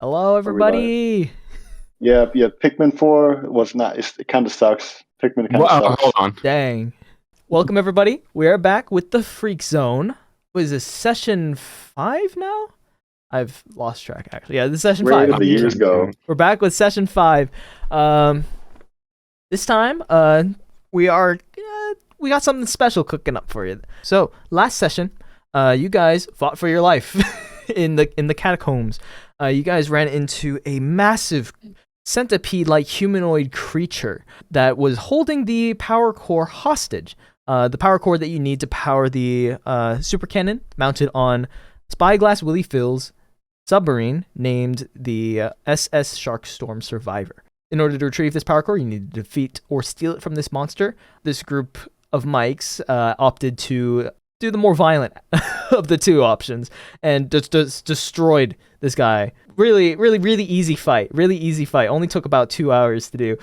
Hello, Are we live? everybody. Yeah. Pikmin 4 was not. It kind of sucks. Pikmin kind of Hold sucks. on. Dang. Welcome, everybody. We are back with the Freak Zone. What is this, session 5 now? I've lost track, actually. Yeah, this is session Where 5. did the years go? We're back with session 5. This time, we got something special cooking up for you. So, last session, you guys fought for your life in the catacombs. You guys ran into a massive centipede-like humanoid creature that was holding the power core hostage. The power core that you need to power the super cannon mounted on Spyglass Willie Phil's submarine named the SS Sharkstorm Survivor. In order to retrieve this power core, you need to defeat or steal it from this monster. This group of mics opted to do the more violent of the two options and just destroyed this guy. Really easy fight. Really easy fight. Only took about 2 hours to do.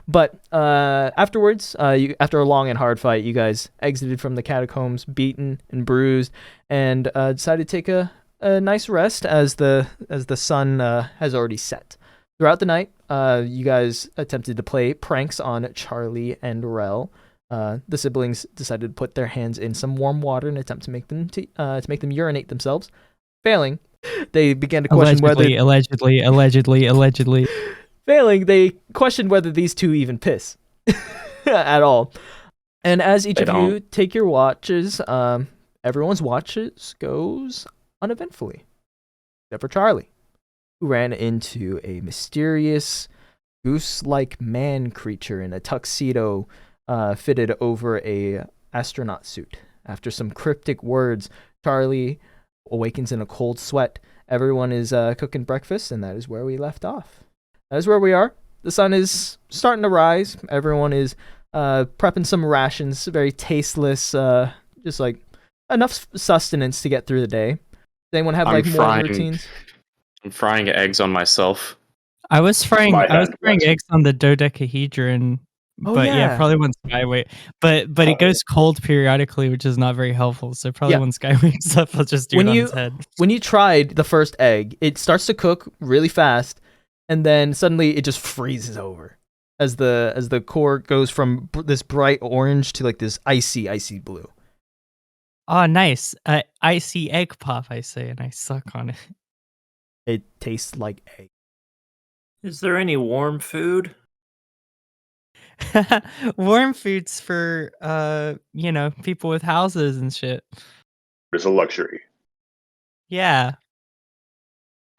But afterwards, after a long and hard fight, you guys exited from the catacombs, beaten and bruised, and decided to take a nice rest as the sun has already set. Throughout the night, you guys attempted to play pranks on Charlie and Rell. The siblings decided to put their hands in some warm water in an attempt to make them urinate themselves. Failing, they began to question allegedly. Failing, they questioned whether these two even piss at all. And as each of you take your watches, everyone's watches goes uneventfully, except for Charlie, who ran into a mysterious goose-like man creature in a tuxedo fitted over a astronaut suit. After some cryptic words, Charlie awakens in a cold sweat. Everyone is cooking breakfast, and that is where we left off. That is where we are. The sun is starting to rise. Everyone is prepping some rations, very tasteless, just like enough sustenance to get through the day. Does anyone have morning routines? I'm frying eggs on myself. I was frying eggs on the dodecahedron. Yeah, probably when Sky wakes. But it goes cold periodically, which is not very helpful. So probably when Sky wakes up, I'll just do it on his head. When you tried the first egg, it starts to cook really fast, and then suddenly it just freezes over as the core goes from this bright orange to like this icy blue. Oh, nice. Icy egg pop, I say, and I suck on it. It tastes like egg. Is there any warm food? Warm foods for people with houses and shit. It's a luxury. Yeah.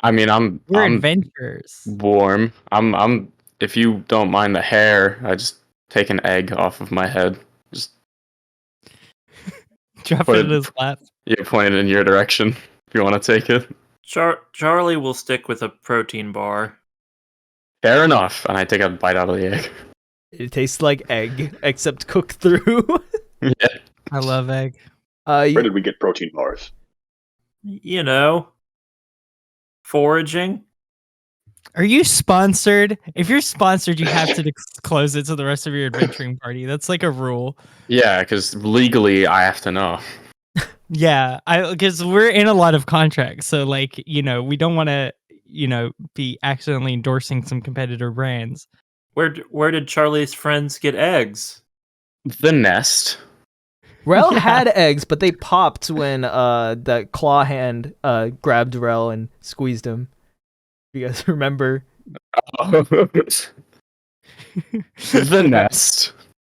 I mean, we're adventurers. Warm. I'm if you don't mind the hair, I just take an egg off of my head. Just drop it in his lap. Yeah, point it in your direction if you want to take it. Charlie will stick with a protein bar. Fair enough. And I take a bite out of the egg. It tastes like egg, except cooked through. Yeah. I love egg. Where did we get protein bars? Foraging. Are you sponsored? If you're sponsored, you have to disclose it to the rest of your adventuring party. That's like a rule. Yeah, because legally I have to know. Yeah, because we're in a lot of contracts, so we don't want to, be accidentally endorsing some competitor brands. Where did Charlie's friends get eggs? The nest. Rell had eggs, but they popped when that claw hand grabbed Rell and squeezed him. You guys remember? The nest.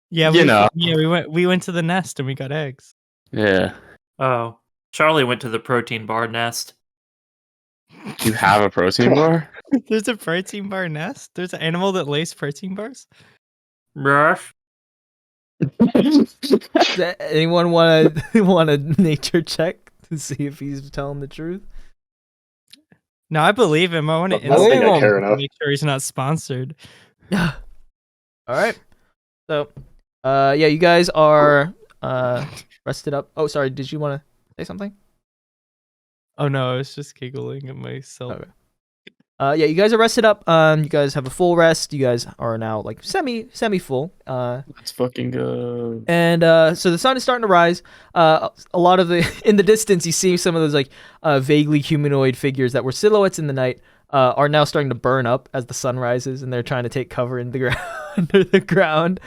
Yeah, we went to the nest and we got eggs. Yeah. Oh, Charlie went to the protein bar nest. You have a protein bar? There's a protein bar nest? There's an animal that lays protein bars? Rush. Anyone want a nature check to see if he's telling the truth? No, I believe him. I want to make sure he's not sponsored. All right. So, you guys are rested up. Oh, sorry. Did you want to say something? Oh no, I was just giggling at myself. Okay. Yeah, you guys are rested up. You guys have a full rest. You guys are now like semi full. Let's fucking go. And so the sun is starting to rise. A lot of the in the distance, you see some of those like vaguely humanoid figures that were silhouettes in the night are now starting to burn up as the sun rises, and they're trying to take cover in the ground under the ground.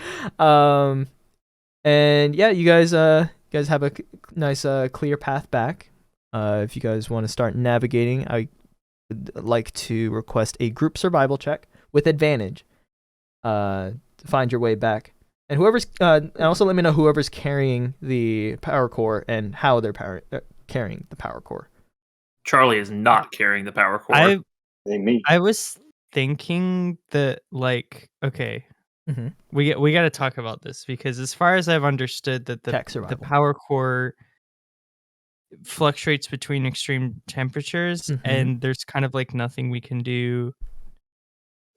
And yeah, you guys have a nice clear path back. If you guys want to start navigating, I would like to request a group survival check with advantage to find your way back. And whoever's and also let me know whoever's carrying the power core and how they're carrying the power core. Charlie is not carrying the power core. I was thinking that, like, okay, we got to talk about this, because as far as I've understood, that the power core fluctuates between extreme temperatures, and there's kind of like nothing we can do.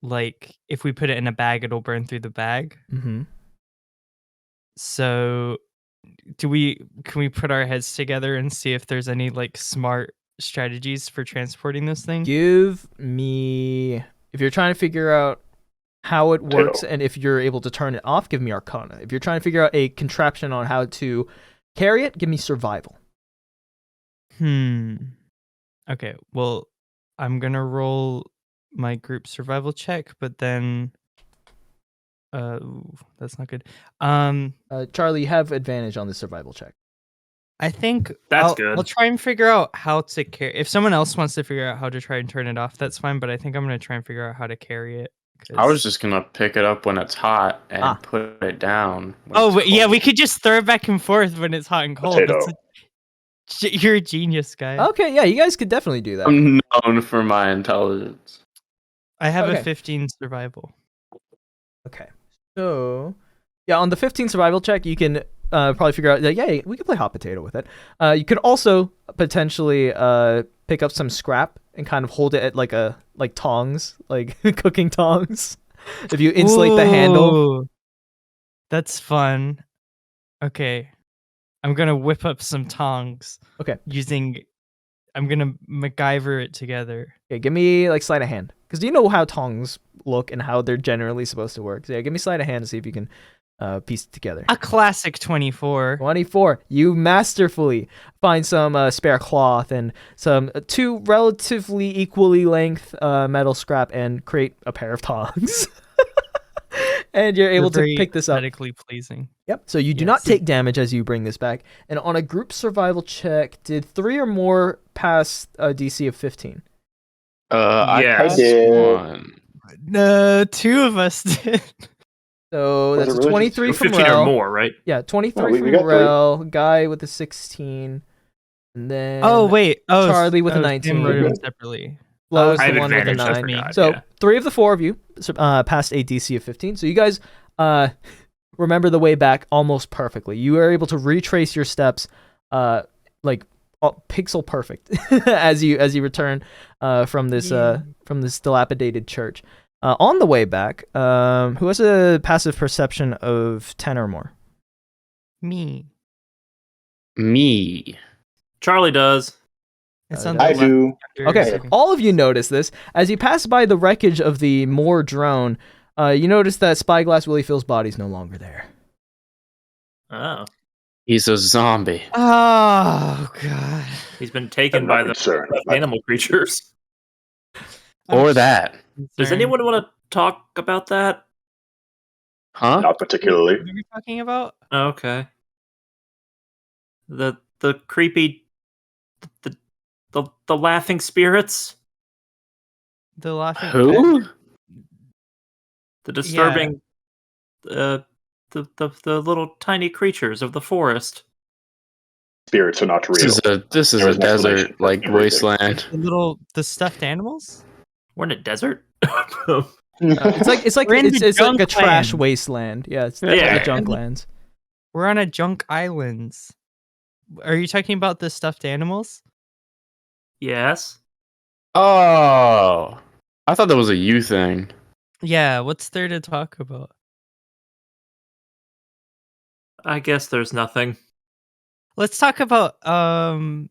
Like, if we put it in a bag, it'll burn through the bag. So can we put our heads together and see if there's any like smart strategies for transporting this thing? Give me, if you're trying to figure out how it works and if you're able to turn it off, give me Arcana. If you're trying to figure out a contraption on how to carry it, give me Survival. Okay, well, I'm gonna roll my group survival check, but then that's not good. Charlie, you have advantage on the survival check. I think that's good. I'll try and figure out how to carry. If someone else wants to figure out how to try and turn it off, that's fine. But I think I'm gonna try and figure out how to carry it. I was just gonna pick it up when it's hot and put it down. Oh, but yeah, we could just throw it back and forth when it's hot and cold. You're a genius, guy. Okay, yeah, you guys could definitely do that. I'm known for my intelligence. I have a 15 survival. Okay, so yeah, on the 15 survival check, you can probably figure out that we could play hot potato with it. You could also potentially pick up some scrap and kind of hold it at like tongs, like cooking tongs. If you insulate the handle, that's fun. Okay. I'm gonna whip up some tongs. Okay. I'm gonna MacGyver it together. Okay, give me like sleight of hand, because you know how tongs look and how they're generally supposed to work. So yeah, give me sleight of hand to see if you can piece it together. A classic 24. 24. You masterfully find some spare cloth and some two relatively equally length metal scrap and create a pair of tongs. And you're able to pick this up. Aesthetically pleasing. Yep. So you do not take damage as you bring this back. And on a group survival check, did 3 or more pass a DC of 15? I did. 1. No, 2 of us did. So that's really 23 from 15 Rell. or more, right? Yeah, 23 from Rell. Guy with a 16. And then Charlie with a 19. Wrote them separately. Lowe's the one with a 9. So 3 of the 4 of you passed a DC of 15. So you guys remember the way back almost perfectly. You are able to retrace your steps like pixel perfect as you return from this dilapidated church. On the way back, who has a passive perception of 10 or more? Me. Charlie does. I do. Okay, all of you notice this. As you pass by the wreckage of the Moore drone, you notice that Spyglass Willie Phil's body's no longer there. Oh. He's a zombie. Oh, God. He's been taken by the animal creatures. Or that. Does anyone want to talk about that? Huh? Not particularly. What are we talking about? Okay. The creepy... The laughing spirits? The laughing... Who? The disturbing... The little tiny creatures of the forest. Spirits are not real. This is a desert, like, wasteland. The stuffed animals? We're in a desert? It's like a trash wasteland. Yeah, it's the junk lands. We're on a junk islands. Are you talking about the stuffed animals? Yes. Oh, I thought that was a you thing. Yeah, what's there to talk about? I guess there's nothing. Let's talk about the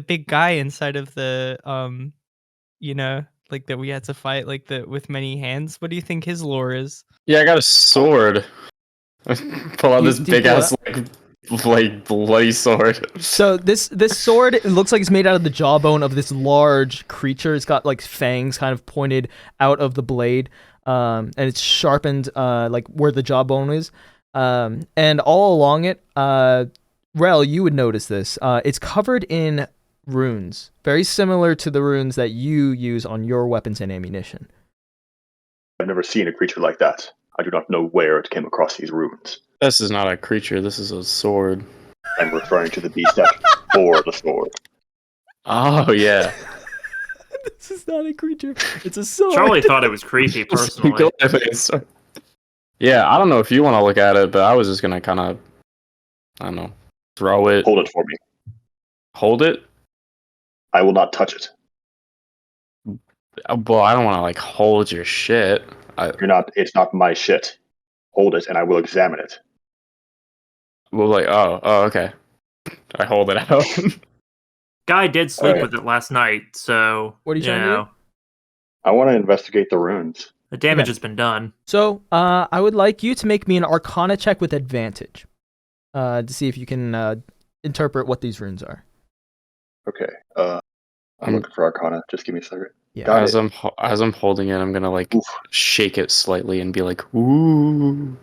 big guy inside of the like that we had to fight like with many hands. What do you think his lore is? Yeah, I got a sword. Pull out this big ass like bloody sword. So this sword, it looks like it's made out of the jawbone of this large creature. It's got like fangs kind of pointed out of the blade, and it's sharpened like where the jawbone is, and all along it, Rell, you would notice this. It's covered in runes, very similar to the runes that you use on your weapons and ammunition. I've never seen a creature like that. I do not know where it came across these runes. This is not a creature. This is a sword. I'm referring to the beast that bore the sword. Oh yeah. This is not a creature. It's a sword. Charlie thought it was creepy personally. Yeah, I don't know if you want to look at it, but I was just gonna kind of, I don't know, throw it. Hold it for me. Hold it? I will not touch it. Well, I don't want to like hold your shit. It's not my shit. Hold it, and I will examine it. Well, like, oh, okay. I hold it out. Guy did sleep with it last night, so what are you trying to do? I want to investigate the runes. The damage has been done. So, I would like you to make me an Arcana check with advantage, to see if you can interpret what these runes are. Okay. I'm looking for Arcana. Just give me a second. Yeah. As I'm holding it, I'm gonna like shake it slightly and be like, "Ooh."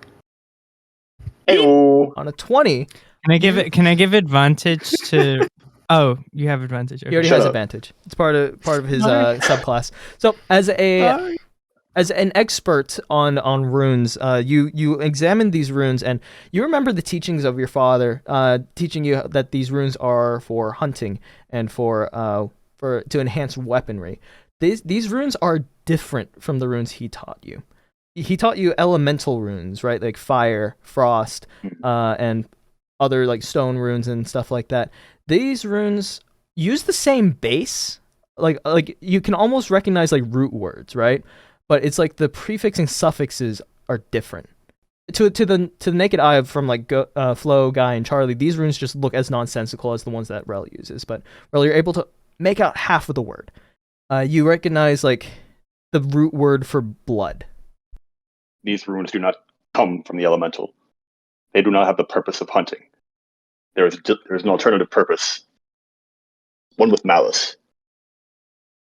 Hey-o. On a 20. Can I give advantage to? Oh, you have advantage. Okay. He already has advantage. It's part of his subclass. So as an expert on runes, you examine these runes and you remember the teachings of your father, teaching you that these runes are for hunting and to enhance weaponry. These runes are different from the runes he taught you. He taught you elemental runes, right? Like fire, frost, and other like stone runes and stuff like that. These runes use the same base. Like you can almost recognize like root words, right? But it's like the prefix and suffixes are different. To the naked eye from like Flo, Guy, and Charlie, these runes just look as nonsensical as the ones that Rell uses. But Rell, you're able to make out half of the word. You recognize like the root word for blood. These runes do not come from the elemental. They do not have the purpose of hunting. There's an alternative purpose. One with malice.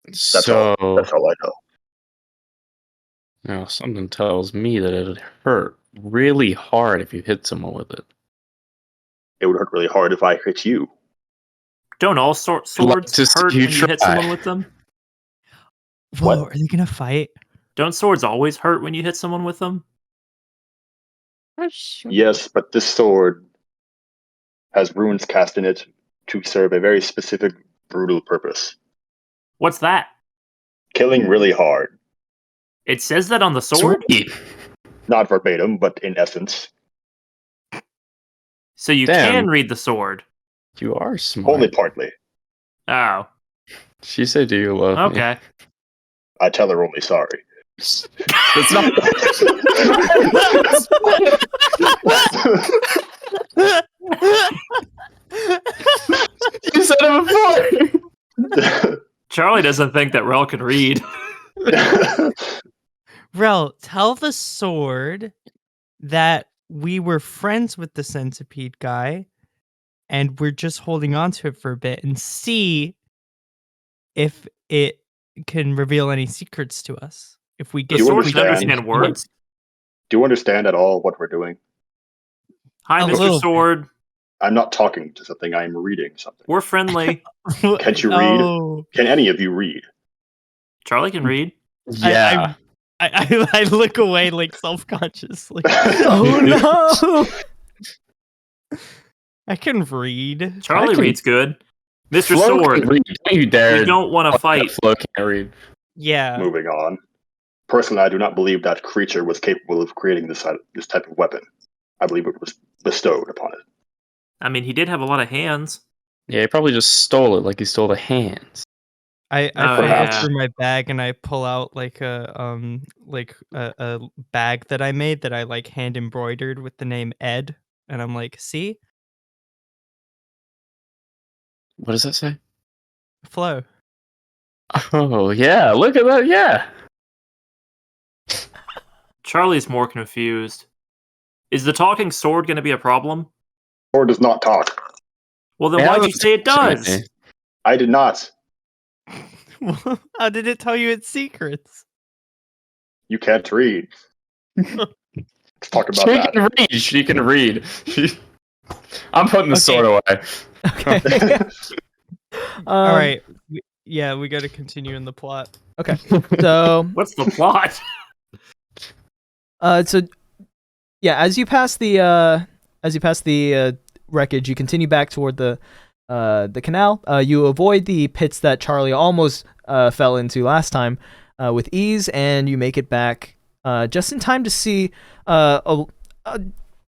That's all I know. Now, something tells me that it'd hurt really hard if you hit someone with it. It would hurt really hard if I hit you. Don't all swords hurt when you hit someone with them? Whoa, are they gonna fight? Don't swords always hurt when you hit someone with them? Yes, but this sword has runes cast in it to serve a very specific, brutal purpose. What's that? Killing really hard. It says that on the sword? Not verbatim, but in essence. So you can read the sword? You are smart. Only partly. Oh. She said, "Do you love me?" Okay. I tell her only sorry. It's not. You said it before. Charlie doesn't think that Rell can read. Rell, tell the sword that we were friends with the centipede guy and we're just holding on to it for a bit and see if it can reveal any secrets to us. If we get the sword can understand words. Do you understand at all what we're doing? Hi, Mr. Sword. I'm not talking to something. I'm reading something. We're friendly. Can't you read? Can any of you read? Charlie can read. Yeah. I look away like self-consciously. Oh no! I can read. Charlie reads good. Mr. Sword, you dare. You don't want to fight. Flo can't read. Yeah. Moving on. Personally, I do not believe that creature was capable of creating this type of weapon. I believe it was bestowed upon it. I mean, he did have a lot of hands. Yeah, he probably just stole it, like he stole the hands. I fumble through my bag and I pull out like a bag that I made that I like hand embroidered with the name Ed, and I'm like, see? What does that say? Flo. Oh yeah, look at that. Yeah. Charlie's more confused. Is the talking sword going to be a problem? Sword does not talk. Well, then why'd you say it does? I did not. How did it tell you its secrets? You can't read. Let's talk about that. She can read. I'm putting the sword away. Okay. All right. We got to continue in the plot. Okay. So what's the plot? So yeah, as you pass the wreckage, you continue back toward the canal. You avoid the pits that Charlie almost fell into last time with ease, and you make it back just in time to see a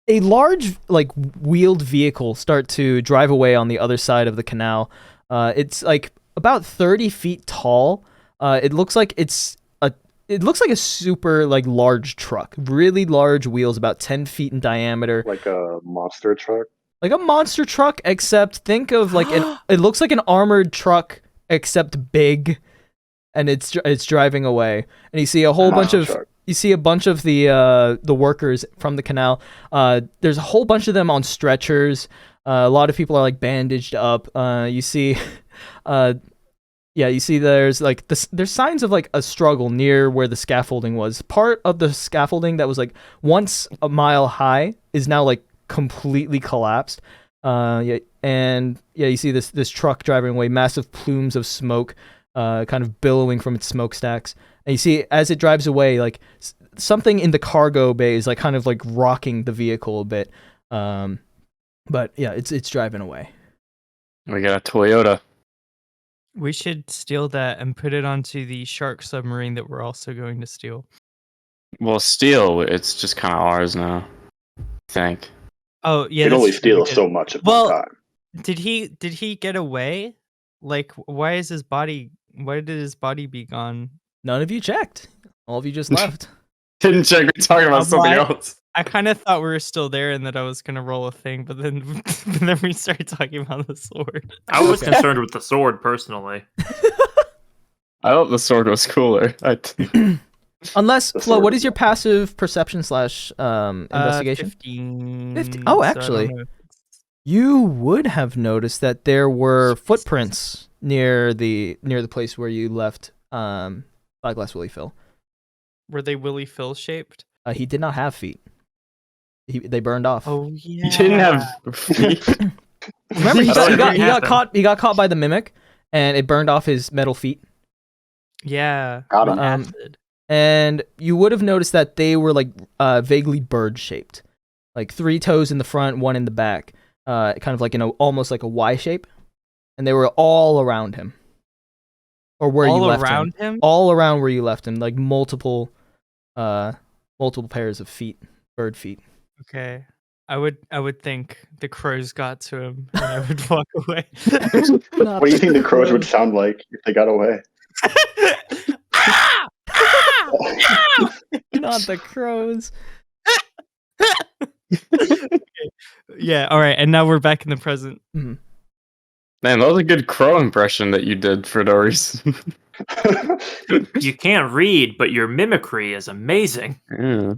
large like wheeled vehicle start to drive away on the other side of the canal. It's like about 30 feet tall. It looks like a super like large truck, really large wheels, about 10 feet in diameter. Like a monster truck? Like a monster truck, except think of like it looks like an armored truck, except big, and it's driving away. And you see a whole bunch of the workers from the canal. There's a whole bunch of them on stretchers. A lot of people are like bandaged up. You see there's like there's signs of like a struggle near where the scaffolding was. Part of the scaffolding that was like once a mile high is now like completely collapsed. You see this truck driving away, massive plumes of smoke kind of billowing from its smokestacks. And you see as it drives away, like something in the cargo bay is like kind of like rocking the vehicle a bit. But yeah, it's driving away. We got a Toyota. We should steal that and put it onto the shark submarine that we're also going to steal. Well, steal, it's just kind of ours now, I think. Oh, yeah. You can only steal so much at one time. Did he get away? Like, why did his body be gone? None of you checked. All of you just left. Didn't check. We're talking about something else. I kind of thought we were still there and that I was gonna roll a thing, but then we started talking about the sword. I was concerned with the sword personally. I thought the sword was cooler. Unless, Flo, what is your passive perception / investigation? 15. Oh, actually, you would have noticed that there were footprints near the place where you left Spyglass Willy Phil. Were they Willy Phil shaped? He did not have feet. They burned off. Oh yeah. He didn't have feet. Remember, he got caught by the mimic, and it burned off his metal feet. Yeah. Got him. And you would have noticed that they were like vaguely bird shaped, like 3 toes in the front, 1 in the back, kind of like almost like a Y shape, and they were all around him, or where you left him. All around where you left him, like multiple pairs of feet, bird feet. Okay. I would think the crows got to him and I would walk away. What do you think the crows would sound like if they got away? Not the crows. Okay. Yeah, all right. And now we're back in the present. Mm-hmm. Man, that was a good crow impression that you did for no reason. You can't read, but your mimicry is amazing. Yeah.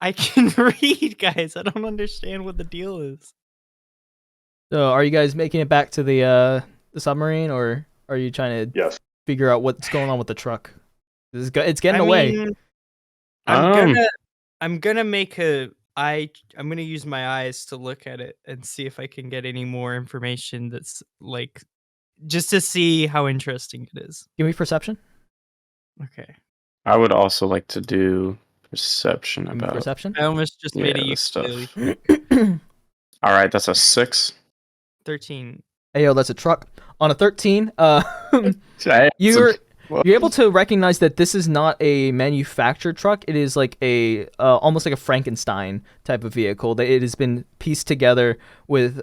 I can read, guys. I don't understand what the deal is. So, are you guys making it back to the submarine, or are you trying to figure out what's going on with the truck? It's getting away. I'm gonna use my eyes to look at it and see if I can get any more information that's like just to see how interesting it is. Give me perception. Okay. I would also like to do perception about perception. I almost just made a stuff. All right, that's a 6. 13. Hey, yo, that's a truck. On a 13, you're able to recognize that this is not a manufactured truck. It is like a almost like a Frankenstein type of vehicle. That it has been pieced together with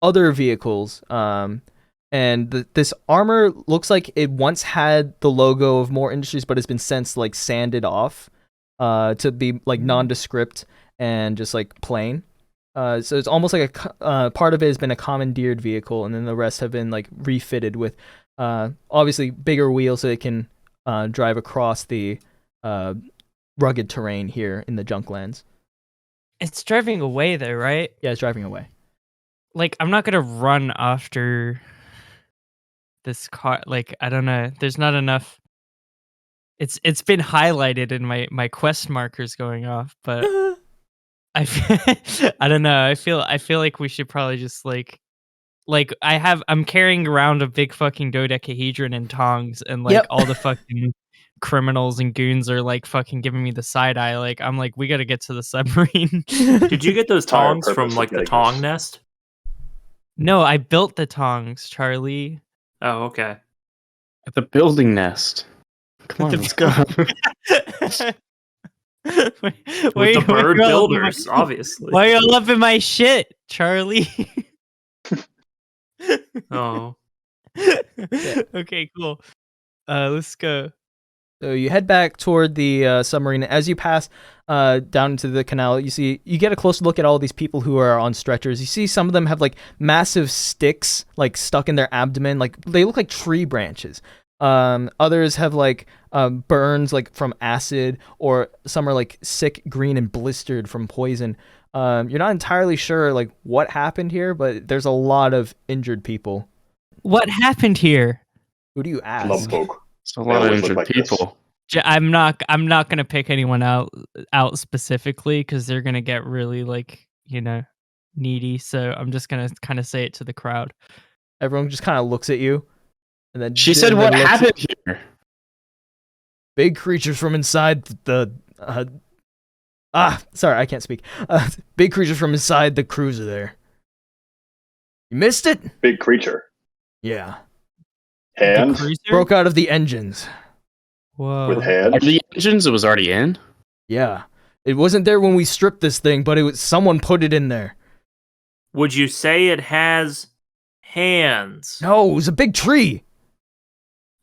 other vehicles. And this armor looks like it once had the logo of More Industries, but has been since like sanded off to be like nondescript and just like plain. So it's almost like a part of it has been a commandeered vehicle, and then the rest have been like refitted with Obviously, bigger wheels so it can drive across the rugged terrain here in the Junklands. It's driving away though, right? Yeah, it's driving away. Like, I'm not gonna run after this car. Like, I don't know. There's not enough. It's been highlighted in my quest markers going off, but I don't know. I feel like we should probably just like I'm carrying around a big fucking dodecahedron and tongs, and like all the fucking criminals and goons are like fucking giving me the side eye. Like, I'm like, we got to get to the submarine. Did you get those tongs from like the tong nest? No, I built the tongs, Charlie. Oh, okay. At the building nest. Come on, let's go. With the bird builders, obviously. Why are you loving my shit, Charlie? Oh. Okay, cool. Let's go. So you head back toward the submarine. As you pass down into the canal, you get a closer look at all these people who are on stretchers. You see some of them have like massive sticks like stuck in their abdomen, like they look like tree branches. Others have like burns like from acid, or some are like sick, green, and blistered from poison. You're not entirely sure like what happened here, but there's a lot of injured people. What happened here? Who do you ask? It's a lot of injured people. I'm not gonna pick anyone out specifically because they're gonna get really like, you know, needy. So I'm just gonna kind of say it to the crowd. Everyone just kind of looks at you, and then she said, "What happened here?" Big creatures from inside the sorry, I can't speak. Big creatures from inside the cruiser there. You missed it? Big creature. Yeah. Hands? Broke out of the engines. Whoa. With hands? Are the engines? It was already in? Yeah. It wasn't there when we stripped this thing, but it was someone put it in there. Would you say it has hands? No, it was a big tree.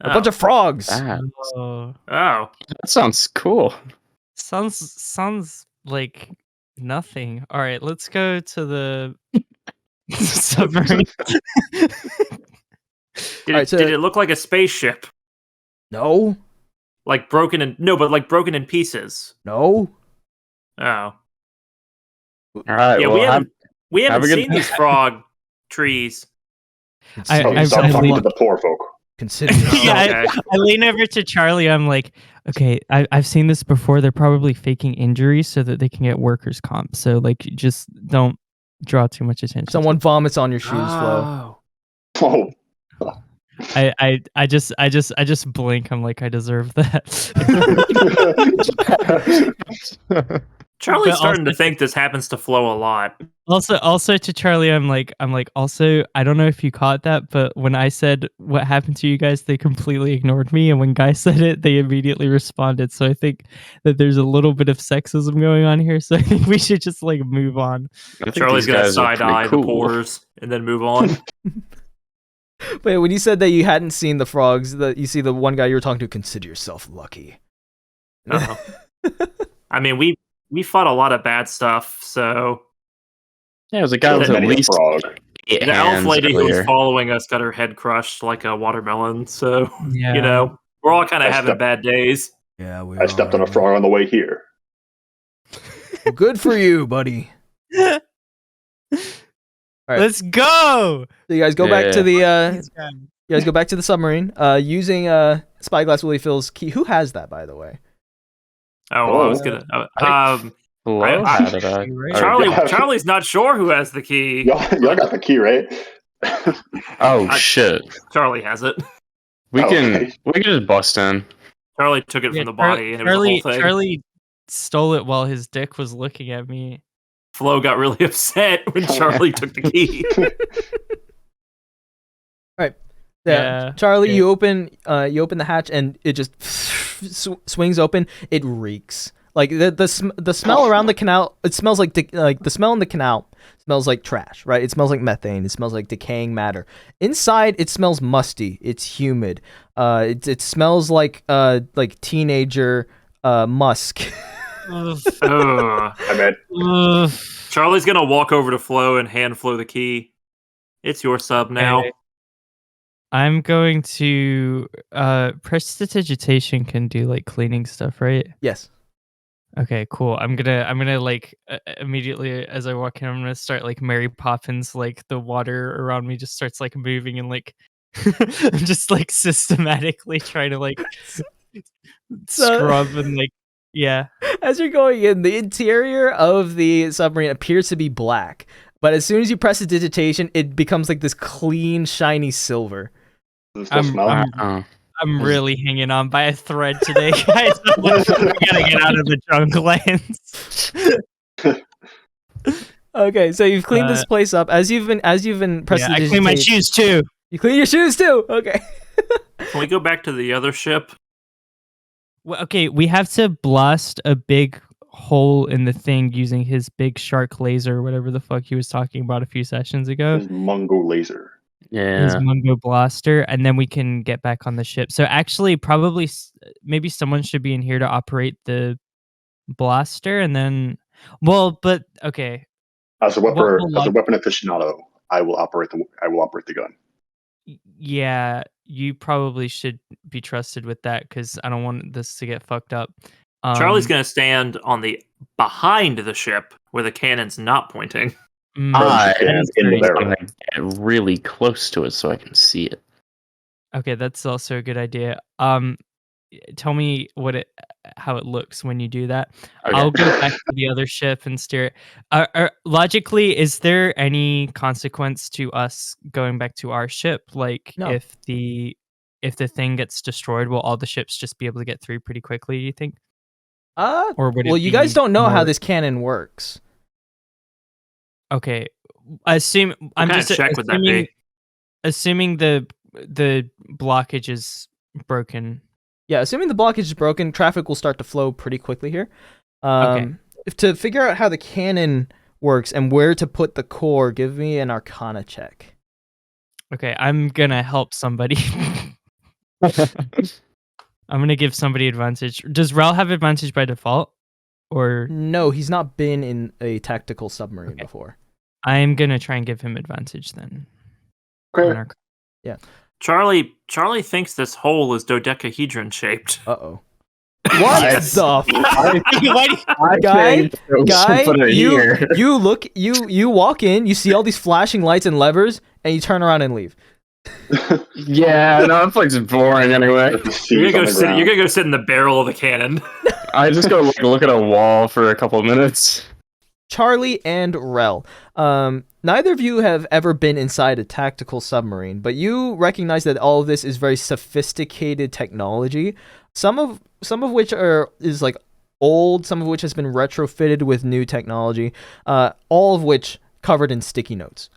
A bunch of frogs. Oh. That sounds cool. Sounds like nothing. All right, let's go to the submarine. Did it look like a spaceship? No. Like broken in pieces. No. Oh. All right. Yeah, well, we haven't seen these frog trees. Stop talking to the poor folk. Consider. Yeah, I lean over to Charlie. I'm like, okay, I've seen this before. They're probably faking injuries so that they can get workers' comp. So like, just don't draw too much attention. Someone vomits on your shoes, Flo. Oh. I just blink. I'm like, I deserve that. Charlie's starting to think this happens to Flo a lot. Also to Charlie, I'm like, also, I don't know if you caught that, but when I said what happened to you guys, they completely ignored me, and when Guy said it, they immediately responded. So I think that there's a little bit of sexism going on here. So I think we should just like move on. Charlie's gonna side eye the pores and then move on. Wait, when you said that you hadn't seen the frogs, that you see the one guy you were talking to, consider yourself lucky. I mean, we fought a lot of bad stuff, so yeah, it was a guy with at least the elf lady who was following us got her head crushed like a watermelon. So you know, we're all kind of having bad days. Yeah, I stepped on a frog on the way here. Well, good for you, buddy. All right. Let's go. So you guys go back to the you guys go back to the submarine using Spyglass Willie Phil's key. Who has that, by the way? Oh, I was gonna. Charlie's not sure who has the key. Y'all got the key, right? Shit. Charlie has it. We can just bust in. Charlie took it from the body, and it was the whole thing. Charlie stole it while his dick was looking at me. Flo got really upset when Charlie took the key. All right. Yeah. Charlie, you open the hatch and it just swings open. It reeks. Like the smell around the canal, it smells like the smell in the canal smells like trash, right? It smells like methane. It smells like decaying matter. Inside, it smells musty. It's humid. It smells like teenager musk. Charlie's gonna walk over to Flo and hand Flo the key. It's your sub now. I'm going to prestidigitation can do like cleaning stuff, right? Yes. Okay, cool. I'm gonna like immediately as I walk in, I'm gonna start like Mary Poppins, like the water around me just starts like moving and like I'm just like systematically trying to like scrub and like yeah. As you're going in, the interior of the submarine appears to be black, but as soon as you press the digitation, it becomes like this clean, shiny silver. I'm really hanging on by a thread today, guys. We gotta get out of the junk lands. Okay, so you've cleaned this place up as you've been pressing. I clean my shoes too. You clean your shoes too. Okay. Can we go back to the other ship? Well, okay, we have to blast a big hole in the thing using his big shark laser, whatever the fuck he was talking about a few sessions ago. His Mungo laser. Yeah. His Mungo blaster, and then we can get back on the ship. So actually, probably maybe someone should be in here to operate the blaster, and then, well, but okay. As a weapon aficionado, I will operate the gun. Yeah, you probably should be trusted with that because I don't want this to get fucked up. Charlie's gonna stand on the behind the ship where the cannon's not pointing. I'm gonna get really close to it so I can see it. Okay, that's also a good idea. Tell me how it looks when you do that. Okay. I'll go back to the other ship and steer it. Logically, is there any consequence to us going back to our ship? Like, no. If the thing gets destroyed, will all the ships just be able to get through pretty quickly? Do you think? Or would you guys don't know how this cannon works. Okay, I'm just assuming the blockage is broken. Yeah, assuming the blockage is broken, traffic will start to flow pretty quickly here. Okay. To figure out how the cannon works and where to put the core, give me an Arcana check. Okay, I'm gonna help somebody. I'm gonna give somebody advantage. Does Rell have advantage by default? Or no, he's not been in a tactical submarine before. I'm gonna try and give him advantage then. Okay. Yeah. Charlie thinks this hole is dodecahedron shaped. Uh-oh. What the guy, you walk in, you see all these flashing lights and levers, and you turn around and leave. Yeah, no, that place is boring anyway. You're gonna go sit in the barrel of the cannon. I just go look at a wall for a couple of minutes. Charlie and Rell, neither of you have ever been inside a tactical submarine, but you recognize that all of this is very sophisticated technology. Some of which is like old, some of which has been retrofitted with new technology. All of which covered in sticky notes.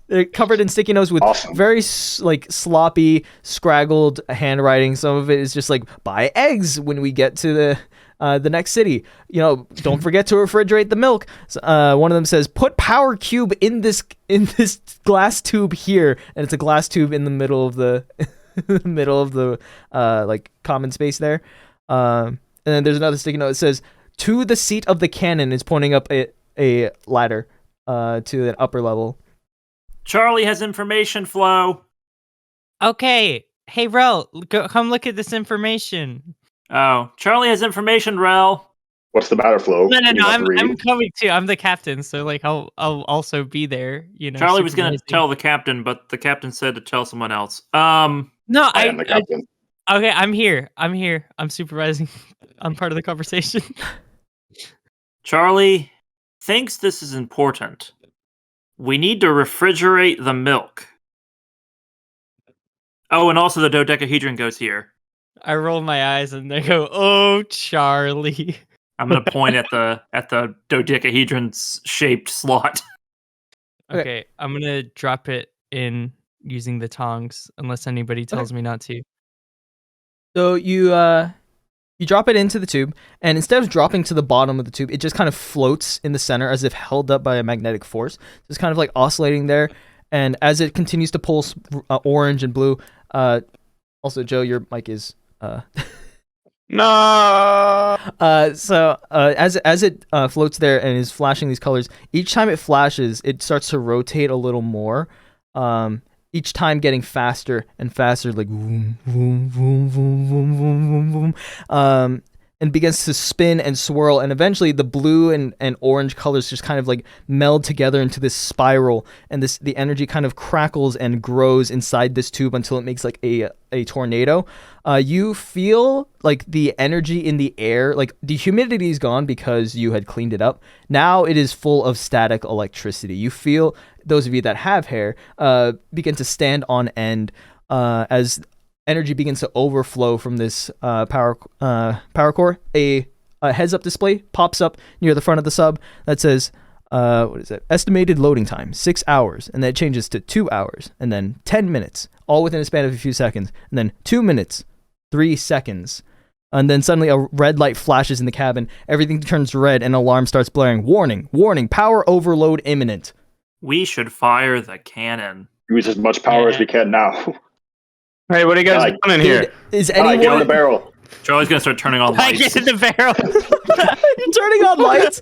They're covered in sticky notes with very like sloppy, scraggled handwriting. Some of it is just like buy eggs when we get to the next city. You know, don't forget to refrigerate the milk. One of them says, "Put power cube in this glass tube here," and it's a glass tube in the middle of the like common space there. And then there's another sticky note that says, "To the seat of the cannon," is pointing up a ladder to an upper level. Charlie has information flow. Okay. Hey, Rell, come look at this information. Oh, Charlie has information, Rell. What's the matter, Flo? No. I'm coming too. I'm the captain, so like I'll also be there. You know, Charlie was gonna tell the captain, but the captain said to tell someone else. No, I am the captain. Okay, I'm here. I'm supervising. I'm part of the conversation. Charlie thinks this is important. We need to refrigerate the milk. Oh, and also the dodecahedron goes here. I roll my eyes and they go, "Oh, Charlie." I'm gonna point at the dodecahedron shaped slot. Okay, I'm gonna drop it in using the tongs, unless anybody tells me not to. So you drop it into the tube, and instead of dropping to the bottom of the tube, it just kind of floats in the center as if held up by a magnetic force. It's kind of like oscillating there, and as it continues to pulse orange and blue. Also, Joe, your mic is No. So as it floats there and is flashing these colors, each time it flashes, it starts to rotate a little more. each time getting faster and faster, like vroom, vroom, vroom, vroom, vroom, vroom, vroom, vroom, and begins to spin and swirl, and eventually the blue and orange colors just kind of like meld together into this spiral, and the energy kind of crackles and grows inside this tube until it makes like a tornado. You feel like the energy in the air, like the humidity is gone because you had cleaned it up. Now it is full of static electricity. You feel, those of you that have hair, begin to stand on end as energy begins to overflow from this power core. A heads-up display pops up near the front of the sub that says, what is it? Estimated loading time, 6 hours. And then it changes to 2 hours, and then 10 minutes, all within a span of a few seconds. And then 2 minutes, 3 seconds. And then suddenly a red light flashes in the cabin. Everything turns red, and an alarm starts blaring. Warning, warning, power overload imminent. We should fire the cannon. Use as much power as we can now. Hey, what are you guys doing in here? Is anyone... get on the barrel. Charlie's gonna start turning on lights. I get in the barrel. You're turning on lights?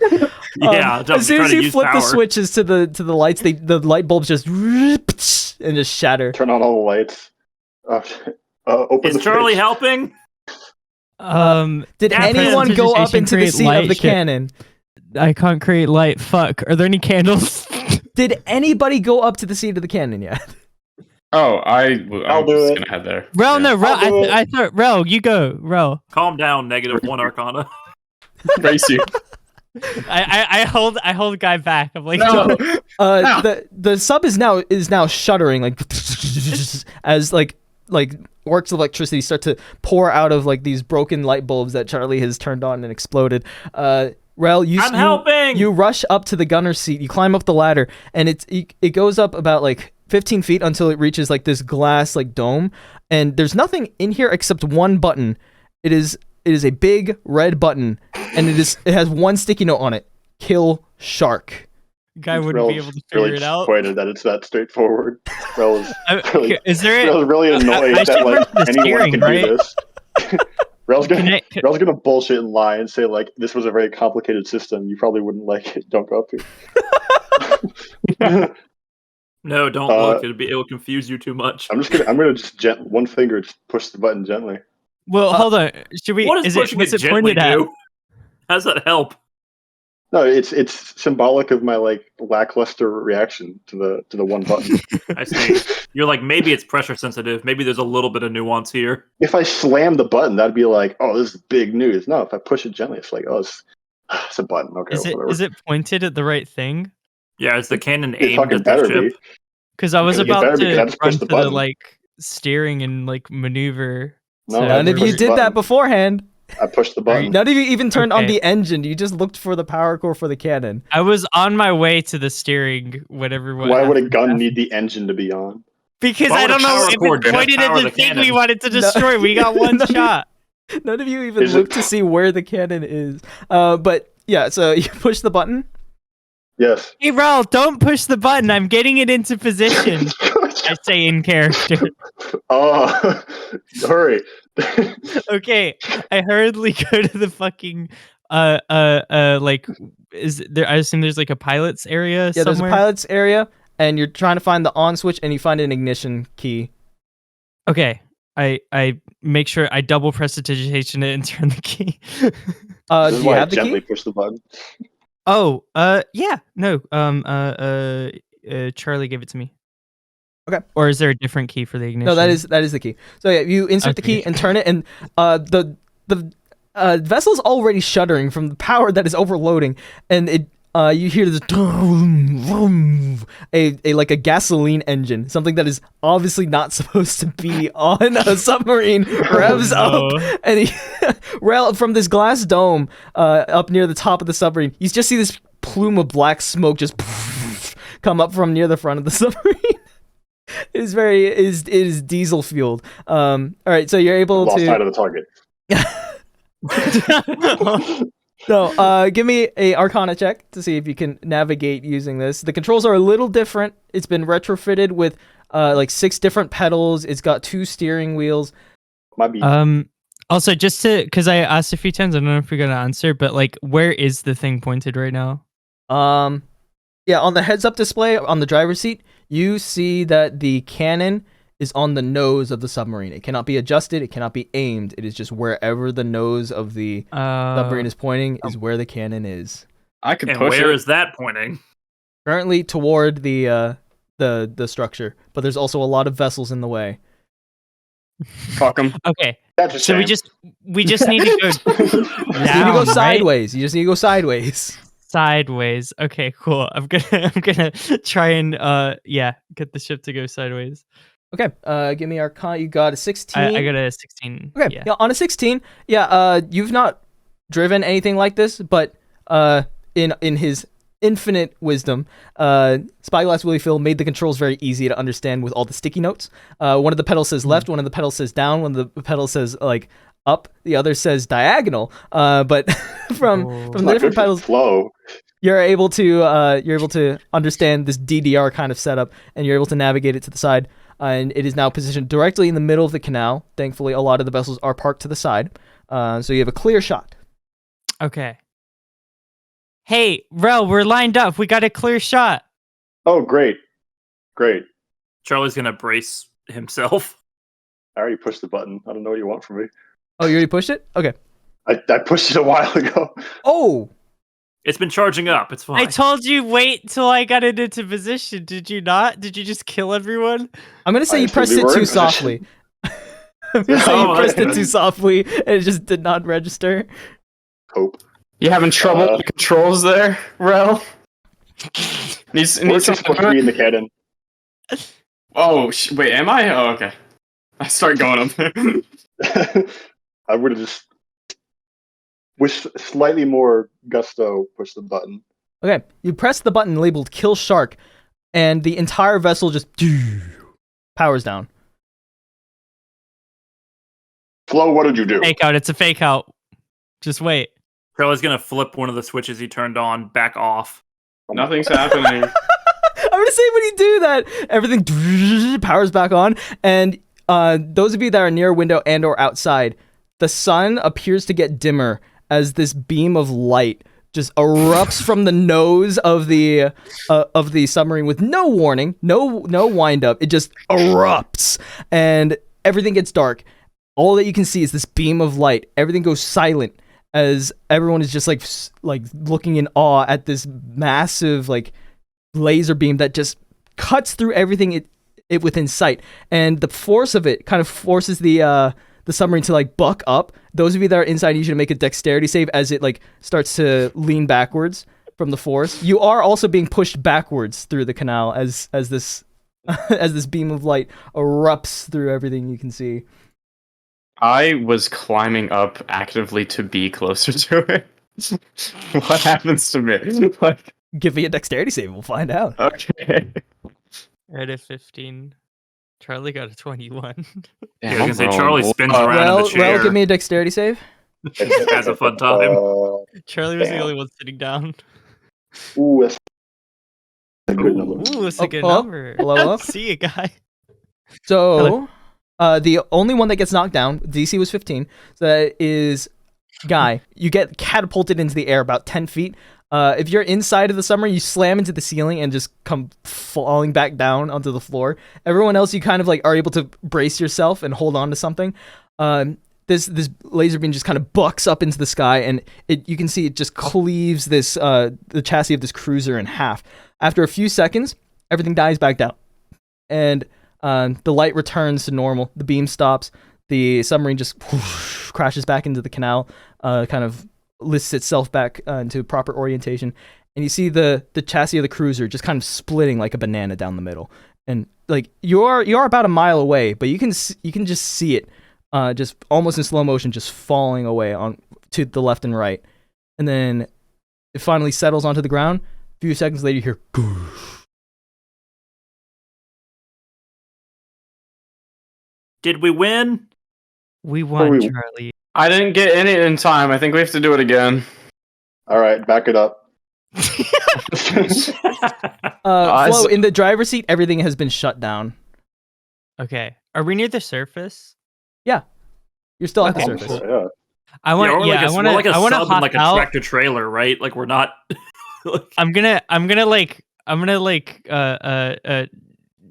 Yeah. As soon as you flip the switches to the lights, the light bulbs just and just shatter. Turn on all the lights. Open Is Charlie helping? Did anyone go up into the seat of the cannon? I can't create light. Fuck. Are there any candles? Did anybody go up to the seat of the cannon yet? Oh, I'll do it. Gonna head there. Rell, no, Rell. I thought Rell, you go, Rell. Calm down. -1 Arcana. Race you. I hold guy back. I'm like, no. The sub is now shuddering, like as like arcs of electricity start to pour out of like these broken light bulbs that Charlie has turned on and exploded. Rell, I'm helping. You rush up to the gunner's seat. You climb up the ladder, and it goes up about like 15 feet until it reaches like this glass like dome, and there's nothing in here except one button. It is a big red button, and it has one sticky note on it: kill shark. Guy wouldn't be able to figure it out. Disappointed that it's that straightforward. Rell is really, really annoyed that like anyone can do this. Rell's gonna bullshit and lie and say like this was a very complicated system. You probably wouldn't like it. Don't go up here. No, don't look. It'll confuse you too much. I'm gonna just one finger just push the button gently. Well, hold on. Should we? What does pushing it gently do? How does that help? No, it's symbolic of my like lackluster reaction to the one button. I see. You're like, maybe it's pressure sensitive. Maybe there's a little bit of nuance here. If I slam the button, that'd be like, oh, this is big news. No, if I push it gently, it's like, oh, it's a button. Okay, is it pointed at the right thing? Yeah, is the cannon aimed at the ship? Because I was about to run to the like steering and like maneuver. No, none of you did that beforehand. I pushed the button. None of you even turned on the engine. You just looked for the power core for the cannon. I was on my way to the steering. Whatever. Why would a gun need the engine to be on? Because I don't know if it pointed at the thing we wanted to destroy. We got one shot. None of you even looked to see where the cannon is. But yeah, so you push the button. Yes. Hey, Rell, don't push the button. I'm getting it into position. I say in character. Oh, hurry. Okay, I hurriedly go to the fucking like, is there? I assume there's like a pilot's area. Yeah, somewhere? There's a pilot's area, and you're trying to find the on switch, and you find an ignition key. Okay, I make sure I double prestidigitation it and turn the key. Do you have the gently key? push the button. Oh, yeah, no, Charlie gave it to me. Okay. Or is there a different key for the ignition? No, that is the key. So yeah, you insert the key and turn it, and the vessel's already shuddering from the power that is overloading, and it you hear this a like a gasoline engine, something that is obviously not supposed to be on a submarine, revs up, and Rell from this glass dome up near the top of the submarine. You just see this plume of black smoke just come up from near the front of the submarine. It is diesel fueled. All right, so you're able Lost to sight of the target. So, give me a Arcana check to see if you can navigate using this. The controls are a little different. It's been retrofitted with like 6 different pedals. It's got 2 steering wheels. Might be. Also, just to, because I asked a few times, I don't know if you're gonna answer, but like, where is the thing pointed right now? Yeah, on the heads-up display on the driver's seat, you see that the cannon is on the nose of the submarine. It cannot be adjusted. It cannot be aimed. It is just wherever the nose of the submarine is pointing is where the cannon is. I could and push where it. is that pointing? Currently toward the structure, but there's also a lot of vessels in the way. Fuck them. Okay, That's a so we shame. just need to go You need to go down, right? sideways. You just need to go sideways. Sideways. Okay, cool. I'm gonna try and get the ship to go sideways. Okay, give me Arcana. You got a 16. I got a 16. Okay, Yeah. yeah, on a 16, you've not driven anything like this, but in his infinite wisdom, Spyglass Willy Phil made the controls very easy to understand with all the sticky notes. One of the pedals says left, one of the pedals says down, one of the pedals says like up, the other says diagonal. But from the different pedals, flow. you're able to understand this DDR kind of setup, and you're able to navigate it to the side. And it is now positioned directly in the middle of the canal. Thankfully, a lot of the vessels are parked to the side, so you have a clear shot. Okay. Hey, Rell, we're lined up. We got a clear shot. Oh, great. Charlie's gonna brace himself. I already pushed the button. I don't know what you want from me. Oh, you already pushed it? Okay. I pushed it a while ago. Oh! It's been charging up. It's fine. I told you wait till I got it into position. Did you not? Did you just kill everyone? I'm going to say you pressed it too softly. I'm going to say you pressed it too softly, and it just did not register. Cope. You having trouble with the controls there, Rell? Needs We're some supposed to be in the cannon. Oh, wait, am I? Oh, okay. I start going up there. I would have just, with slightly more gusto, pushed the button. Okay, you press the button labeled Kill Shark, and the entire vessel just powers down. Flo, what did you do? Fake out. It's a fake out. Just wait. Charlie's gonna flip one of the switches he turned on back off. Nothing's happening. I'm going to say when you do that, everything powers back on, and those of you that are near a window and or outside, the sun appears to get dimmer as this beam of light just erupts from the nose of the submarine with no warning, no wind up. It just erupts, and everything gets dark. All that you can see is this beam of light. Everything goes silent as everyone is just like looking in awe at this massive like laser beam that just cuts through everything it within sight, and the force of it kind of forces the submarine to like buck up. Those of you that are inside, you should make a dexterity save as it like starts to lean backwards from the force. You are also being pushed backwards through the canal as this as this beam of light erupts through everything you can see. I was climbing up actively to be closer to it. What happens to me? Like, give me a dexterity save. We'll find out. okay. Right at 15. Charlie got a 21. Yeah, I was gonna say Charlie spins around in the chair. Rell, give me a dexterity save. Has a fun time. Charlie was the only one sitting down. Ooh, that's a good number. Ooh, it's a good hello? number. Hello? See you, guy. So, the only one that gets knocked down, DC was 15, so that is Guy. You get catapulted into the air about 10 feet. If you're inside of the submarine, you slam into the ceiling and just come falling back down onto the floor. Everyone else, you kind of like are able to brace yourself and hold on to something. This laser beam just kind of bucks up into the sky, and you can see it just cleaves this the chassis of this cruiser in half. After a few seconds, everything dies back down, and the light returns to normal. The beam stops. The submarine just crashes back into the canal, kind of lifts itself back into proper orientation, and you see the chassis of the cruiser just kind of splitting like a banana down the middle. And like you're about a mile away, but you can just see it just almost in slow motion, just falling away on to the left and right, and then it finally settles onto the ground. A few seconds later, you hear. Did we win? We won, Charlie. I didn't get in it in time. I think we have to do it again. All right, back it up. Flo, in the driver's seat, everything has been shut down. Okay. Are we near the surface? Yeah. You're still at the surface. So, yeah. I want to I want to hop sub in like a out. tractor trailer, right? Like we're not. I'm gonna like like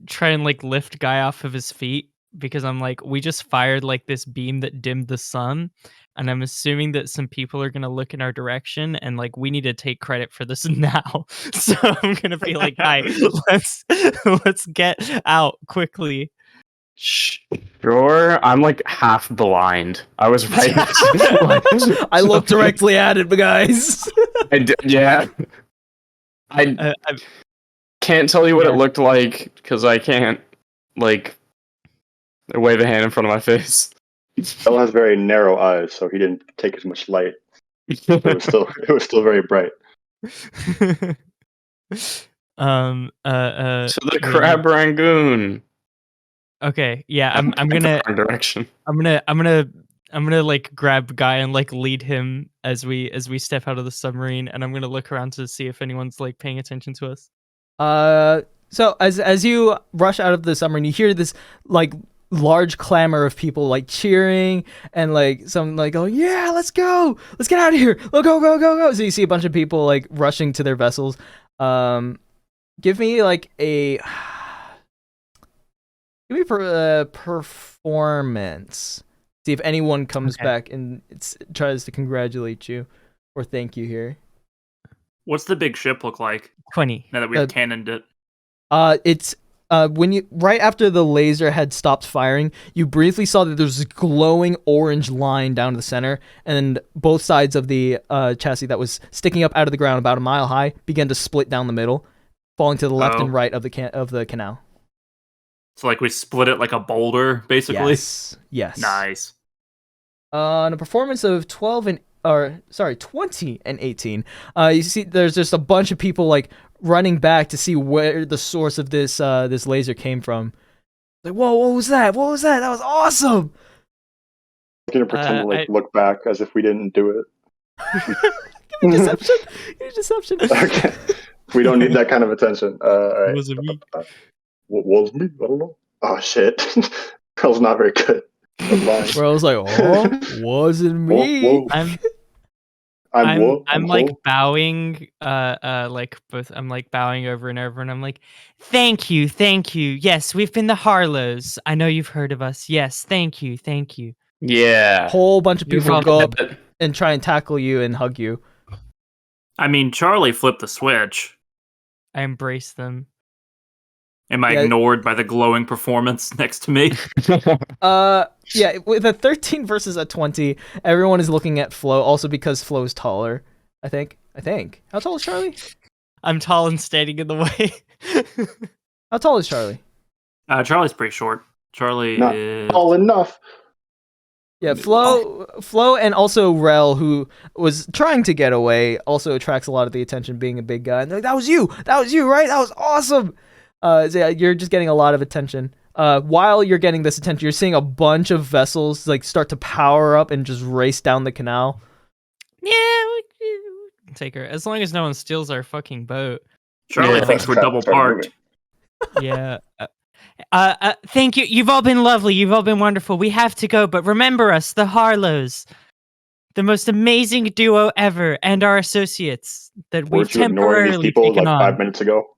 try and like lift Guy off of his feet, because I'm like, we just fired like this beam that dimmed the sun, and I'm assuming that some people are gonna look in our direction, and like we need to take credit for this now. So I'm gonna be like, Guy, let's get out quickly. Sure, I'm like half blind. I was right. I looked directly at it, guys. Yeah. I can't tell you what it looked like because I can't like wave a hand in front of my face. Rell has very narrow eyes, so he didn't take as much light. It was still very bright. So the crab rangoon. Okay, yeah, I'm gonna direction. I'm gonna like grab Guy and like lead him as we step out of the submarine, and I'm gonna look around to see if anyone's like paying attention to us. So as you rush out of the submarine, you hear this like large clamor of people like cheering and like some like, oh yeah, let's go, let's get out of here, go. So you see a bunch of people like rushing to their vessels. Give me like a performance. See if anyone comes back and tries to congratulate you or thank you here. What's the big ship look like? 20. Now that we've cannoned it. It's when you right after the laser had stopped firing, you briefly saw that there's a glowing orange line down the center, and both sides of the chassis that was sticking up out of the ground about a mile high began to split down the middle, falling to the left and right of the canal. So like we split it like a boulder, basically. Yes. Nice. On a performance of 20 and 18, you see there's just a bunch of people like running back to see where the source of this laser came from. Like, whoa, what was that? What was that? That was awesome. I'm gonna pretend to look back as if we didn't do it. Give me deception. Okay. We don't need that kind of attention. All right. Was it me? What was me? I don't know. Oh shit. That was not very good. Where I was like, oh, wasn't me. Whoa. I'm like bowing, I'm like bowing over and over, and I'm like, thank you. Yes, we've been the Harlows. I know you've heard of us. Yes, thank you. Yeah. Whole bunch of people go up and try and tackle you and hug you. I mean, Charlie flipped the switch. I embrace them. Am I ignored by the glowing performance next to me? Yeah, with a 13 versus a 20, everyone is looking at Flo, also because Flo is taller, I think. How tall is Charlie? I'm tall and standing in the way. How tall is Charlie? Charlie's pretty short. Charlie Not is tall enough. Yeah, Flo and also Rell, who was trying to get away, also attracts a lot of the attention being a big guy. And they're like, that was you, right? That was awesome. So yeah, you're just getting a lot of attention. While you're getting this attention, you're seeing a bunch of vessels like start to power up and just race down the canal. Yeah, we can take her as long as no one steals our fucking boat. Charlie thinks we're double parked. Yeah. Thank you. You've all been lovely. You've all been wonderful. We have to go, but remember us, the Harlows, the most amazing duo ever, and our associates that we've temporarily taken on. 5 minutes ago.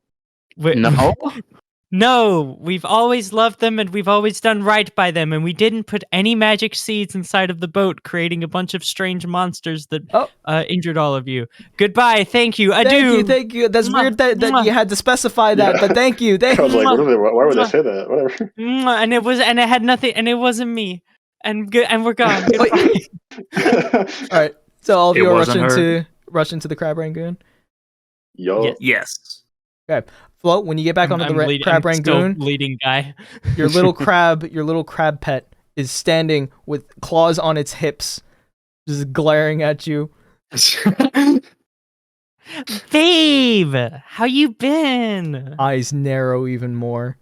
No, we've always loved them and we've always done right by them, and we didn't put any magic seeds inside of the boat, creating a bunch of strange monsters that injured all of you. Goodbye, thank you, adieu. Thank you. That's weird that you had to specify that, but thank you. I was like, why would they say that? Whatever. And it had nothing, and it wasn't me. And we're gone. All right, so all of you are rushing to the Crab Rangoon. Yo. Yes. Okay. Flo, when you get back onto the Crab Rangoon, leading Guy, your little crab pet is standing with claws on its hips, just glaring at you. Babe, how you been? Eyes narrow even more.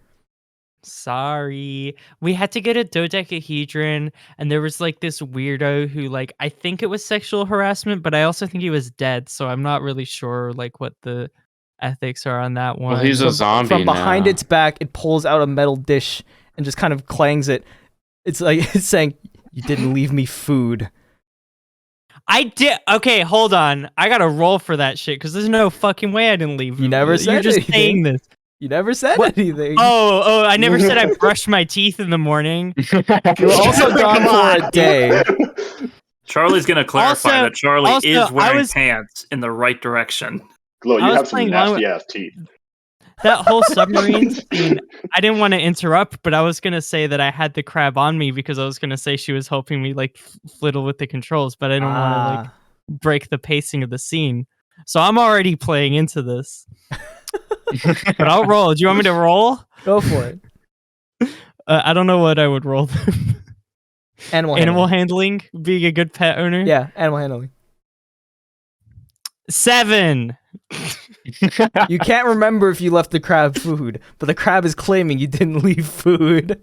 Sorry, we had to get a dodecahedron, and there was like this weirdo who, like, I think it was sexual harassment, but I also think he was dead, so I'm not really sure like what the ethics are on that one. Well, he's a zombie From behind now. its back, it pulls out a metal dish and just kind of clangs it. It's like it's saying, "You didn't leave me food." I did. Okay, hold on. I gotta roll for that shit because there's no fucking way I didn't leave. You never said You're just anything. saying this. You never said anything. Oh, I never said I brushed my teeth in the morning. You were also gone for a day. Charlie's gonna clarify that Charlie is wearing pants in the right direction. Glow, you have some nasty ass teeth. That whole submarine scene, I didn't want to interrupt, but I was gonna say that I had the crab on me because I was gonna say she was helping me like fiddle with the controls, but I didn't want to like break the pacing of the scene. So I'm already playing into this. But I'll roll. Do you want me to roll? Go for it. I don't know what I would roll. Animal handling, being a good pet owner. Yeah, animal handling. 7. You can't remember if you left the crab food, but the crab is claiming you didn't leave food.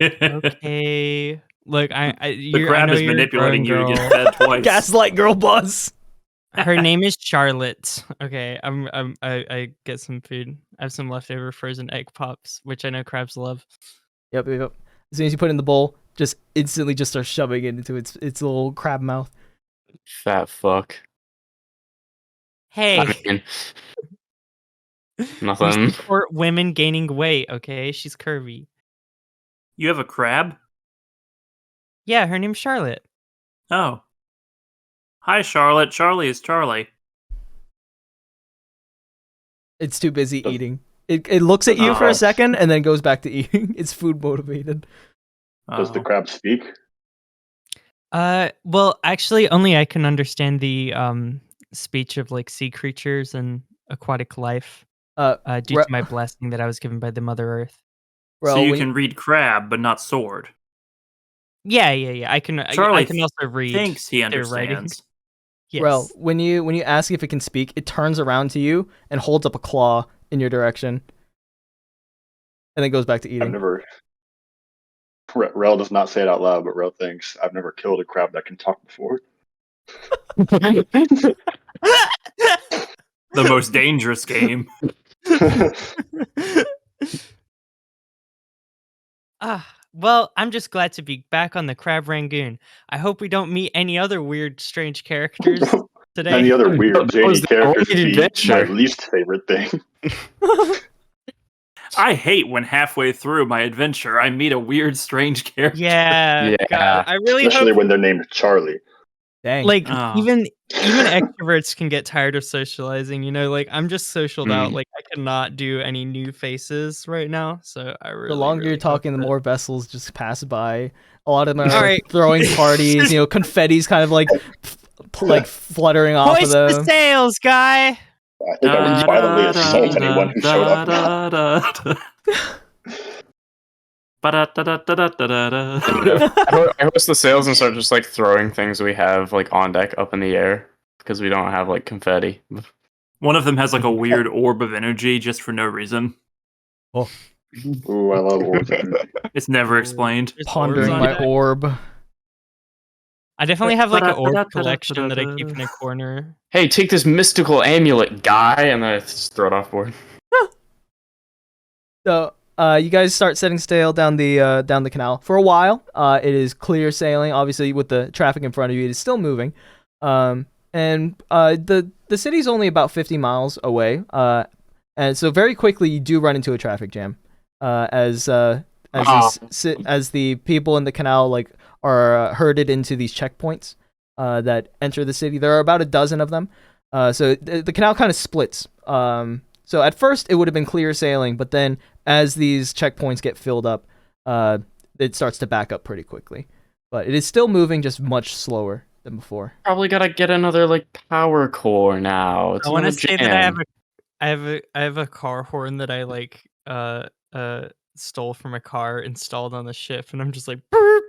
Okay. Look, the crab is manipulating you to get fed twice. Gaslight girl boss. Her name is Charlotte. Okay, I get some food. I have some leftover frozen egg pops, which I know crabs love. Yep. As soon as you put it in the bowl, just instantly just start shoving it into its little crab mouth. Fat fuck. Hey. Nothing. We support women gaining weight, okay? She's curvy. You have a crab? Yeah, her name's Charlotte. Oh. Hi, Charlotte. Charlie is Charlie. It's too busy eating. It looks at you for a second and then goes back to eating. It's food motivated. Does the crab speak? Well, actually, only I can understand the speech of like sea creatures and aquatic life. Due to my blessing that I was given by the Mother Earth. So you can read crab, but not sword. Yeah. I can. Charlie I can also read. Thinks he understands. Yes. Rell, when you ask if it can speak, it turns around to you and holds up a claw in your direction, and then goes back to eating. Rell does not say it out loud, but Rell thinks, I've never killed a crab that can talk before. The most dangerous game. Well, I'm just glad to be back on the Crab Rangoon. I hope we don't meet any other weird, strange characters today. Any other weird, zany characters is my least favorite thing. I hate when halfway through my adventure I meet a weird, strange character. Yeah. God, I really especially when they're named Charlie. Dang. Like even extroverts can get tired of socializing, you know, like I'm just socialed out. Like I cannot do any new faces right now. So I really the longer you're talking, the more vessels just pass by. A lot of them are right. throwing parties, you know, confetti's kind of like fluttering off of them. Hoist the sails, guy. I think I would violently assault anyone who showed up. I hoist the sails and start just like throwing things we have like on deck up in the air because we don't have like confetti. One of them has like a weird orb of energy just for no reason. Oh, ooh, I love orbs. It's never explained. Pondering my orb. I definitely have like an orb collection that I keep in a corner. Hey, take this mystical amulet, guy, and then I just throw it off board. So. You guys start setting sail down the canal. For a while, it is clear sailing. Obviously, with the traffic in front of you, it is still moving. And the city's only about 50 miles away. And so very quickly, you do run into a traffic jam. As the people in the canal like are herded into these checkpoints that enter the city. There are about a dozen of them. So the canal kind of splits. So at first it would have been clear sailing, but then as these checkpoints get filled up, it starts to back up pretty quickly. But it is still moving, just much slower than before. Probably gotta get another like power core now. I want to say that I have a car horn that I like stole from a car installed on the ship, and I'm just like. Burp.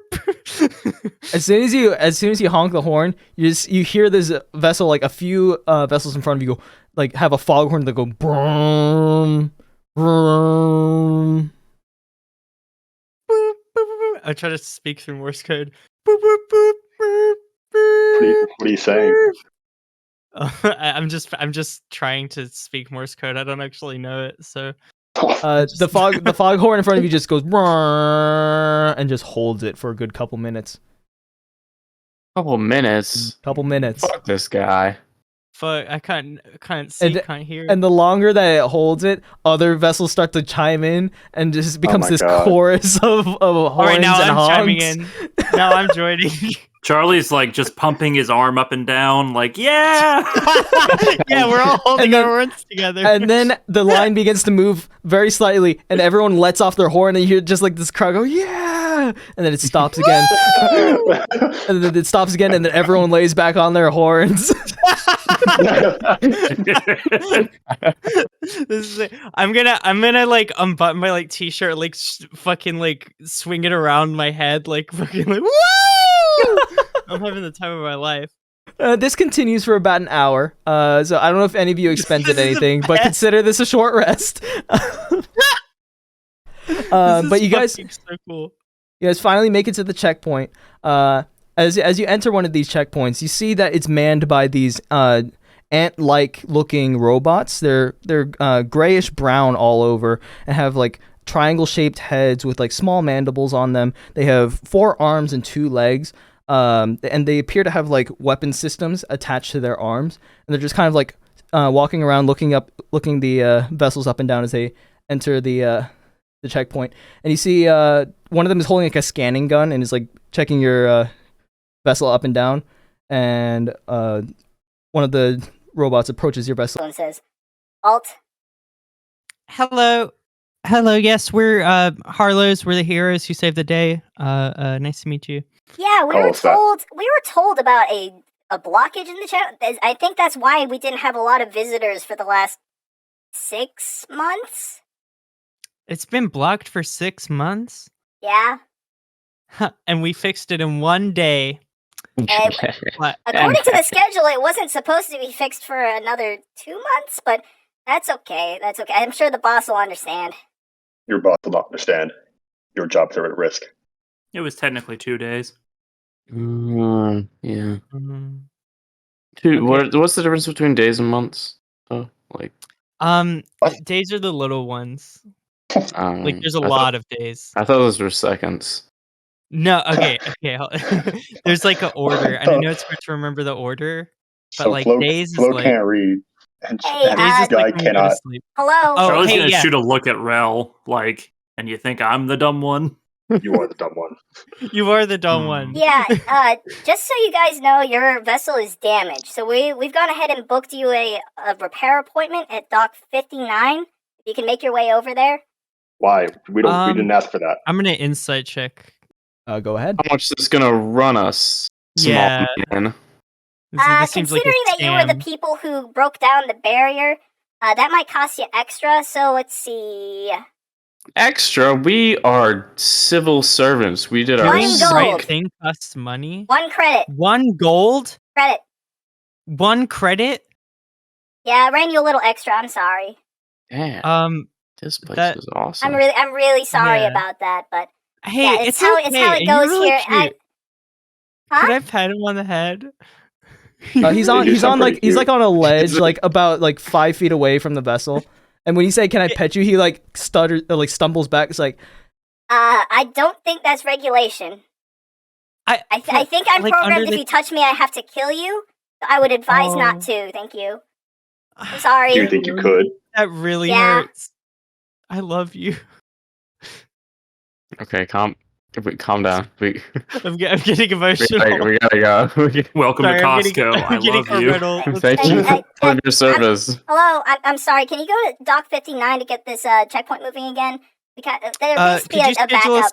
As soon as you honk the horn, you hear this vessel, like a few vessels in front of you, go like have a foghorn that go brum, brum. I try to speak through Morse code. What are you saying? I'm just trying to speak Morse code. I don't actually know it, so. The foghorn in front of you just goes and just holds it for a good couple minutes. Couple minutes. Fuck this guy. Fuck, I can't see, can't hear. And the longer that it holds it, other vessels start to chime in, and just becomes this chorus of horns All right, now and I'm honks. chiming in. Now I'm joining. Charlie's like just pumping his arm up and down, like, yeah! Yeah, we're all holding our horns together. And then the line begins to move very slightly, and everyone lets off their horn, and you hear just like this crowd go, yeah! And then it stops again. And then it stops again, and then everyone lays back on their horns. I'm gonna like unbutton my like t-shirt, like fucking like swing it around my head, like fucking like woo! I'm having the time of my life. This continues for about an hour. So I don't know if any of you expended anything, but consider this a short rest. But you guys, so cool. You guys finally make it to the checkpoint. As you enter one of these checkpoints, you see that it's manned by these ant-like looking robots. They're grayish brown all over and have like triangle-shaped heads with like small mandibles on them. They have 4 arms and 2 legs. And they appear to have like weapon systems attached to their arms, and they're just kind of like walking around, looking the vessels up and down as they enter the checkpoint. And you see one of them is holding like a scanning gun and is like checking your vessel up and down. And one of the robots approaches your vessel and says, "Alt." Hello. Yes, we're Harlow's. We're the heroes who saved the day. Nice to meet you. Yeah, we were told about a blockage in the chat. I think that's why we didn't have a lot of visitors for the last 6 months. It's been blocked for 6 months? Yeah. And we fixed it in 1 day. According to the schedule, it wasn't supposed to be fixed for another 2 months, but that's okay. That's okay. I'm sure the boss will understand. Your boss will not understand. Your jobs are at risk. It was technically 2 days. Yeah. Mm-hmm. What's the difference between days and months? Oh, like days are the little ones. Like there's a lot of days. I thought those were seconds. No, okay. There's like an order, and I know it's hard to remember the order, but so like days Flo is like can't read. And days is like cannot. Hello. Oh, Charlie's gonna shoot a look at Rell, like, and you think I'm the dumb one? You are the dumb one. You are the dumb one. Yeah, just so you guys know, your vessel is damaged. So we've gone ahead and booked you a repair appointment at Dock 59. You can make your way over there. Why? We didn't ask for that. I'm gonna insight check. Go ahead. How much is this gonna run us? Yeah. Man? This seems considering like that you were the people who broke down the barrier, that might cost you extra. So let's see. Extra? We are civil servants. We did our right thing. Costs money. 1 credit. 1 gold. Credit. 1 credit. Yeah, I ran you a little extra. I'm sorry. Damn. This place is awesome. I'm really sorry about that, but hey, yeah, it's how it goes really here. Could I pat him on the head? He's on a ledge, like about like 5 feet away from the vessel. And when you say, "Can I pet you?" he like stutters, like stumbles back. It's like, I don't think that's regulation. I think I'm like, programmed. If you touch me, I have to kill you. I would advise not to. Thank you. I'm sorry. Do you think you could? That really hurts. I love you. Okay, calm down. I'm getting emotional. We gotta go. Welcome to Costco. I love you. Thank you for your service. Hello, I'm sorry. Can you go to Dock 59 to get this checkpoint moving again? Because there needs to be a backup.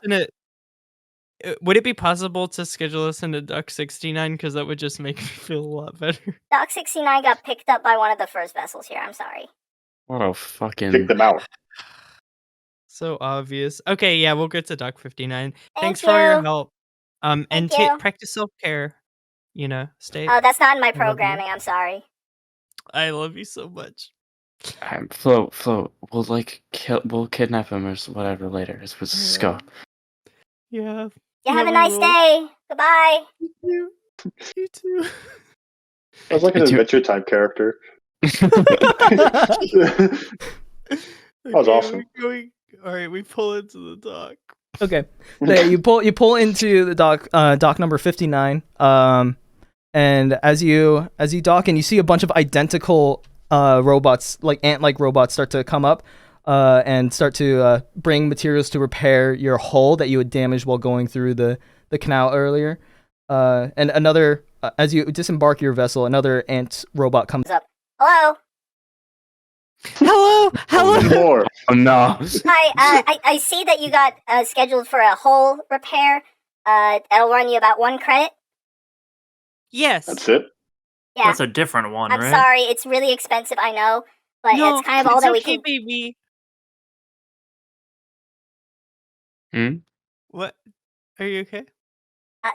Would it be possible to schedule us into Dock 69? Because that would just make me feel a lot better. Dock 69 got picked up by one of the first vessels here. I'm sorry. What a fucking... Pick them out. So obvious. Okay, yeah, we'll get to Dock 59. Thanks you. for your help. And you. practice self-care. You know, stay... Oh, that's not in my programming. I'm sorry. I love you so much. Flo, we'll kidnap him or whatever later. Let's go. Yeah. You have a nice day. Goodbye. You too. I was like an Adventure Time character. That was awesome. Alright, we pull into the dock. Okay. So yeah, you pull into the dock number 59. And as you dock in, you see a bunch of identical robots, like ant-like robots, start to come up and start to bring materials to repair your hull that you had damaged while going through the canal earlier. And another, as you disembark your vessel, another ant robot comes up. Hello. Hello. More. Oh no. Hi. I see that you got scheduled for a hull repair. That'll run you about 1 credit. Yes. That's it? Yeah. That's a different one, I'm right? sorry, it's really expensive, I know, but it's kind of all that we can. Baby. What? Are you okay?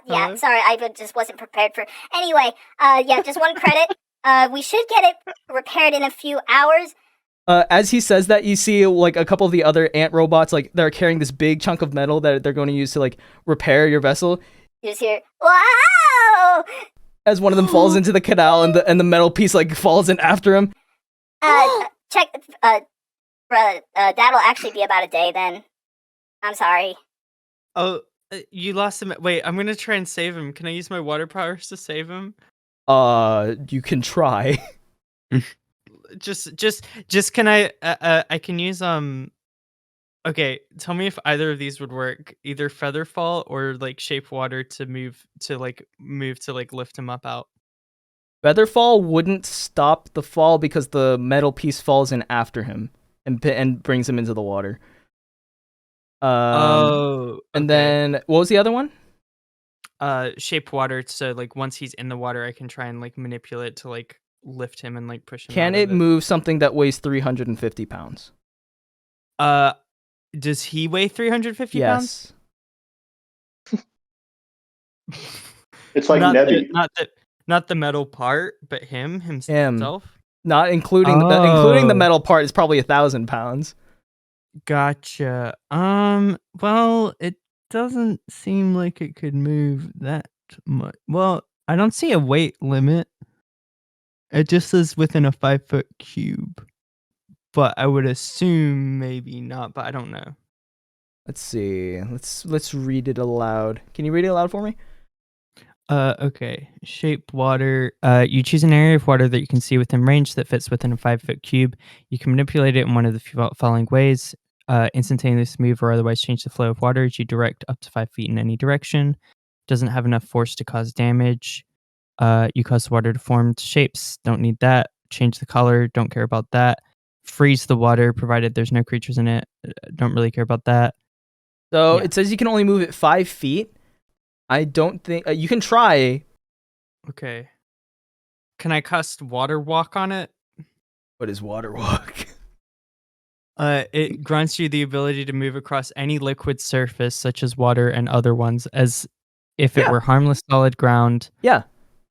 Yeah, Hello? sorry, I just wasn't prepared for. Anyway, yeah, just 1 credit. We should get it repaired in a few hours. As he says that, you see like a couple of the other ant robots, like they're carrying this big chunk of metal that they're going to use to like repair your vessel. You just hear, wow! As one of them falls into the canal, and the metal piece like falls in after him. Check. That'll actually be about a day then. I'm sorry. Oh, you lost him. Wait, I'm gonna try and save him. Can I use my water powers to save him? You can try. Just can I can use Okay, tell me if either of these would work. Either Featherfall or like Shape Water to move to lift him up out. Featherfall wouldn't stop the fall because the metal piece falls in after him and brings him into the water. Okay. And then what was the other one? Shape Water. So like once he's in the water, I can try and like manipulate to like lift him and like push him. Can it move something that weighs 350 pounds? Does he weigh 350 pounds? It's like Nebby. Not the metal part, but himself. Not including including the metal part is probably 1,000 pounds. Gotcha. Well, it doesn't seem like it could move that much. Well, I don't see a weight limit. It just says within a 5-foot cube. But I would assume maybe not, but I don't know. Let's see. Let's read it aloud. Can you read it aloud for me? Okay. Shape water. You choose an area of water that you can see within range that fits within a 5-foot cube. You can manipulate it in one of the following ways. Instantaneously move or otherwise change the flow of water as you direct up to 5 feet in any direction. Doesn't have enough force to cause damage. You cause the water to form shapes. Don't need that. Change the color. Don't care about that. Freeze the water provided there's no creatures in it. Don't really care about that. So it says you can only move it 5 feet. I don't think you can try. Okay. Can I cast Water Walk on it? What is Water Walk? It grants you the ability to move across any liquid surface, such as water and other ones, as if it were harmless solid ground. Yeah.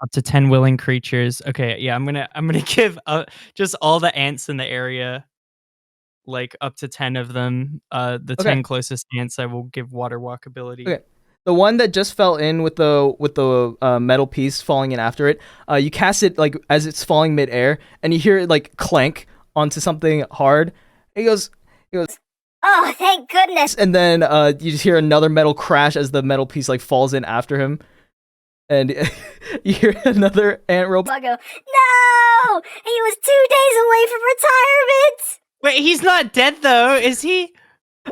Up to 10 willing creatures. Okay, yeah, I'm gonna give just all the ants in the area, like up to 10 of them. The 10 closest ants, I will give Water Walk ability. Okay. The one that just fell in with the metal piece falling in after it, you cast it like as it's falling midair, and you hear it like clank onto something hard. He goes. Oh, thank goodness! And then you just hear another metal crash as the metal piece like falls in after him. And you hear another ant robot go, no! He was 2 days away from retirement! Wait, he's not dead though, is he?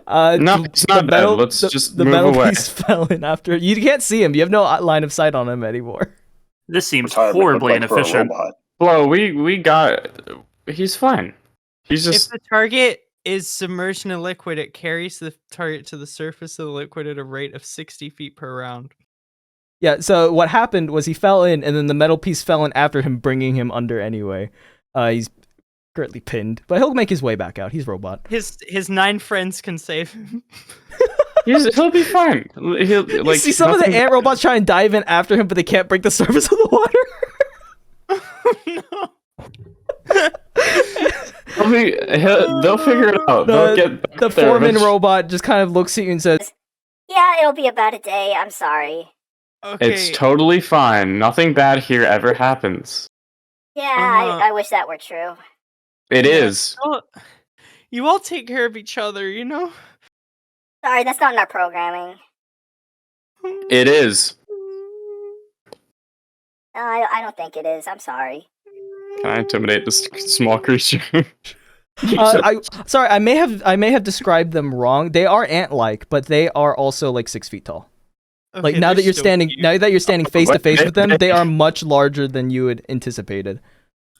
No, it's not dead. Let's just the move metal away. piece fell in after. You can't see him. You have no line of sight on him anymore. This seems horribly inefficient. Well, we got... He's fine. He's just... If the target is submerged in a liquid, it carries the target to the surface of the liquid at a rate of 60 feet per round. Yeah, so what happened was he fell in, and then the metal piece fell in after him, bringing him under anyway. He's currently pinned, but he'll make his way back out. He's a robot. His 9 friends can save him. He'll be fine. He'll, like, you see some of the ant robots try and dive in after him, but they can't break the surface of the water. No. They'll figure it out. The foreman robot just kind of looks at you and says, yeah, it'll be about a day. I'm sorry. Okay. It's totally fine. Nothing bad here ever happens. Yeah, I wish that were true. It is. You all take care of each other, you know? Sorry, that's not in our programming. It is. I don't think it is. I'm sorry. Can I intimidate this small creature? I may have described them wrong. They are ant-like, but they are also like 6 feet tall. Okay, like now that you're standing face to face with them, they are much larger than you had anticipated.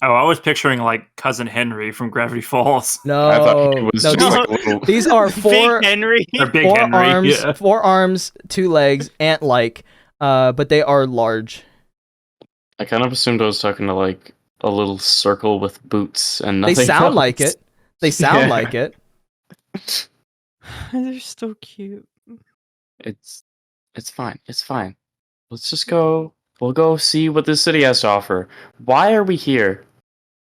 Oh, I was picturing like Cousin Henry from Gravity Falls. No, I thought he was no, just like a little... these are Big Henry. Big four Henry, arms, yeah. 4 arms, 2 legs, ant-like, but they are large. I kind of assumed I was talking to like a little circle with boots and nothing. They sound else. like it. They sound like it. They're so cute. It's fine. It's fine. Let's just go. We'll go see what this city has to offer. Why are we here?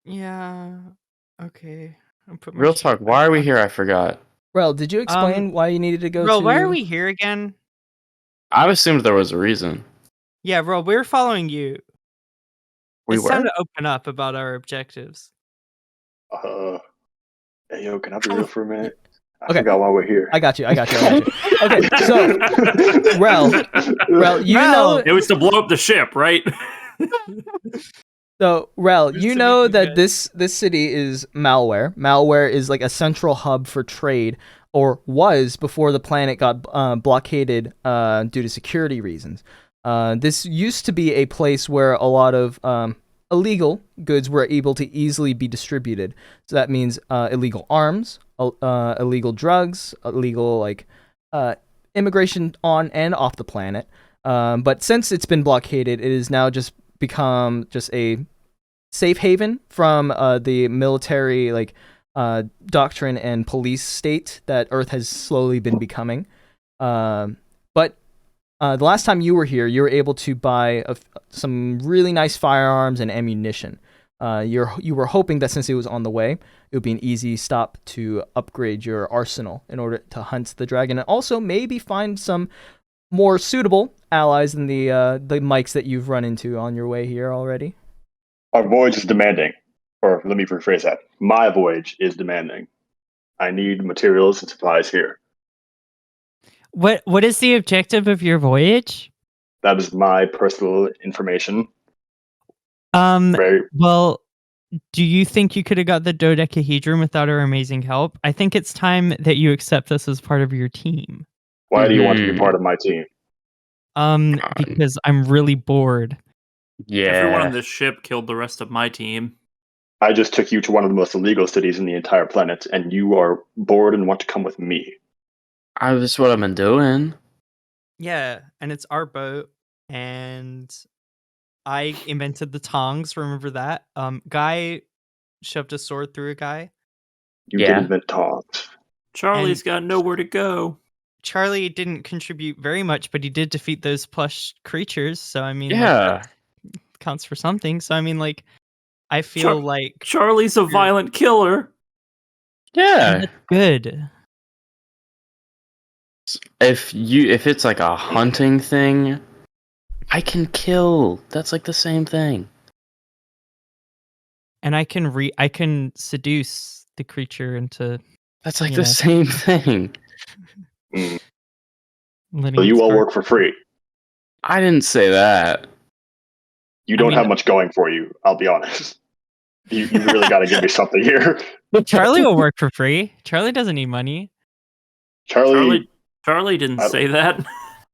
Yeah. Okay. Real talk. Why are we here? I forgot. Rell, did you explain why you needed to go Rell, to... why are we here again? I assumed there was a reason. Yeah, Rell, we were following you. We It's were? time to open up about our objectives. Hey, yo, can I be real for a minute? I Okay. forgot why we're here. I got you. Okay, so Rell, you know it was to blow up the ship, right? So, Rell, you know that this city is Malware. Malware is like a central hub for trade, or was before the planet got blockaded due to security reasons. This used to be a place where a lot of illegal goods were able to easily be distributed. So that means illegal arms, illegal drugs, illegal immigration on and off the planet. But since it's been blockaded, it is now just become just a safe haven from the military doctrine and police state that Earth has slowly been becoming. But the last time you were here, you were able to buy some really nice firearms and ammunition. You were hoping that since it was on the way, it would be an easy stop to upgrade your arsenal in order to hunt the dragon, and also maybe find some more suitable allies than the mics that you've run into on your way here already. Our voyage is demanding. Or let me rephrase that. My voyage is demanding. I need materials and supplies here. What is the objective of your voyage? That is my personal information. Well, do you think you could have got the dodecahedron without our amazing help? I think it's time that you accept us as part of your team. Why do you want to be part of my team? Because I'm really bored. Yeah. Everyone on this ship killed the rest of my team. I just took you to one of the most illegal cities in the entire planet, and you are bored and want to come with me. That's what I've been doing. Yeah, and it's our boat, and I invented the tongs. Remember that? Guy shoved a sword through a guy. You didn't invent tongs. Charlie's got nowhere to go. Charlie didn't contribute very much, but he did defeat those plush creatures. So I mean, counts for something. So I mean, I feel like Charlie's a violent killer. Yeah, that's good. If it's like a hunting thing, I can kill. That's like the same thing. And I can seduce the creature into. That's like the same thing. So you all work for free. I didn't say that. You don't have much going for you, I'll be honest. You really got to give me something here. Charlie will work for free. Charlie doesn't need money. Charlie didn't say that.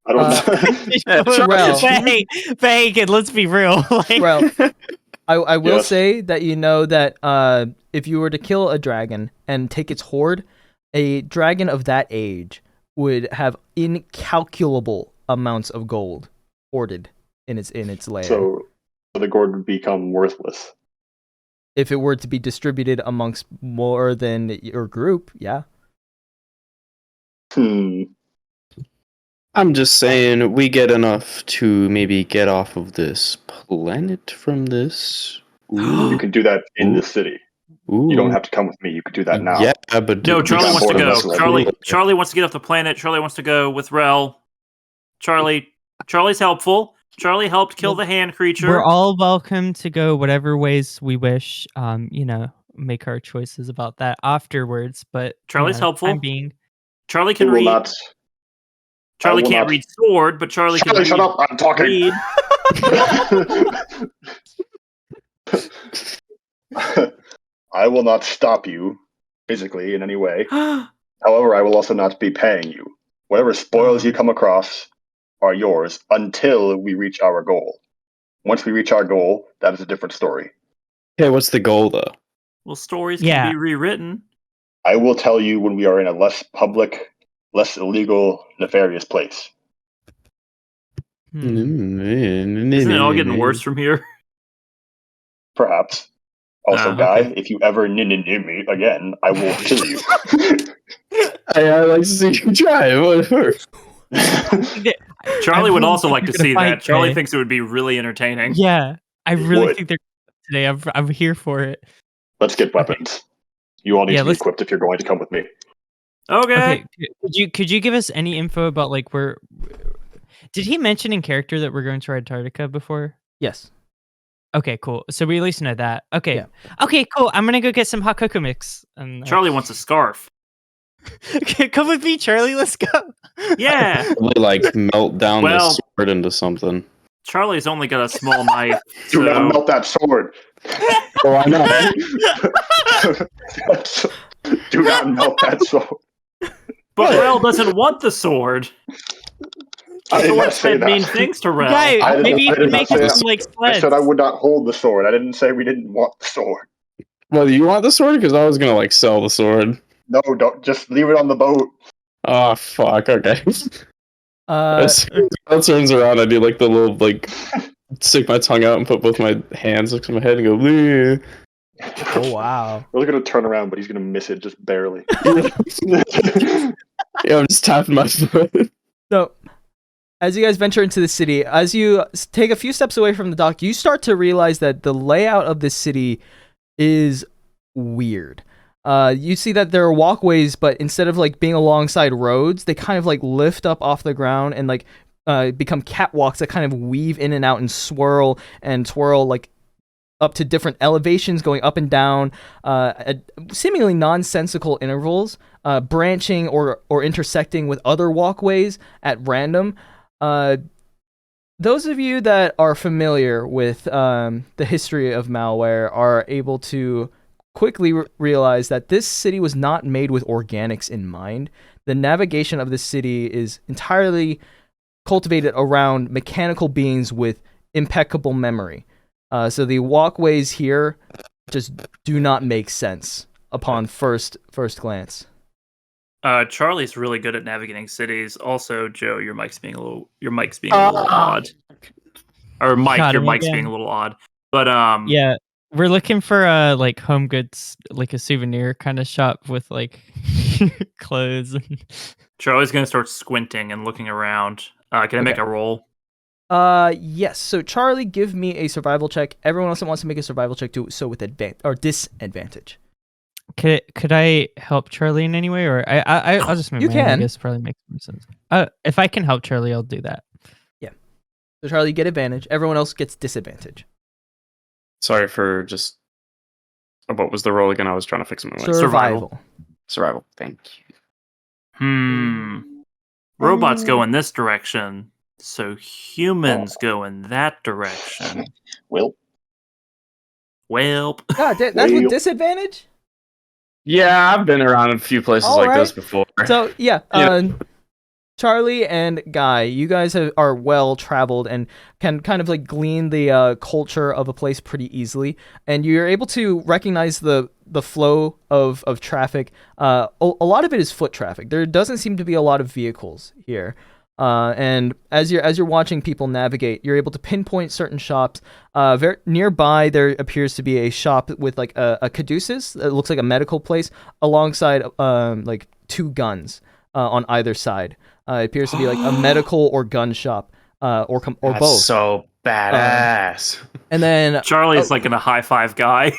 I don't know. Rell. Hey, kid, let's be real. Rell, I will say that you know that if you were to kill a dragon and take its hoard, a dragon of that age would have incalculable amounts of gold hoarded in its lair. So the gold would become worthless. If it were to be distributed amongst more than your group, yeah. I'm just saying we get enough to maybe get off of this planet from this. You can do that in the city. Ooh. You don't have to come with me. You could do that now. Yeah, but no, Charlie wants to go. Charlie wants to get off the planet. Charlie wants to go with Rell. Charlie's helpful. Charlie helped kill the hand creature. We're all welcome to go whatever ways we wish. Make our choices about that afterwards. But Charlie's helpful. Charlie can read. Charlie can't read sword, but Charlie can read. Shut up! I'm talking. I will not stop you physically in any way. However, I will also not be paying you. Whatever spoils you come across are yours until we reach our goal. Once we reach our goal, that is a different story. Okay, what's the goal though? Well, stories can be rewritten. I will tell you when we are in a less public, less illegal, nefarious place. Isn't it all getting worse from here? Perhaps. Also, Guy, if you ever me again, I will kill you. I like to see you try. Whatever. Charlie would also like to see that. Charlie thinks it would be really entertaining. Yeah, I really think they're today. I'm here for it. Let's get weapons. You all need to be equipped if you're going to come with me. Okay. Could you give us any info about like where? Did he mention in character that we're going to Antarctica before? Yes. Okay, cool. So we at least know that. Okay. Yeah. Okay, cool. I'm gonna go get some hot cocoa mix. Charlie wants a scarf. Okay, come with me, Charlie. Let's go. Yeah. Probably like melt down the sword into something. Charlie's only got a small knife. Do not melt that sword. Why not? Do not melt that sword. But Rell doesn't want the sword. I did not say that. Mean things to Rell. Guy, maybe you can make it some like sleds. I said I would not hold the sword. I didn't say we didn't want the sword. Well, do you want the sword? Because I was gonna like sell the sword. No, don't. Just leave it on the boat. Oh fuck. Okay. As it turns around, I do like the little like stick my tongue out and put both my hands next to my head and go. Bleh. Oh wow! We're gonna turn around, but he's gonna miss it just barely. Yeah, I'm just tapping my foot. So, as you guys venture into the city, as you take a few steps away from the dock, you start to realize that the layout of this city is weird. You see that there are walkways, but instead of like being alongside roads, they kind of like lift up off the ground and like become catwalks that kind of weave in and out and swirl like up to different elevations, going up and down at seemingly nonsensical intervals, branching or intersecting with other walkways at random. Those of you that are familiar with the history of malware are able to quickly realize that this city was not made with organics in mind. The navigation of this city is entirely cultivated around mechanical beings with impeccable memory. So the walkways here just do not make sense upon first glance. Charlie's really good at navigating cities. Also, Joe, your mic's being a little odd. Or Mike, your mic's being a little odd. But yeah, we're looking for like home goods, like a souvenir kind of shop with like clothes. Charlie's gonna start squinting and looking around. Can I make a roll? Yes. So Charlie, give me a survival check. Everyone else that wants to make a survival check, do so with disadvantage. Could I help Charlie in any way, or I'll just you can. I guess probably makes more sense. If I can help Charlie, I'll do that. Yeah. So Charlie, you get advantage. Everyone else gets disadvantage. Sorry for just. What was the roll again? I was trying to fix my Survival. Thank you. Robots go in this direction. So humans go in that direction. Welp. God, that's with disadvantage? Yeah, I've been around a few places this before. So, yeah. Charlie and Guy, you guys are well traveled and can kind of like glean the culture of a place pretty easily, and you're able to recognize the flow of traffic. A lot of it is foot traffic. There doesn't seem to be a lot of vehicles here. And as you're watching people navigate, you're able to pinpoint certain shops. Very nearby, there appears to be a shop with like a caduceus. It looks like a medical place alongside like two guns on either side. It appears to be like a medical or gun shop, or both. So badass. And then Charlie's like in a high five guy.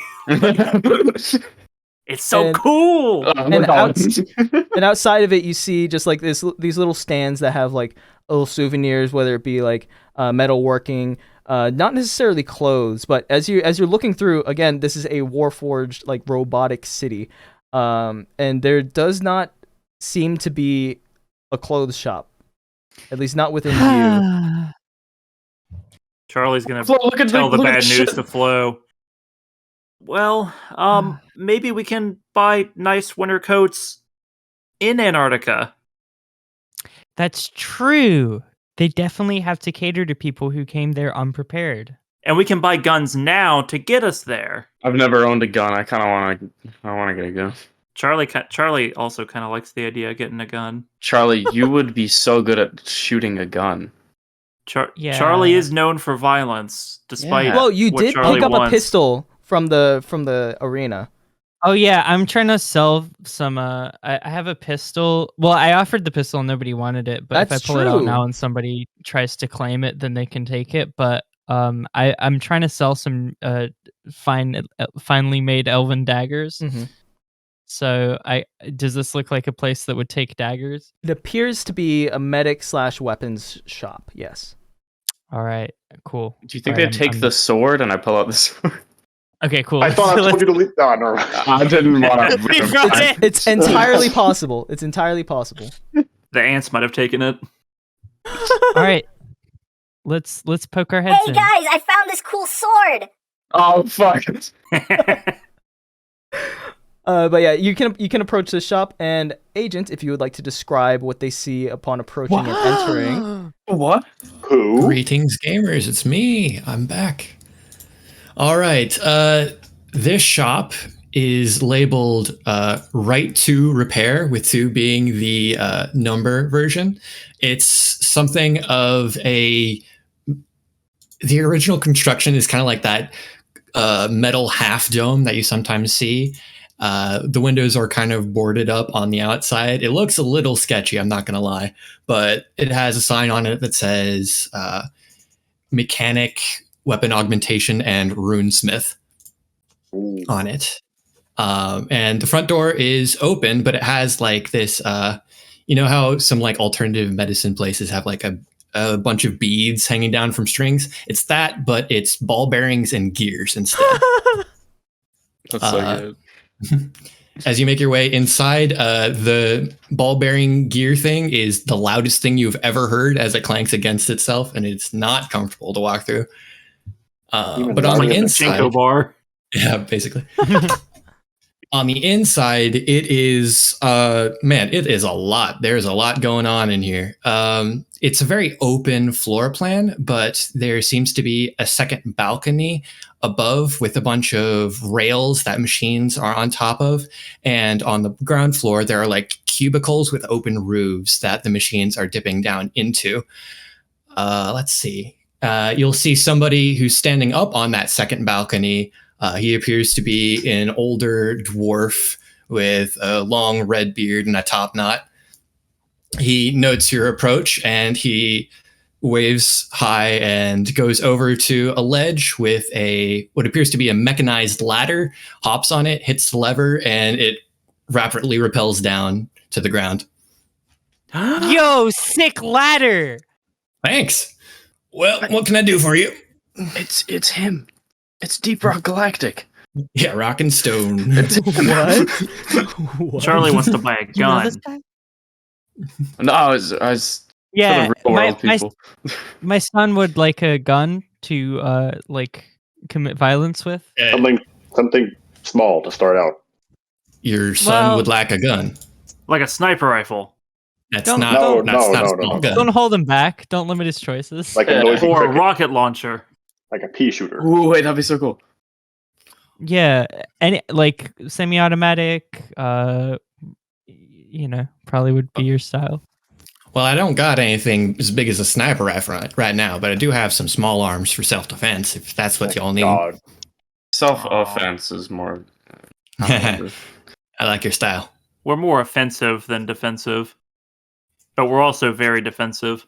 It's so cool. And outside of it, you see just like these little stands that have like little souvenirs, whether it be like metalworking, not necessarily clothes, but as you're looking through, again, this is a warforged like robotic city, and there does not seem to be a clothes shop, at least not within view. Charlie's gonna tell the bad news to Flo. Well, maybe we can buy nice winter coats in Antarctica. That's true. They definitely have to cater to people who came there unprepared. And we can buy guns now to get us there. I've never owned a gun. I kind of want to get a gun. Charlie also kind of likes the idea of getting a gun. Charlie, you would be so good at shooting a gun. Charlie is known for violence, despite. Well, you did Charlie pick up wants. A pistol from the arena. Oh yeah, I'm trying to sell some. I have a pistol. Well, I offered the pistol and nobody wanted it. But That's if I pull it out true. now and somebody tries to claim it, then they can take it. But I'm trying to sell some finely made elven daggers. Mm-hmm. So does this look like a place that would take daggers? It appears to be a medic/weapons shop. Yes. All right, cool. Do you think they'd take the sword? And I pull out the sword. Okay, cool. I thought I told you to leave. No, no. I didn't want to. It's entirely possible. It's entirely possible. The ants might have taken it. All right, let's poke our heads Hey in. guys, I found this cool sword. Oh fuck! But yeah, you can approach this shop, and Agent, if you would like to describe what they see upon approaching and entering. What? Who? Greetings, gamers. It's me. I'm back. All right. This shop is labeled Right to Repair, with 2 being the number version. It's something of the original construction is kind of like that metal half dome that you sometimes see. The windows are kind of boarded up on the outside. It looks a little sketchy, I'm not going to lie, but it has a sign on it that says Mechanic, Weapon Augmentation, and Runesmith on it. And the front door is open, but it has like this, you know how some like alternative medicine places have like a bunch of beads hanging down from strings? It's that, but it's ball bearings and gears instead. That's so good. As you make your way inside, the ball bearing gear thing is the loudest thing you've ever heard as it clanks against itself, and it's not comfortable to walk through. But on the inside, bar. Yeah, basically. On the inside, it is, it is a lot. There's a lot going on in here. It's a very open floor plan, but there seems to be a second balcony above with a bunch of rails that machines are on top of. And on the ground floor, there are like cubicles with open roofs that the machines are dipping down into. Let's see. You'll see somebody who's standing up on that second balcony. He appears to be an older dwarf with a long red beard and a top knot. He notes your approach and he waves hi and goes over to a ledge with what appears to be a mechanized ladder, hops on it, hits the lever, and it rapidly rappels down to the ground. Yo, sick ladder! Thanks. Well, what can I do for you? It's him. It's Deep Rock Galactic. Yeah, rock and stone. What? Charlie wants to buy a gun. No, I was Yeah, for the real world people. my son would like a gun to commit violence with. Something small to start out. Your son would lack a gun. Like a sniper rifle. That's Don't- not don't- that's not a no. small gun. Don't hold him back. Don't limit his choices. Like a noisy Or a cricket, rocket launcher. like a pea shooter. Ooh, wait, that'd be so cool. Yeah, any like semi-automatic. Probably would be your style. Well, I don't got anything as big as a sniper rifle right now, but I do have some small arms for self-defense, if that's what y'all need. God. Self-offense is more. I like your style. We're more offensive than defensive. But we're also very defensive.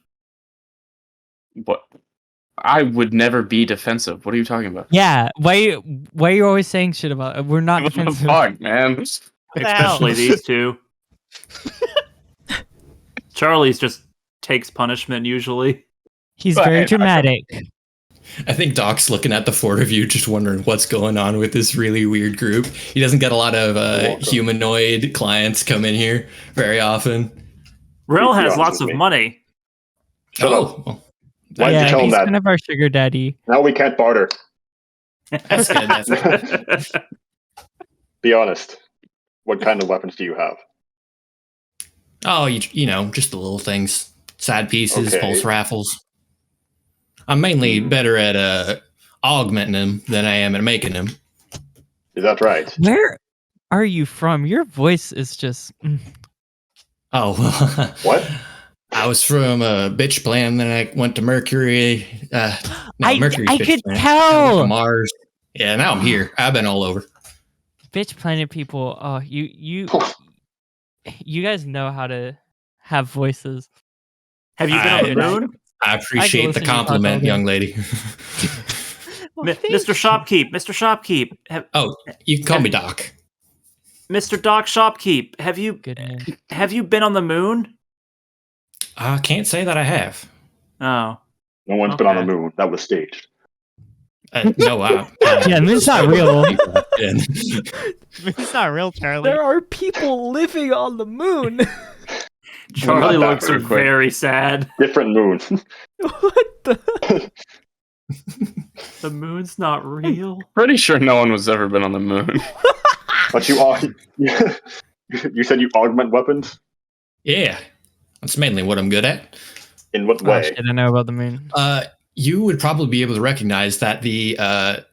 What? I would never be defensive. What are you talking about? Yeah, why are you always saying shit about? We're not What the defensive. fuck, man? Especially these two. Charlie's just takes punishment usually. He's But very I- dramatic. I think Doc's looking at the four of you, just wondering what's going on with this really weird group. He doesn't get a lot of humanoid clients come in here very often. Rell has lots of money. Well, why did you tell him he's that? kind of our sugar daddy. Now we can't barter. That's good. That's good. Be honest. What kind of weapons do you have? Oh, you know, just the little things. Side pieces, Okay. pulse raffles. I'm mainly better at augmenting them than I am at making them. Is that right? Where are you from? Your voice is just. Oh, What? I was from Bitch Plan, then I went to Mercury. Mercury's I Bitch could Planet. tell. I went to Mars. Yeah, now I'm here. I've been all over. Bitch Planet people. Oh, you guys know how to have voices. Have you been on the moon? I appreciate the compliment, young lady. Mr. Shopkeep, Mr. Shopkeep. You can call me Doc. Mr. Doc Shopkeep, have you been on the moon? I can't say that I have. Oh. No one's been on the moon. That was staged. No, yeah, moon's not real. It's not real, Charlie. There are people living on the moon. Charlie looks very sad. Different moon. What the? The moon's not real. Pretty sure no one has ever been on the moon. But you said you augment weapons? Yeah. That's mainly what I'm good at. In what way? Shit, I know about the moon. You would probably be able to recognize that the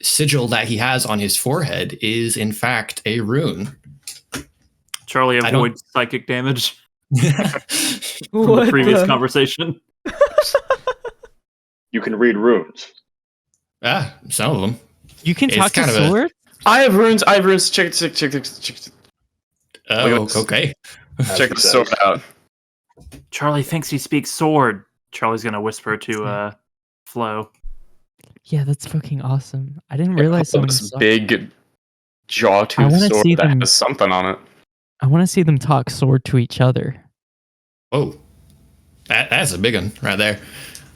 sigil that he has on his forehead is, in fact, a rune. Charlie avoids psychic damage from the previous conversation. You can read runes. Some of them. You can talk to sword? I have runes. Check. Oh, okay. Check the sword out. Charlie thinks he speaks sword. Charlie's gonna whisper to Flo. Yeah, that's fucking awesome. I didn't realize someone this big jaw-tooth sword that has something on it. I want to see them talk sword to each other. Oh, that's a big one right there.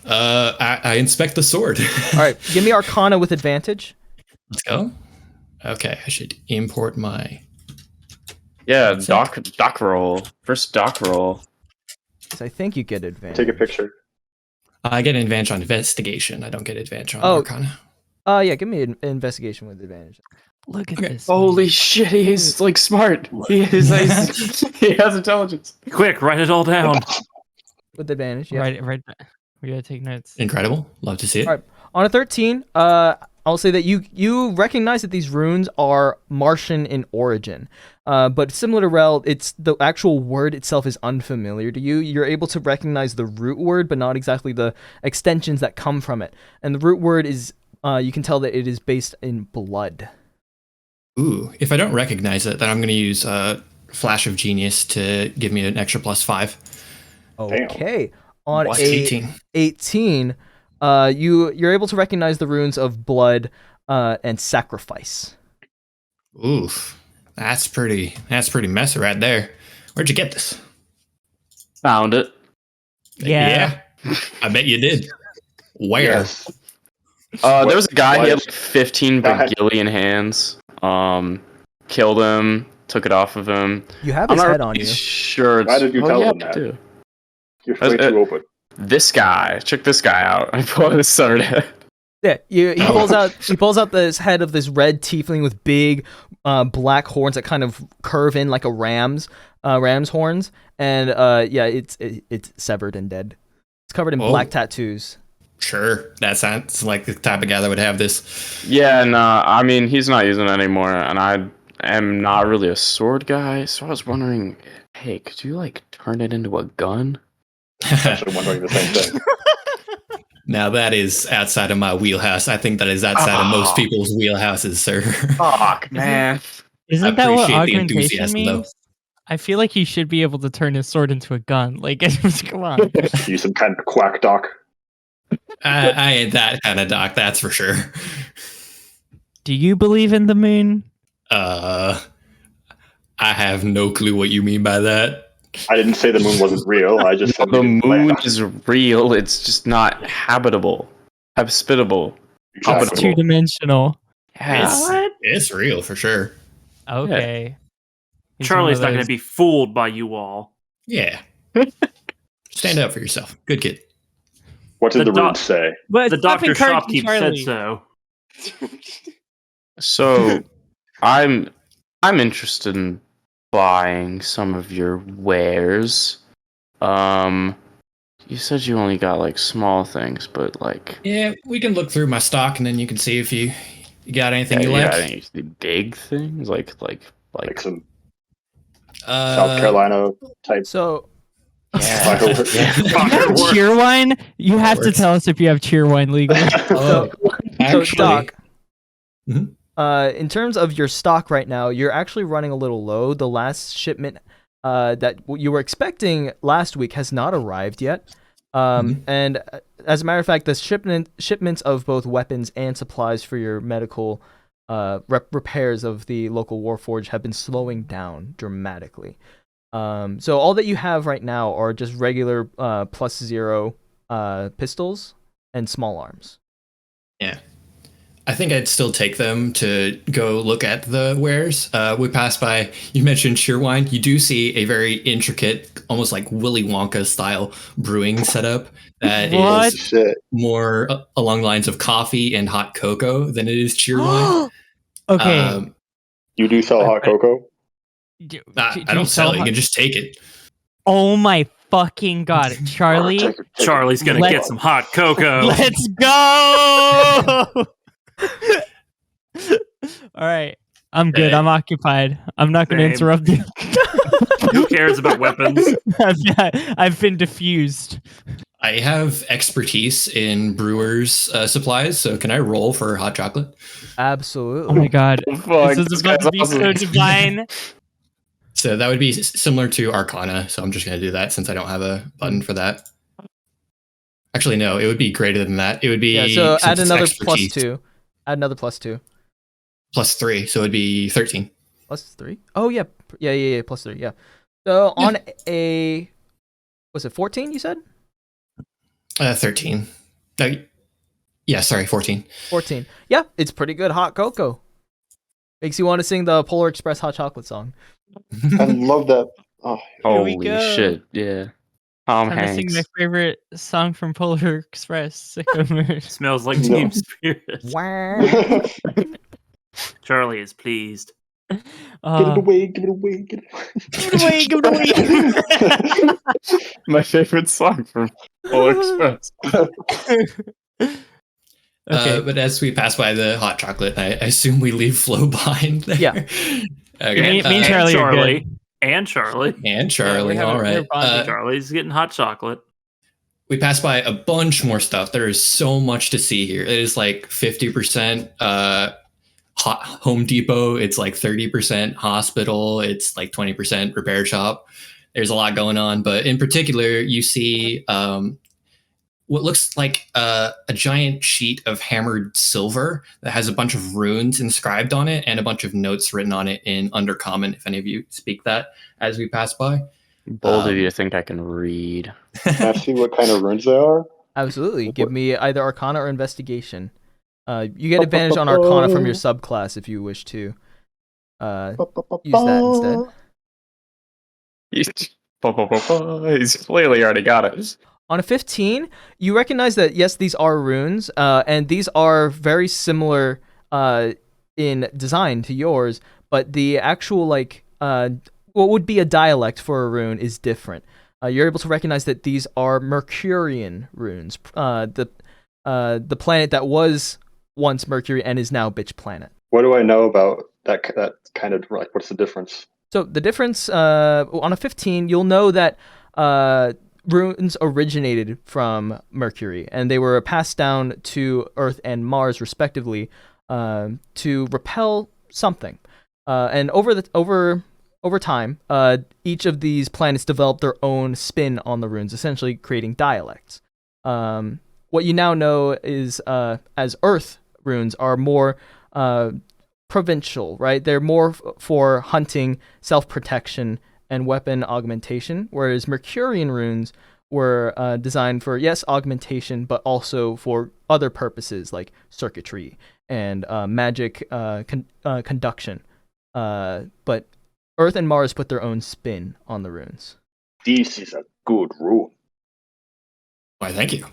I inspect the sword. All right, give me Arcana with advantage. Let's go. Okay, I should import my. Yeah, doc roll. First doc roll. So I think you get advantage. Take a picture. I get an advantage on investigation. I don't get advantage on Arcana. Yeah, give me an investigation with advantage. Look at this. Holy shit, he's like smart. He has intelligence. Quick, write it all down. With advantage, yeah. Right. We gotta take notes. Incredible. Love to see it. All right. On a 13, I'll say that you recognize that these runes are Martian in origin. But similar to Rell, it's the actual word itself is unfamiliar to you. You're able to recognize the root word, but not exactly the extensions that come from it. And the root word is, you can tell that it is based in blood. Ooh, if I don't recognize it, then I'm going to use Flash of Genius to give me an extra +5. Okay. Damn. On a 18, you're able to recognize the runes of blood and sacrifice. Oof, that's pretty messy right there. Where'd you get this? Found it. Yeah. I bet you did. Where? Yes. There was a guy, he had like 15 bagillion hands. Killed him, took it off of him. You have his head on you. Sure. Why did you tell him that? Too. You're way too open. This guy. Check this guy out. I pulled his severed head. Yeah, he pulls out this head of this red tiefling with big black horns that kind of curve in like a ram's horns, and it's severed and dead. It's covered in black tattoos. Sure, that sounds like the type of guy that would have this. Yeah, no, I mean he's not using it anymore, and I am not really a sword guy, so I was wondering, hey, could you like turn it into a gun? I'm wondering the same thing. Now that is outside of my wheelhouse. I think that is outside of most people's wheelhouses, sir. Fuck, man. Isn't that what augmentation means? Though. I feel like he should be able to turn his sword into a gun. Like, come on. You some kind of quack doc. I ain't that kind of doc, that's for sure. Do you believe in the moon? I have no clue what you mean by that. I didn't say the moon wasn't real. I just said the moon is real. It's just not habitable. Exactly. It's 2-dimensional. Yeah. It's real for sure. Okay. Yeah. Charlie's not going to be fooled by you all. Yeah. Stand up for yourself. Good kid. What did the runes say? But the doctor shopkeep said so. So, I'm interested in buying some of your wares. You said you only got like small things, but like Yeah, we can look through my stock and then you can see if you got anything you like. Got any big things like some South Carolina type. So yeah. Cheerwine? You have to tell us if you have Cheerwine legally. So Doc, Mhm. In terms of your stock right now, you're actually running a little low. The last shipment that you were expecting last week has not arrived yet. And as a matter of fact, the shipments of both weapons and supplies for your medical repairs of the local Warforge have been slowing down dramatically. So all that you have right now are just regular +0 pistols and small arms. Yeah. I think I'd still take them to go look at the wares. We passed by, you mentioned Cheerwine. You do see a very intricate, almost like Willy Wonka style brewing setup that is more along the lines of coffee and hot cocoa than it is Cheerwine. Okay. You do sell hot cocoa? I don't sell it. You can just take it. Oh my fucking god, Charlie! Charlie's gonna get some hot cocoa. Let's go! All right, I'm good. I'm occupied. I'm not going to interrupt you. Who cares about weapons? I've been diffused. I have expertise in brewers' supplies, so can I roll for hot chocolate? Absolutely. Oh my god, this is about to be so divine. So that would be similar to Arcana, so I'm just going to do that since I don't have a button for that. Actually, no, it would be greater than that. It would be... so add another +2. Add another +2. +3, so it'd be 13. +3? Oh, yeah. Yeah, +3, yeah. So on a... Was it 14, you said? 13. Yeah, sorry, 14. 14. Yeah, it's pretty good hot cocoa. Makes you want to sing the Polar Express hot chocolate song. I love that. Oh, holy shit, yeah. Tom Hanks. I'm sing my favorite song from Polar Express. Smells like Team Spirit. Wow. Charlie is pleased. Give it away, give it away, give it away. My favorite song from Polar Express. Okay. But as we pass by the hot chocolate, I assume we leave Flo behind there. Yeah. Okay. Me and Charlie. And Charlie. Yeah, all right. Charlie's getting hot chocolate. We passed by a bunch more stuff. There is so much to see here. It is like 50% Home Depot. It's like 30% hospital. It's like 20% repair shop. There's a lot going on. But in particular, you see what looks like a giant sheet of hammered silver that has a bunch of runes inscribed on it and a bunch of notes written on it in Undercommon, if any of you speak that as we pass by. Bold of you to think I can read. Can I see what kind of runes they are? Absolutely. Give me either Arcana or Investigation. You get advantage on Arcana from your subclass if you wish to use that instead. He's clearly already got it. On a 15, you recognize that, yes, these are runes, and these are very similar in design to yours, but the actual, like, what would be a dialect for a rune is different. You're able to recognize that these are Mercurian runes, the planet that was once Mercury and is now Bitch Planet. What do I know about that kind of, like, what's the difference? So the difference, on a 15, you'll know that runes originated from Mercury, and they were passed down to Earth and Mars, respectively, to repel something. And over time, each of these planets developed their own spin on the runes, essentially creating dialects. What you now know is, as Earth runes are more provincial, right? They're more for hunting, self-protection, and weapon augmentation, whereas Mercurian runes were designed for, yes, augmentation, but also for other purposes like circuitry and magic conduction. But Earth and Mars put their own spin on the runes. This is a good rune. Why, thank you.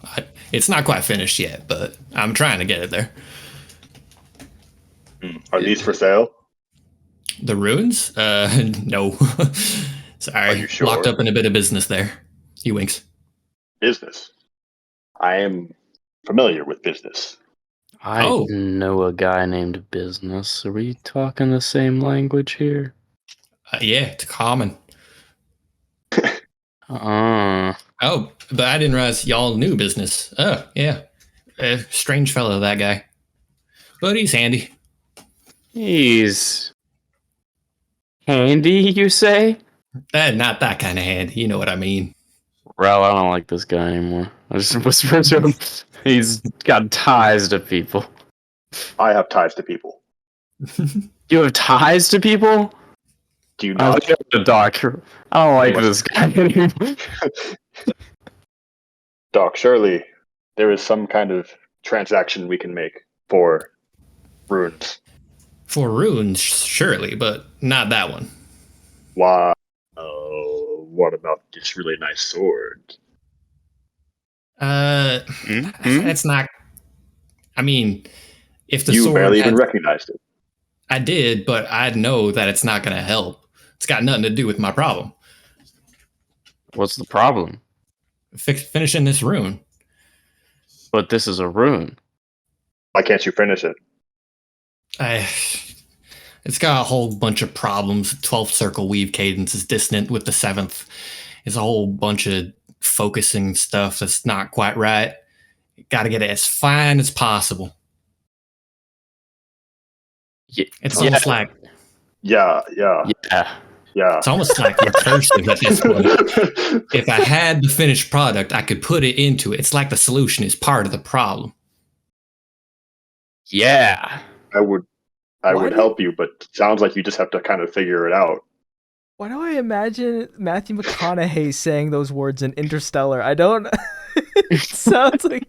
It's not quite finished yet, but I'm trying to get it there. Are these for sale? The runes? No. Sorry. Are you sure? Locked up in a bit of business there. He winks. Business. I am familiar with business. I know a guy named Business. Are we talking the same language here? Yeah, it's common. Oh, but I didn't realize y'all knew Business. Oh, yeah. Strange fellow, that guy. But he's handy. He's handy, you say? Not that kind of handy. You know what I mean. Rell, I don't like this guy anymore. I just whispered to him. He's got ties to people. I have ties to people. You have ties to people? Do you not? The doctor. I don't like this guy anymore. Doc, surely there is some kind of transaction we can make for runes. For runes, surely, but not that one. Wow. What about this really nice sword? That's not. I mean, if the you sword barely even recognized it. I did, but I know that it's not going to help. It's got nothing to do with my problem. What's the problem? Finishing this rune. But this is a rune. Why can't you finish it? It's got a whole bunch of problems. 12th circle weave cadence is dissonant with the 7th. It's a whole bunch of focusing stuff that's not quite right. Got to get it as fine as possible. Yeah. It's almost like... Yeah. It's almost like recursive at this point. If I had the finished product, I could put it into it. It's like the solution is part of the problem. Yeah. I would help you, but it sounds like you just have to kind of figure it out. Why do I imagine Matthew McConaughey saying those words in Interstellar? I don't... It sounds like...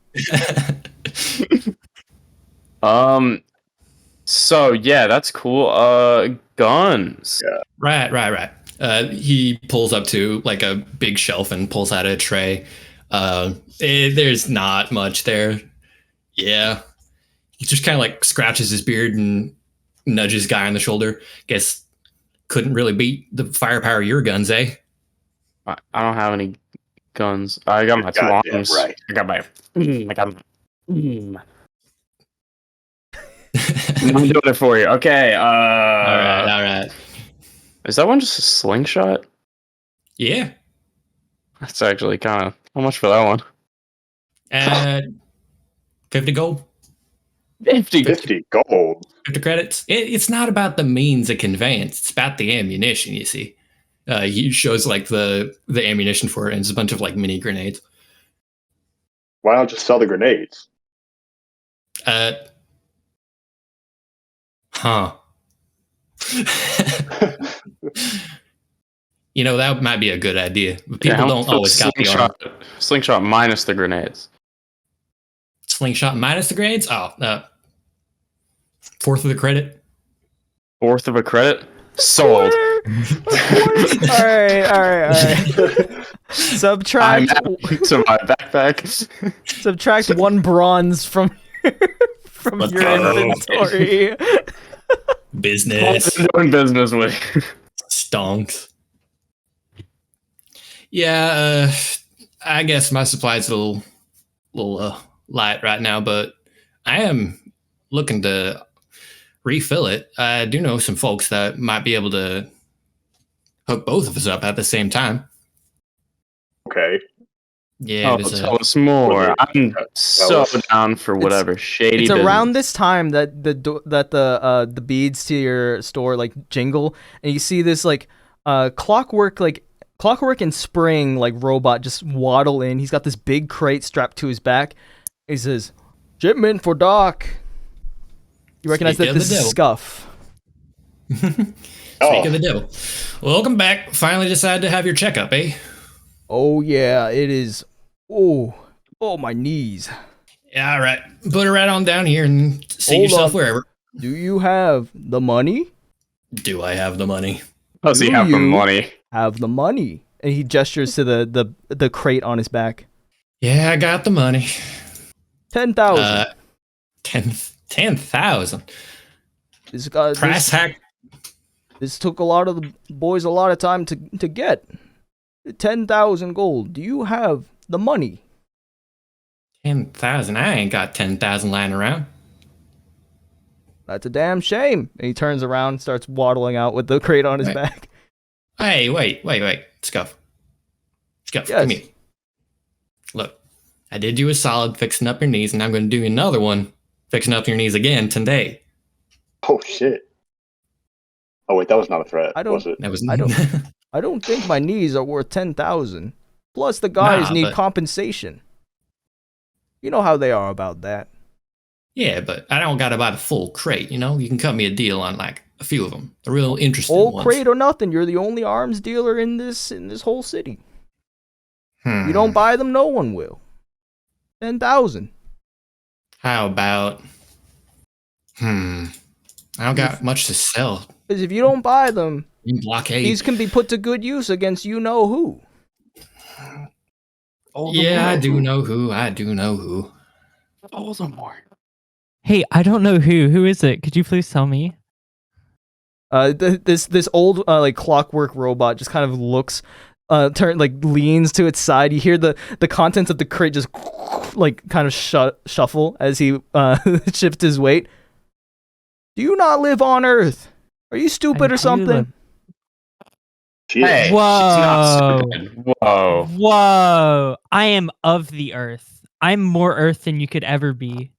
So, yeah, that's cool. Guns. Yeah. Right. He pulls up to like a big shelf and pulls out a tray. There's not much there. Yeah. He just kind of like scratches his beard and nudges guy on the shoulder. Guess couldn't really beat the firepower of your guns, eh? I don't have any guns. I got my two arms. Right. I got my... I'm doing it for you. Okay. All right. Is that one just a slingshot? Yeah. That's actually kind of... How much for that one? 50 gold. 50 gold. 50 credits. It's not about the means of conveyance. It's about the ammunition, you see. He shows like the ammunition for it, and it's a bunch of like mini grenades. Why not just sell the grenades? You know, that might be a good idea. But people don't always got the armor. Slingshot minus the grenades. Slingshot minus the grenades? Fourth of the credit. Fourth of a credit? Sold. All right. Subtract to my backpack. Subtract 1 bronze from your inventory. Business. Doing business with stonks. Yeah, I guess my supply's a little light right now, but I am looking to refill it. I do know some folks that might be able to hook both of us up at the same time. Okay. Yeah. Tell us more. I'm so down for whatever shady. It's business. around this time that the beads to your store like jingle, and you see this like clockwork and spring like robot just waddle in. He's got this big crate strapped to his back. He says, "Shipment for Doc." You recognize that this is Scuff. Speak of the devil. Welcome back. Finally decided to have your checkup, eh? Oh yeah, it is. Oh, my knees. Yeah, all right. Put it right on down here and see yourself wherever. Do you have the money? Do I have the money? Does he have the money? Have the money. And he gestures to the crate on his back. Yeah, I got the money. 10,000. 10,000. This guy, Price hack. This took a lot of the boys a lot of time to get. 10,000 gold. Do you have the money? 10,000. I ain't got 10,000 lying around. That's a damn shame. And he turns around and starts waddling out with the crate on his back. Hey, wait. Scuff, yes. Come here. Look, I did you a solid fixing up your knees, and I'm going to do you another one fixing up your knees again today. Oh, shit. Oh, wait, that was not a threat, was it? I don't think my knees are worth 10,000. Plus, the guys need compensation. You know how they are about that. Yeah, but I don't got to buy the full crate, you know? You can cut me a deal on, like, a few of them. The real interesting ones. Old crate or nothing, you're the only arms dealer in this whole city. You don't buy them, no one will. 10,000. How about... I don't got much to sell. Because if you don't buy them, blockade. These can be put to good use against you-know-who. Yeah, I do know who. Voldemort. Hey, I don't know who. Who is it? Could you please tell me? This old like clockwork robot just kind of looks, leans to its side. You hear the contents of the crate just like kind of shuffle as he shifts his weight. Do you not live on Earth? Are you stupid or something? Hey, whoa! Whoa! I am of the Earth. I'm more Earth than you could ever be.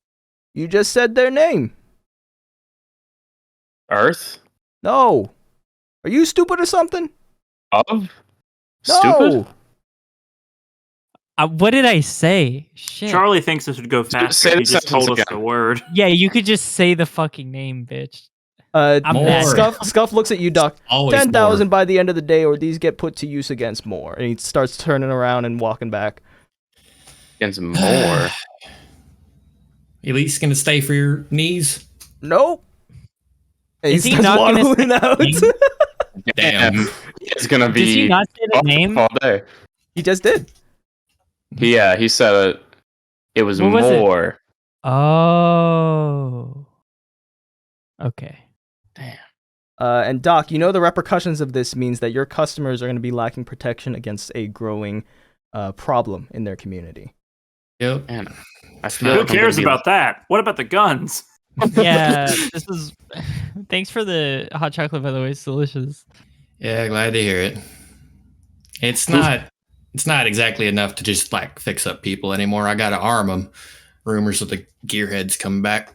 You just said their name. Earth? No. Are you stupid or something? Of? No. Stupid? What did I say? Shit. Charlie thinks this would go faster. He just told us the word. Yeah, you could just say the fucking name, bitch. Scuff looks at you, Doc. 10,000 by the end of the day, or these get put to use against more. And he starts turning around and walking back. Against more? At least gonna stay for your knees? Nope. And Is he not waddling out? Damn. It's gonna be. Does he not say the name? All day. He just did. Yeah, he said it was more. Oh. Okay. Damn. And Doc, you know the repercussions of this means that your customers are going to be lacking protection against a growing problem in their community. Yep. Man, who cares about that? What about the guns? Yeah, this is. Thanks for the hot chocolate, by the way. It's delicious. Yeah, glad to hear it. It's not exactly enough to just like fix up people anymore. I gotta arm them. Rumors of the gearheads coming back.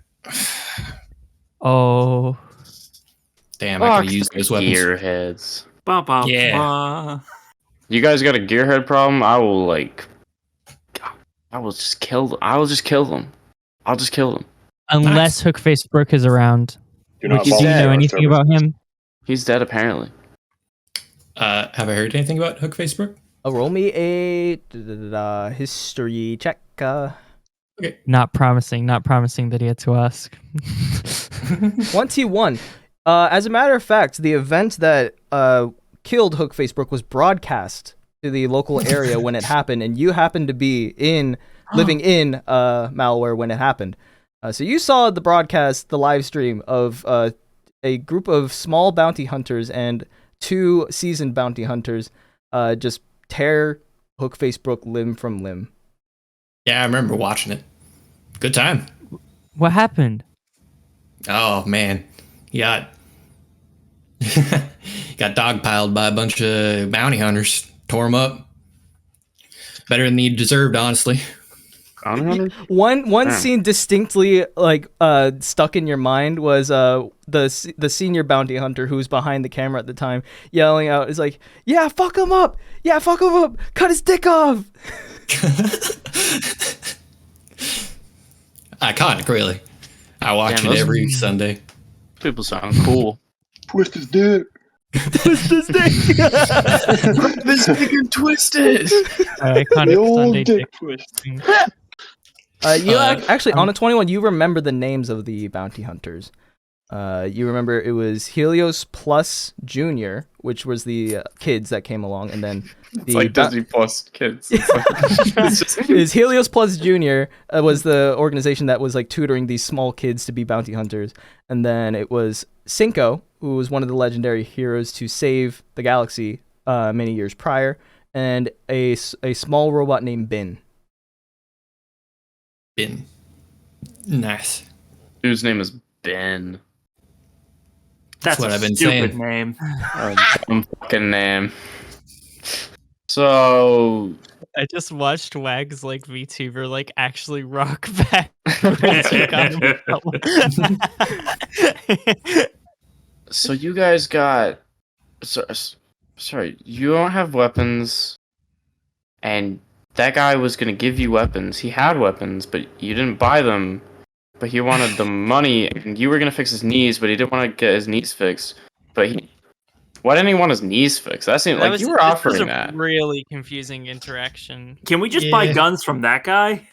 Oh. Damn, I could use those weapons. Gearheads. Yeah. You guys got a gearhead problem? I will just kill them. I'll just kill them. Unless Hookface Brooke is around. Do you know anything about him? He's dead, apparently. Have I heard anything about Hookface Brooke? Roll me a history check. Okay. Not promising that he had to ask. 21. As a matter of fact, the event that killed Hookface Brooke was broadcast to the local area when it happened, and you happened to be living in Malware when it happened. So you saw the broadcast, the live stream of a group of small bounty hunters and 2 seasoned bounty hunters just tear Hookface Brooke limb from limb. Yeah, I remember watching it. Good time. What happened? Oh man, he got dogpiled by a bunch of bounty hunters. Tore him up. Better than he deserved, honestly. One scene distinctly stuck in your mind was the senior bounty hunter who was behind the camera at the time yelling out, "Is like, yeah, fuck him up, cut his dick off." Iconic, really. I watch it every Sunday. People sound cool. Twist his dick. Twist the stick. Grab his stick and twist it. Iconic Sunday dick dick twisting. Actually, on a 21, you remember the names of the bounty hunters. You remember it was Helios plus Junior, which was the kids that came along, and then It's like Disney Plus kids. Is Helios plus Junior was the organization that was like tutoring these small kids to be bounty hunters, and then it was Cinco, who was one of the legendary heroes to save the galaxy many years prior, and a small robot named Bin. Bin. Nice. Whose name is Ben? That's what a I've been stupid saying. name. Dumb fucking name. So I just watched Wags like VTuber like actually rock back. So you guys got sorry, you don't have weapons, and that guy was gonna give you weapons. He had weapons, but you didn't buy them. But he wanted the money, and you were gonna fix his knees, but he didn't want to get his knees fixed. Why didn't he want his knees fixed? That seemed like you were offering that. Really confusing interaction. Can we just buy guns from that guy?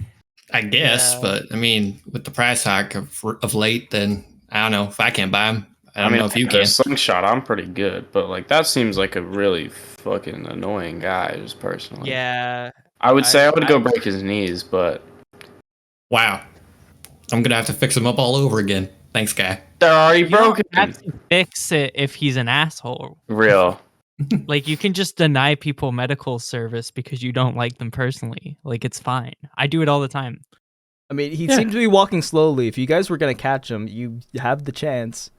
I guess, but I mean, with the price hike of late, then I don't know if I can't buy them. I don't know if you can. Slingshot, I'm pretty good, but like that seems like a really fucking annoying guy, just personally. Yeah. I would say I would go break his knees, but wow, I'm gonna have to fix him up all over again. Thanks, guy. They're already broken. You don't have to fix it if he's an asshole. Real. Like, you can just deny people medical service because you don't like them personally. Like, it's fine. I do it all the time. I mean, he seemed to be walking slowly. If you guys were gonna catch him, you have the chance.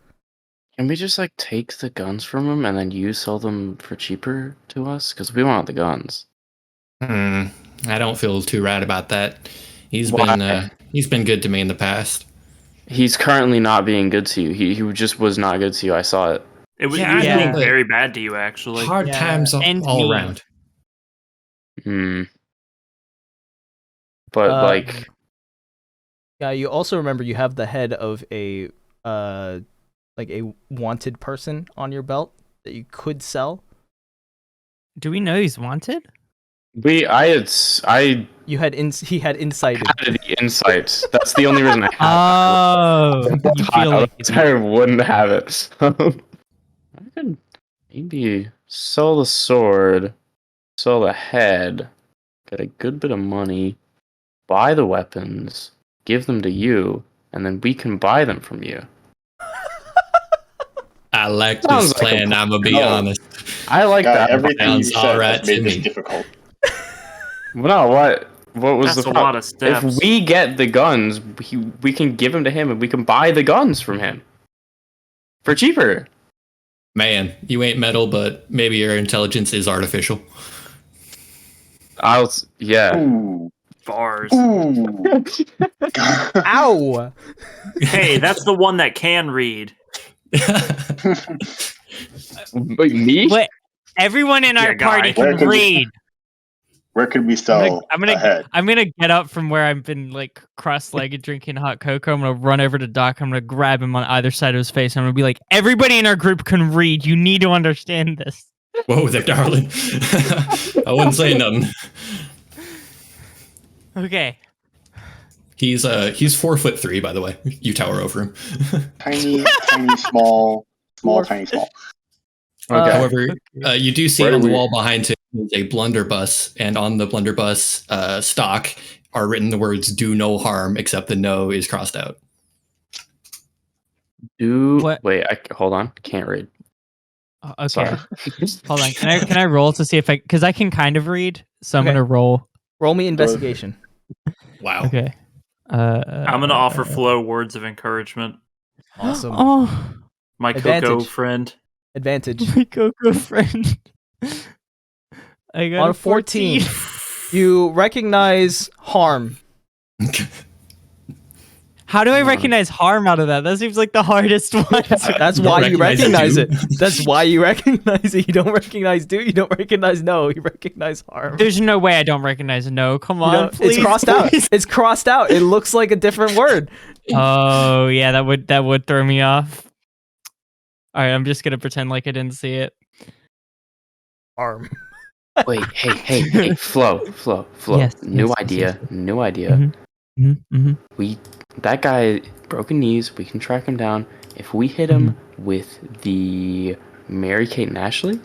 Can we just like take the guns from him and then you sell them for cheaper to us? Because we want the guns. I don't feel too right about that. He's been good to me in the past. He's currently not being good to you. He just was not good to you. I saw it. He was being very bad to you, actually. Hard times all around. But like, yeah, you also remember you have the head of a like a wanted person on your belt that you could sell. Do we know he's wanted? he had insight. He had insighted. The insights. That's the only reason I have it. You feel like I wouldn't have it. I could maybe sell the sword, sell the head, get a good bit of money, buy the weapons, give them to you, and then we can buy them from you. I like this plan. I'm gonna be honest. I like that. Everything you said has made this difficult. No, what was That's the a lot of steps. If we get the guns, we can give them to him, and we can buy the guns from him for cheaper. Man, you ain't metal, but maybe your intelligence is artificial. Ooh. Bars. Ooh. Ow! Hey, that's the one that can read. Wait, me? Wait, everyone in our party can read. Where could we sell I'm gonna get up from where I've been like cross-legged drinking hot cocoa. I'm gonna run over to Doc. I'm gonna grab him on either side of his face. I'm gonna be like, everybody in our group can read. You need to understand this. Whoa there, darling. I wouldn't say nothing. Okay. He's 4'3", by the way. You tower over him. tiny, small, tiny, small. Okay. However, you do see on the wall behind him is a blunderbuss, and on the blunderbuss stock are written the words "Do no harm," except the "no" is crossed out. Wait, hold on. Can't read. Okay. Sorry. Hold on. Can I roll to see if because I can kind of read, so I'm gonna roll. Roll me investigation. Wow. Okay. I'm gonna offer Flo words of encouragement. Awesome. Oh, my Coco friend. Advantage. My Coco friend. I got on a 14. You recognize harm. How do I recognize harm out of that? That seems like the hardest one. That's why you recognize it. That's why you recognize it. You don't recognize do. You don't recognize no. You recognize harm. There's no way I don't recognize no. Come on, please. It's crossed out. It's crossed out. It looks like a different word. Oh yeah, that would throw me off. All right, I'm just gonna pretend like I didn't see it. Arm. Wait, hey, Flo. Yes, New yes, idea. yes. New idea. That guy, broken knees, we can track him down. If we hit him with the Mary Kate and Ashley.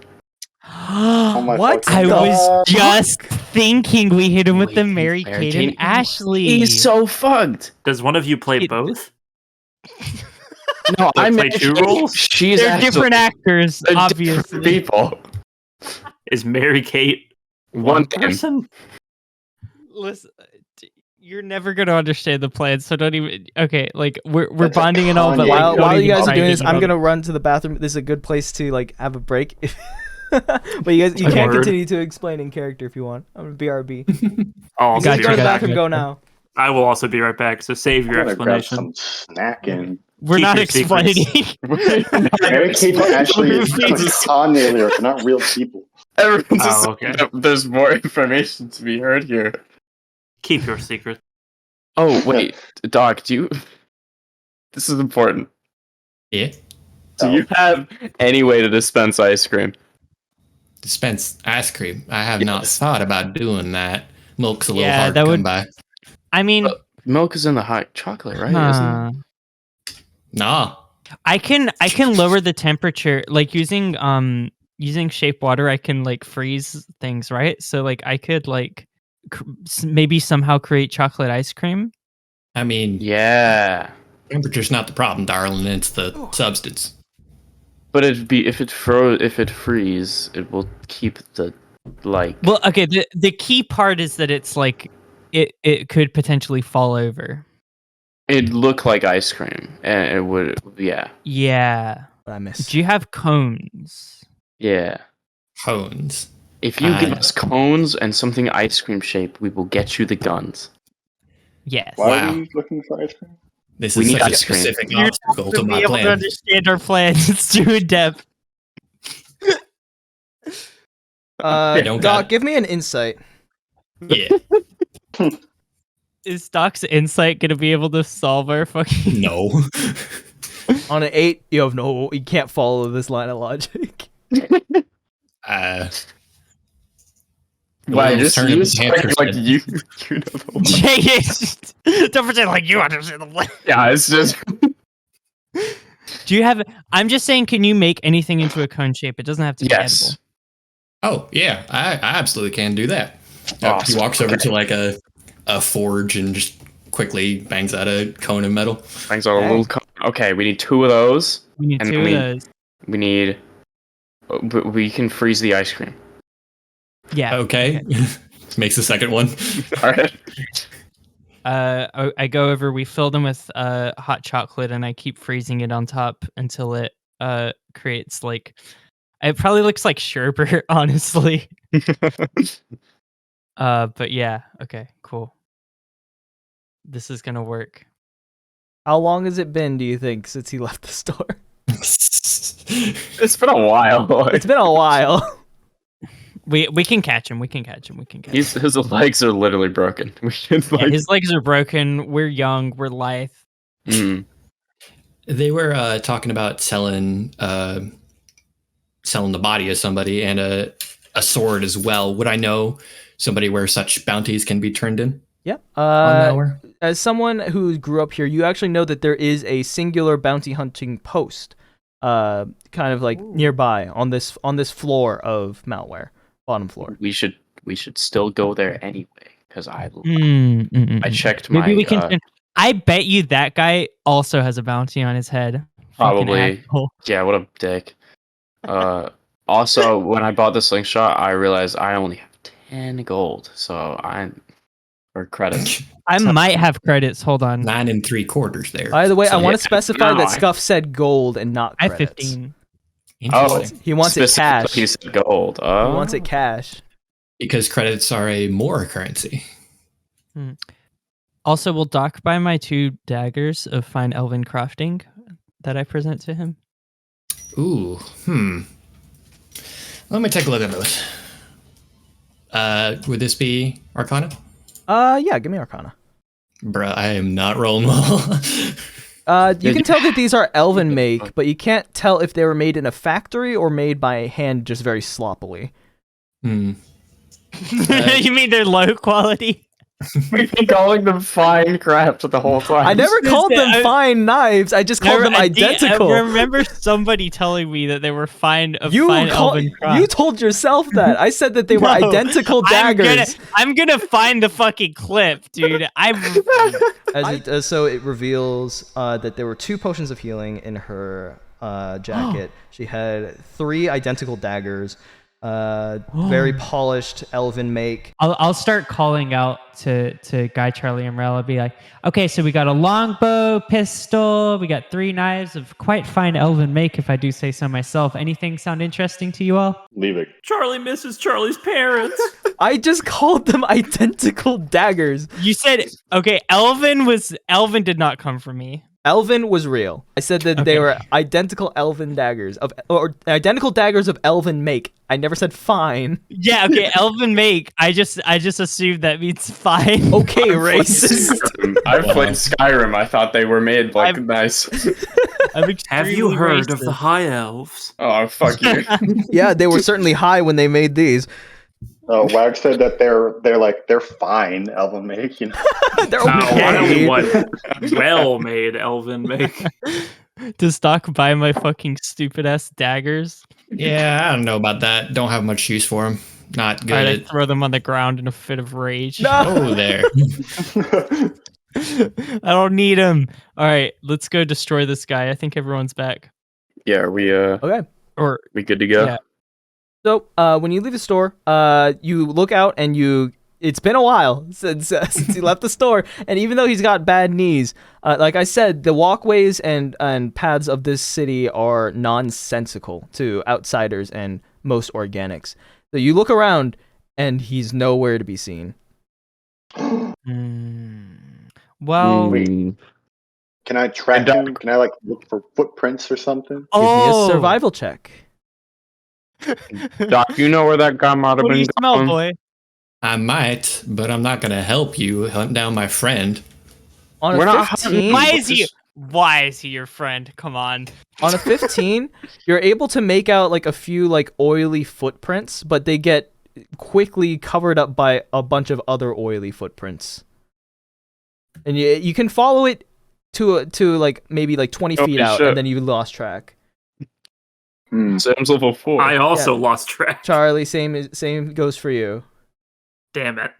my What? fucking I God. was just thinking we hit him with the Mary Mary Kate and Kate. Ashley. He's so fucked. Does one of you play both? No, I I'm play two roles? She's They're different actors, they're obviously. different people. Is Mary Kate One person? Listen, you're never gonna understand the plan, so don't even. Okay, like we're bonding and all, but like Kanye. While you even guys are try doing to this, think I'm about gonna run to the bathroom. This is a good place to like have a break. But you can't Word. continue to explain in character if you want. I'm gonna BRB. I'll You also guys be go to right the back. bathroom. Go now. I will also be right back. So save your I'm gonna grab explanation. some snacking. We're Keep not your secrets. explaining. Mary Kate and Ashley is a Jesus. Kanye lyric. They're not real people. Everyone's Oh, just okay. there's more information to be heard here. Keep your secret. Oh wait, Doc, do you? This is important. Yeah. Do you have any way to dispense ice cream? Dispense ice cream. I have not Yes. thought about doing that. Milk's a little Yeah, hard that to come would- by. I mean, Milk is in the hot chocolate, right? Isn't it? Nah. I can lower the temperature like using shape water. I can like freeze things, right? So like I could like maybe somehow create chocolate ice cream. I mean, Yeah, temperature's not the problem, darling. It's the substance. but it'd be if it freeze, it will keep the like. Well, okay. The key part is that it's like it could potentially fall over. It'd look like ice cream, and it would. Yeah, Yeah. What I missed. Do you have cones? yeah. Cones. If you give us cones and something ice cream shaped, we will get you the guns. Yes. Why Wow. are we looking for ice cream? This We is need such a ice cream. specific You're obstacle to to be my able to plan. understand our plans. It's too in depth. don't got Doc, it. give me an insight. Yeah. Is Doc's insight gonna be able to solve our fucking? No. On an 8, you can't follow this line of logic. Why Will's just turn you into sound hamster like head. you know the one. Jay, don't pretend like you understand the plan. Yeah, it's just Do you have? I'm just saying, can you make anything into a cone shape? It doesn't have to be yes. Oh yeah, I absolutely can do that. He Awesome. walks over to like a forge and just quickly bangs out a cone of metal. Thanks a little. Okay, we need 2 of those. edible. We need And 2 of those. We need. But we can freeze the ice cream. Yeah. Okay. Makes the second one. All right. I go over. We fill them with hot chocolate, and I keep freezing it on top until it creates like. It probably looks like sherbet, honestly. But yeah. Okay. Cool. This is gonna work. How long has it been, do you think, since he left the store? It's been a while. It's been a while. We can catch him. We can catch him. His legs are literally broken. We should Yeah, like. his legs are broken. We're young. We're lithe. Mm. They were talking about selling the body of somebody and a sword as well. Would I know somebody where such bounties can be turned in? Yeah. On Malware? As someone who grew up here, you actually know that there is a singular bounty hunting post, kind of like nearby on this floor of Malware, bottom floor. We should still go there anyway because I checked my. Maybe we can. I bet you that guy also has a bounty on his head. Fucking Probably. asshole. Yeah, what a dick. Also, when I bought the slingshot, I realized I only have 10 gold, so or credits. I might have credits. Hold on. 9 3/4 there. By the way, I So, want yeah, to specify no, that Scuff said gold and not I have credits. 15. interesting. He wants it Specifically, cash. He said gold. He wants it cash. Because credits are a more currency. Also, will Doc buy my 2 daggers of fine elven crafting that I present to him? Ooh, Let me take a look at those. Would this be Arcana? Yeah, give me Arcana. Bruh, I am not rolling well. You can tell that these are elven make, but you can't tell if they were made in a factory or made by hand, just very sloppily. You mean they're low quality? We've been calling them fine crafts the whole time. I never called them fine knives. I just called them identical. I remember somebody telling me that they were fine elven craft. You told yourself that. I said that they were identical daggers. I'm gonna find the fucking clip, dude. So it reveals that there were 2 potions of healing in her jacket. She had 3 identical daggers. Very polished elven make. I'll start calling out to Guy, Charlie, and Rell. I'll be like, okay, so we got a longbow, pistol, we got 3 knives of quite fine elven make, if I do say so myself. Anything sound interesting to you all? Leaving. Charlie misses Charlie's parents. I just called them identical daggers. You said, okay, Elvin did not come from me. Elven was real. I said that they were identical elven daggers or identical daggers of elven make. I never said fine. Yeah, okay, elven make. I just assumed that means fine. Okay, racist. I've played Skyrim. I thought they were made nice. Have you heard of the High Elves? Oh, fuck you. Yeah, they were certainly high when they made these. Wag said that they're fine elven make, you know. They're okay. Well-made elven make. Does Doc buy my fucking stupid ass daggers? Yeah, I don't know about that. Don't have much use for them. Not good. I throw them on the ground in a fit of rage. No. Oh, there. I don't need them. All right, let's go destroy this guy. I think everyone's back. Yeah, are we Okay. Or we good to go? Yeah. So when you leave the store, you look out and it's been a while since he left the store, and even though he's got bad knees, like I said, the walkways and paths of this city are nonsensical to outsiders and most organics. So you look around, and he's nowhere to be seen. Well, can I track him? Can I look for footprints or something? Give me a survival check. Doc, you know where that guy might have what do been you smell, going? boy? I might, but I'm not going to help you hunt down my friend. On We're a not 15, Why is he your friend? Come on. on a 15, you're able to make out a few oily footprints, but they get quickly covered up by a bunch of other oily footprints. And you can follow it to maybe 20 feet out, shit. and then you lost track. Sam's level 4. I also lost track. Charlie, same goes for you. Damn it.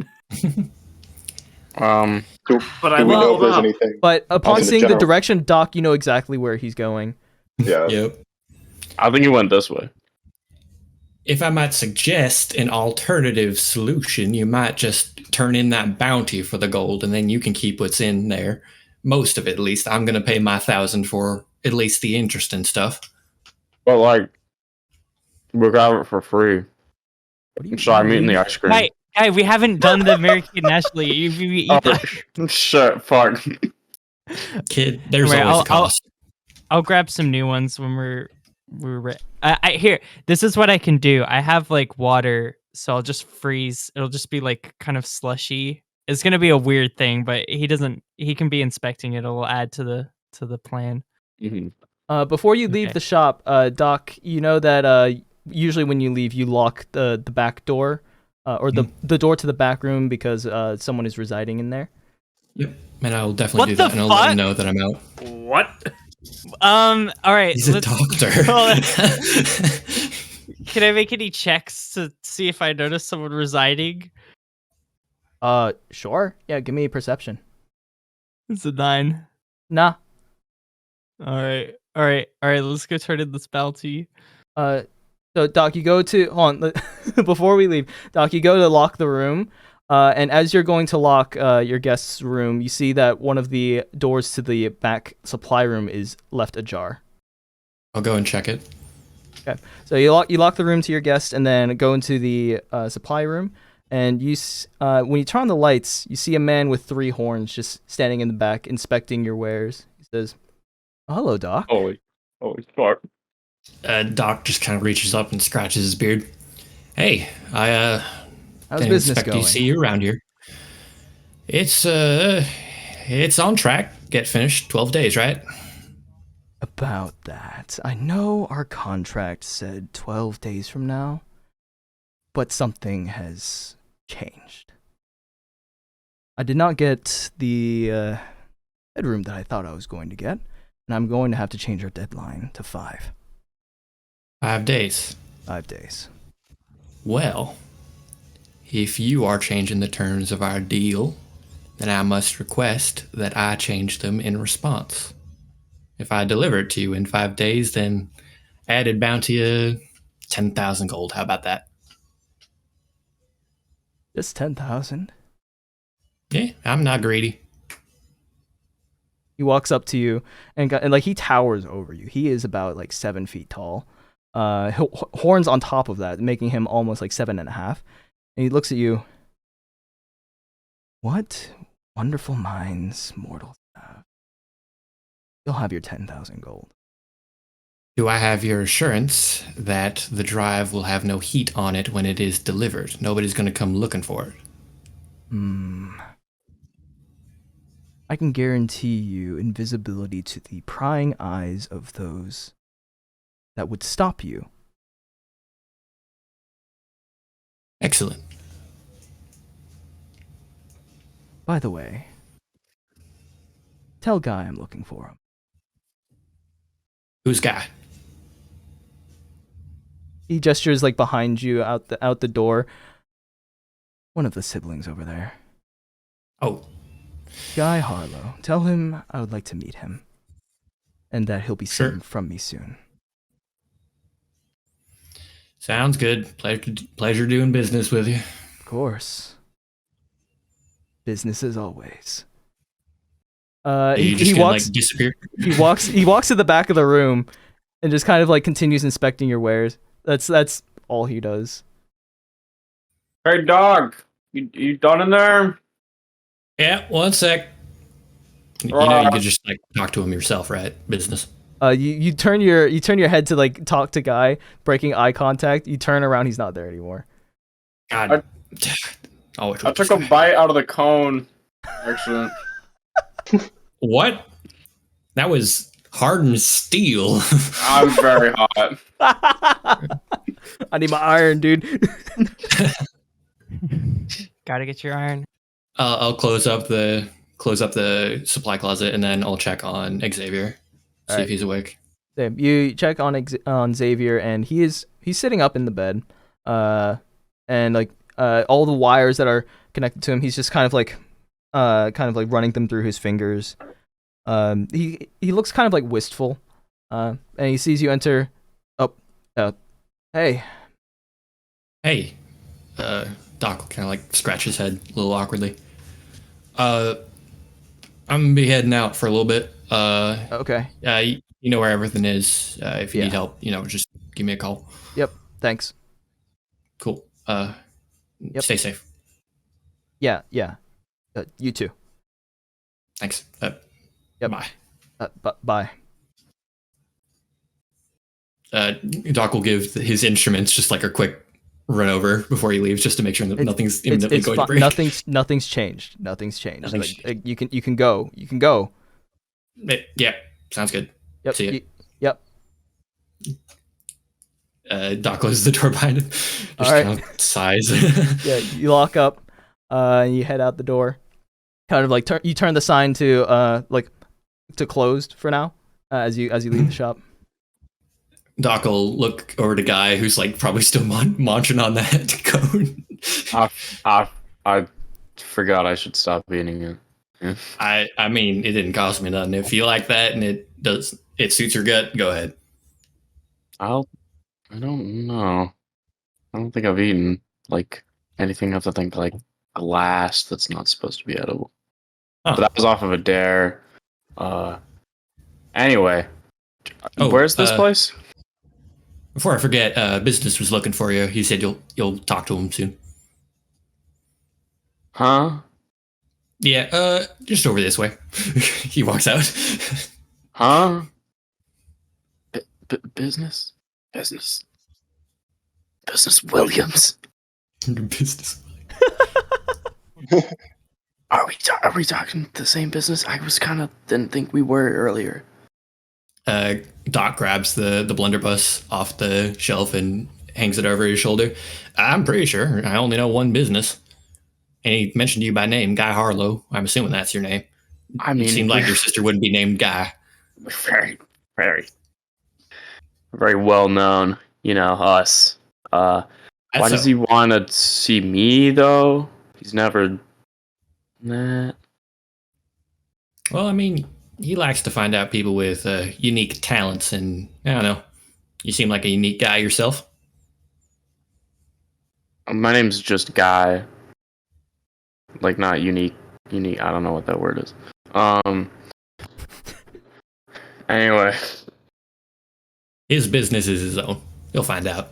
Do But I we know if there's up. anything? But upon in the seeing the general- direction, Doc, you know exactly where he's going. Yeah. Yep. I think he went this way. If I might suggest an alternative solution, you might just turn in that bounty for the gold, and then you can keep what's in there. Most of it, at least. I'm going to pay my 1,000 for at least the interesting stuff. But we got it for free. So I'm eating the ice cream. Guy, we haven't done the American National. You eat that. Shit, fuck. Kid, there's Right, always a cost. I'll grab some new ones when we're here. This is what I can do. I have water, so I'll just freeze. It'll just be kind of slushy. It's gonna be a weird thing, but he can be inspecting it. It'll add to the plan. Mm-hmm. Before you leave the shop, Doc, you know that usually when you leave, you lock the back door, or the door to the back room because someone is residing in there. Yep, and I'll definitely do that, and I'll let him know that I'm out. What? All right. He's a doctor. Can I make any checks to see if I notice someone residing? Sure. Yeah, give me a perception. It's a 9. Nah. All right. Let's go turn in this bounty. So Doc, you go to hold on before we leave. Doc, you go to lock the room, and as you're going to lock your guest's room, you see that one of the doors to the back supply room is left ajar. I'll go and check it. Okay, so you lock the room to your guest, and then go into the supply room. And when you turn on the lights, you see a man with 3 horns just standing in the back, inspecting your wares. He says, "Oh, hello, Doc." Holy fuck. Doc just kind of reaches up and scratches his beard. Hey, I How's didn't business expect going? to see you around here. It's on track. get finished 12 days, right? About that. I know our contract said 12 days from now, but something has changed. I did not get the bedroom that I thought I was going to get, and I'm going to have to change our deadline to 5. 5 days. 5 days. Well, if you are changing the terms of our deal, then I must request that I change them in response. If I deliver it to you in 5 days, then added bounty of 10,000 gold. How about that? Just 10,000? Yeah, I'm not greedy. He walks up to you and like he towers over you. He is about like 7 feet tall. Horns on top of that, making him almost like 7.5. And he looks at you. What wonderful minds mortals have. You'll have your 10,000 gold. Do I have your assurance that the drive will have no heat on it when it is delivered? Nobody's going to come looking for it. I can guarantee you invisibility to the prying eyes of those that would stop you. Excellent. By the way, tell Guy I'm looking for him. Who's Guy? He gestures like behind you out the door. One of the siblings over there. Oh. Guy Harlow. Tell him I would like to meet him. And that he'll be seeing from me soon. Sounds good. Pleasure doing business with you. Of course. Business as always. He walks, like, disappear? He walks to the back of the room and just kind of like continues inspecting your wares. That's all he does. Hey, dog. You done in there? Yeah, 1 sec. You know you could just like talk to him yourself, right? Business. You turn your head to like talk to Guy, breaking eye contact. You turn around, he's not there anymore. God. I took a bite out of the cone. Excellent. What? That was hardened steel. I'm very hot. I need my iron, dude. Gotta get your iron. I'll close up the supply closet and then I'll check on Xavier, see if he's awake. Same. You check on Xavier and he's sitting up in the bed, and like all the wires that are connected to him, he's just kind of like running them through his fingers. He looks kind of like wistful, and he sees you enter. Hey. Doc kind of like scratch his head a little awkwardly. I'm gonna be heading out for a little bit. Okay. You know where everything is. If you need help, just give me a call. Yep. Thanks. Cool. Stay safe. Yeah. You too. Thanks. Yep. Bye. Bye. Doc will give his instruments just like a quick run over before he leaves, just to make sure that nothing's imminently going to break. Nothing's changed. Like, you can go. Yeah, sounds good. Yep. See you. Yep. Doc closes the door behind him. Just all right. kind of sighs. Yeah, you lock up. And you head out the door. Kind of like you turn the sign to to closed for now. As you leave the shop. Doc will look over to Guy, who's like probably still munching on that cone. I forgot I should stop eating it. Yeah. I mean, it didn't cost me nothing. If you like that and it suits your gut, go ahead. I don't know. I don't think I've eaten like anything other than like glass that's not supposed to be edible. But that was off of a dare. Anyway, where's this place? Before I forget, business was looking for you. He said you'll talk to him soon. Huh? Yeah, just over this way. He walks out. Huh? Business Williams. Business. Are we talking the same business? I was kind of didn't think we were earlier. Doc grabs the blunderbuss off the shelf and hangs it over his shoulder. I'm pretty sure I only know one business. And he mentioned you by name, Guy Harlow. I'm assuming that's your name. I mean, it seemed like your sister wouldn't be named Guy. Very, very well known. Us. Why does he want to see me though? He's never. Nah. Well, I mean, he likes to find out people with unique talents, and I don't know. You seem like a unique guy yourself. My name's just Guy. Like, not unique. I don't know what that word is. Anyway. His business is his own. You'll find out.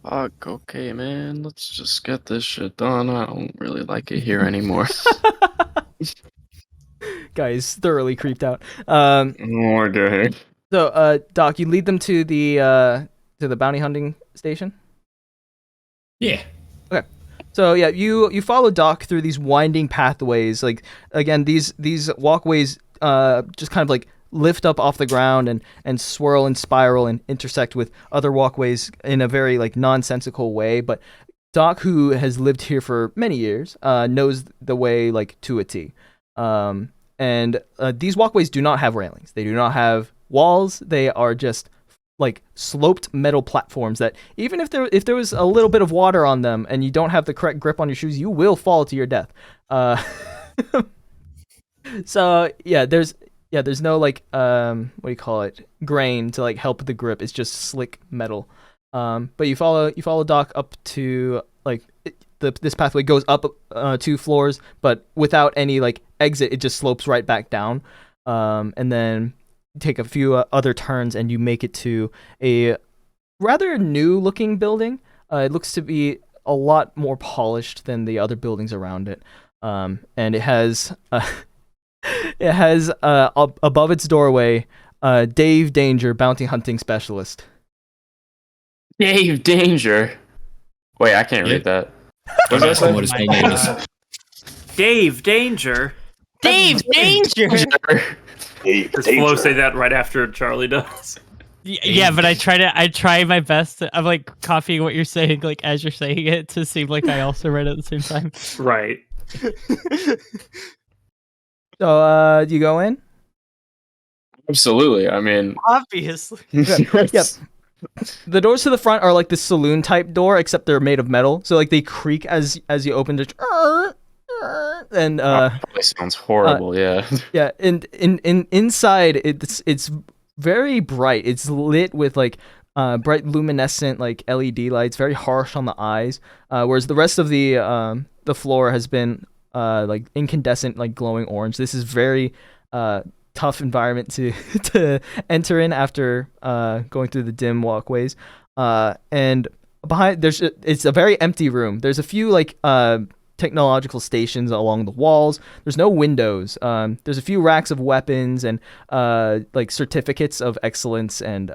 Fuck, okay, man. Let's just get this shit done. I don't really like it here anymore. Guy is thoroughly creeped out. Okay. So, Doc, you lead them to the bounty hunting station? Yeah. Okay. So yeah, you follow Doc through these winding pathways. Like, again, these walkways just kind of like lift up off the ground and swirl and spiral and intersect with other walkways in a very like nonsensical way. But Doc, who has lived here for many years, knows the way like to a T. And these walkways do not have railings. They do not have walls. They are just like sloped metal platforms that even if there was a little bit of water on them and you don't have the correct grip on your shoes, you will fall to your death. So there's no like what do you call it, grain to like help the grip. It's just slick metal. But you follow Doc up to like this pathway goes up 2 floors, but without any like exit. It just slopes right back down, and then take a few other turns and you make it to a rather new looking building. It looks to be a lot more polished than the other buildings around it, and it has above its doorway Dave Danger, bounty hunting specialist. Dave Danger. Wait, I can't read that. What does that say? What his full name is? Dave Danger. Dave Danger. Does Flo say that right after Charlie does? Yeah, but I try my best. I'm like copying what you're saying, like as you're saying it, to seem like I also read it at the same time. Right. So, do you go in? Absolutely. I mean, obviously. Yep. The doors to the front are like the saloon type door, except they're made of metal. So like they creak as you open it. And probably sounds horrible. Yeah. Yeah. And inside it's very bright. It's lit with like bright luminescent like LED lights, very harsh on the eyes. Whereas the rest of the floor has been like incandescent, like glowing orange. This is very tough environment to enter in after going through the dim walkways. And behind it's a very empty room. There's a few like technological stations along the walls. There's no windows. There's a few racks of weapons and like certificates of excellence and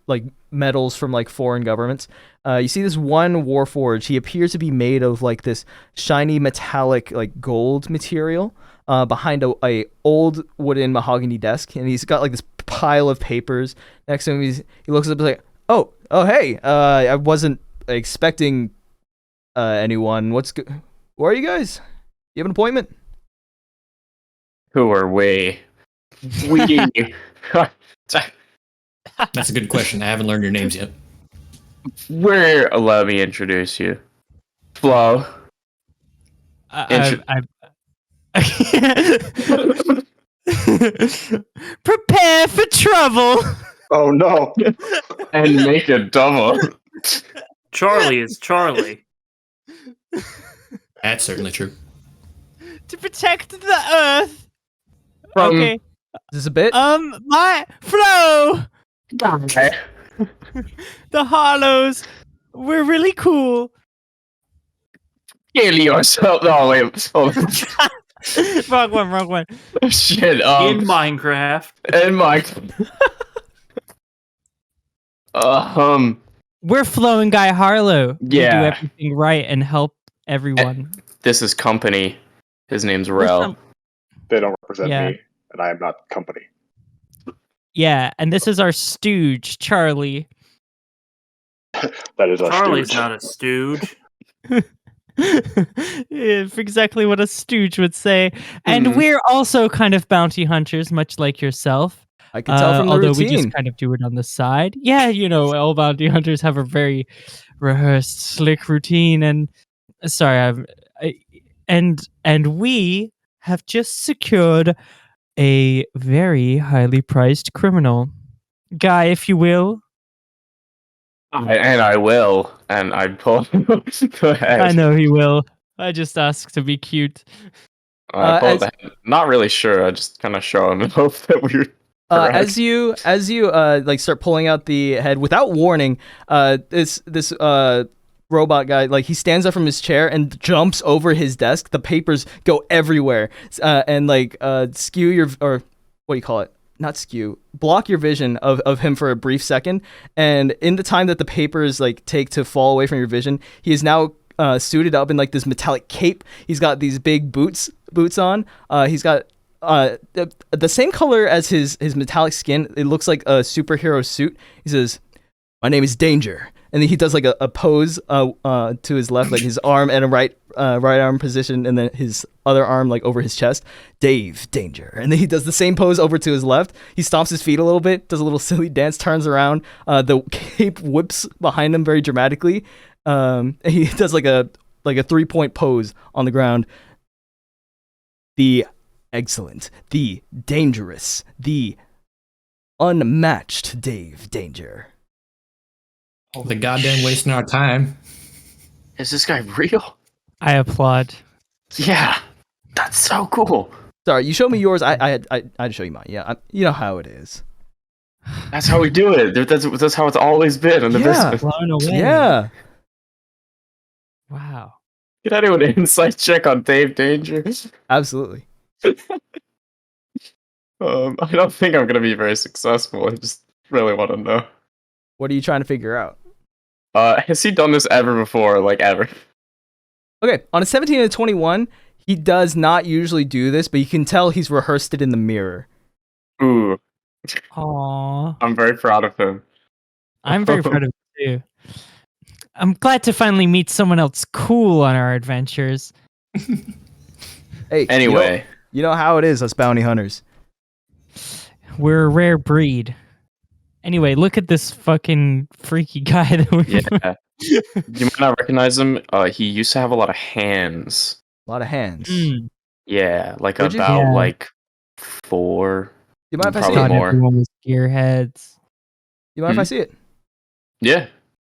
like medals from like foreign governments. You see this one warforged. He appears to be made of like this shiny metallic like gold material behind a old wooden mahogany desk, and he's got like this pile of papers next to him. He looks up and like, oh hey, I wasn't expecting anyone. What's good? Where are you guys? You have an appointment? Who are we? That's a good question. I haven't learned your names yet. Let me introduce you. Flo. Prepare for trouble. Oh no. And make a double. Charlie is Charlie. That's certainly true. To protect the earth. Okay. Is this a bit? My Flo. The Harlows. We're really cool. Kill yourself. No, wait. Oh. Wrong one. Shit. In Minecraft. We're Flo and Guy Harlow. Yeah. We do everything right and help everyone. this is company. His name's Rell. They don't represent Yeah. me, and I am not company. Yeah, and this is our stooge, Charlie. That is our Charlie's stooge. not a stooge. Exactly what a stooge would say. And we're also kind of bounty hunters, much like yourself. I can tell from the although routine. we just kind of do it on the side. Yeah, all bounty hunters have a very rehearsed, slick routine. And sorry, and we have just secured a very highly priced criminal. Guy, if you will. I will. And I pull. Go ahead. I know he will. I just ask to be cute. I pull the head. Not really sure. I just kind of show him and hope that we're as you like start pulling out the head without warning, this robot guy, like, he stands up from his chair and jumps over his desk. The papers go everywhere, and like skew your, or what do you call it? Not skew, block your vision of him for a brief second. And in the time that the papers like take to fall away from your vision, he is now suited up in like this metallic cape. He's got these big boots on. He's got the same color as his metallic skin. It looks like a superhero suit. He says, "My name is Danger." And then he does like a pose to his left, like his arm and a right arm position, and then his other arm like over his chest. Dave, Danger. And then he does the same pose over to his left. He stomps his feet a little bit, does a little silly dance, turns around. The cape whips behind him very dramatically. And he does like a 3-point pose on the ground. The excellent, the dangerous, the unmatched Dave Danger. The goddamn wasting our time. Is this guy real? I applaud. Yeah, that's so cool. Sorry, you showed me yours. I had to show you mine. Yeah, you know how it is. That's how we do it. That's how it's always been in the business. Blown away. Yeah. Wow. Can anyone insight check on Dave Danger? Absolutely. I don't think I'm gonna be very successful. I just really want to know. What are you trying to figure out? Has he done this ever before? Like, ever? Okay, on a 17 and a 21, he does not usually do this, but you can tell he's rehearsed it in the mirror. Ooh. Aww. I'm very proud of him. I'm very proud of you too. I'm glad to finally meet someone else cool on our adventures. Hey, anyway. You know how it is, us bounty hunters. We're a rare breed. Anyway, look at this fucking freaky guy that we Yeah. You might not recognize him. He used to have a lot of hands. A lot of hands. Yeah, like Would you? about like 4. You mind if I see Probably it? more. Everyone with gearheads. You mind if I see it? Yeah.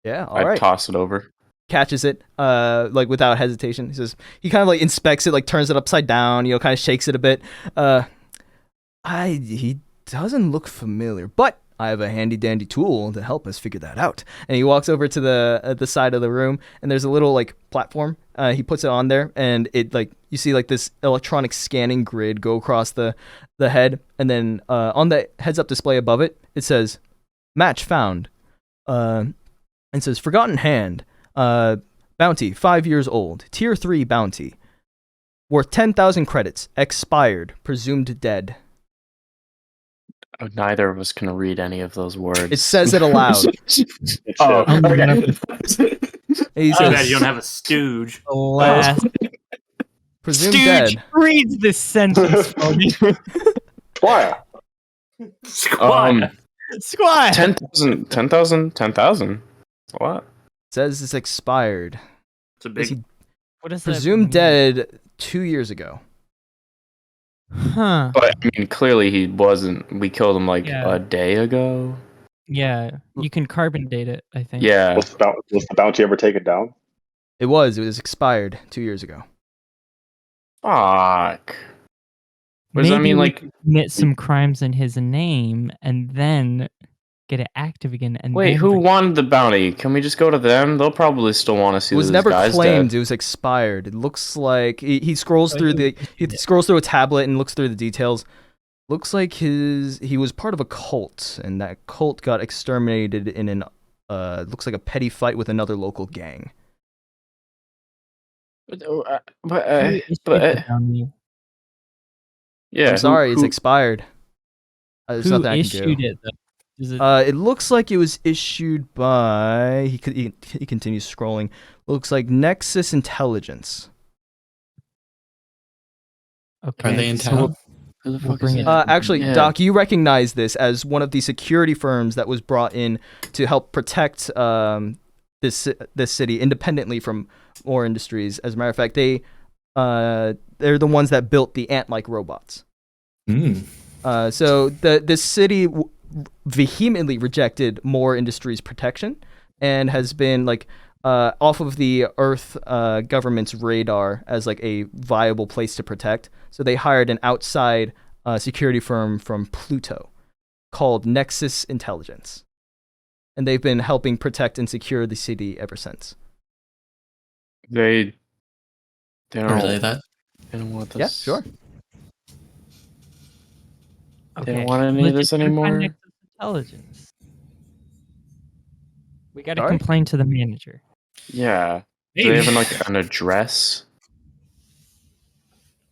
Yeah, all I'd right. toss it over. Catches it, like without hesitation. He says, he kind of like inspects it, like turns it upside down, kind of shakes it a bit. He doesn't look familiar, but I have a handy dandy tool to help us figure that out. And he walks over to the side of the room, and there's a little like platform. He puts it on there, and it like, you see like this electronic scanning grid go across the head, and then on the heads up display above it, it says match found. And says forgotten hand. Bounty 5 years old. Tier 3 bounty. Worth 10,000 credits. Expired. Presumed dead. Neither of us can read any of those words. It says it aloud. Oh, okay. He Too bad says, you don't have a stooge. Alas. presumed Stooge dead. reads this sentence for me. Squire. Squad. Squad. 10,000. What? Says it's expired. It's a Is big. he What is that? presumed dead 2 years ago? Huh. But I mean, clearly he wasn't. We killed him like Yeah. a day ago. Yeah. You can carbon date it, I think. Yeah. Was the bounty ever taken down? It was expired 2 years ago. Fuck. What does Maybe that mean? we Like, could commit some crimes in his name and then get it active again. And wait, then who won the bounty? Can we just go to them? They'll probably still want to It see was this never guy's claimed. dead. It was expired. It looks like he scrolls through a tablet and looks through the details. Looks like he was part of a cult, and that cult got exterminated in an looks like a petty fight with another local gang. Yeah. I'm sorry, it's expired. There's Who nothing I can do. issued it, though? Is it? It looks like it was issued by. He continues scrolling. Looks like Nexus Intelligence. Okay. Are they in town? Who the We'll fuck bring is it. that? Actually, Yeah. Doc, you recognize this as one of the security firms that was brought in to help protect this city independently from more industries. As a matter of fact, they're the ones that built the ant-like robots. So this city vehemently rejected more industries protection and has been like off of the Earth government's radar as like a viable place to protect. So they hired an outside security firm from Pluto called Nexus Intelligence, and they've been helping protect and secure the city ever since. They Are don't. they that? They don't want this. Yeah, sure. They don't want any of this anymore. Nexus Intelligence. We got to Sorry? complain to the manager. Yeah. Do they have like an address?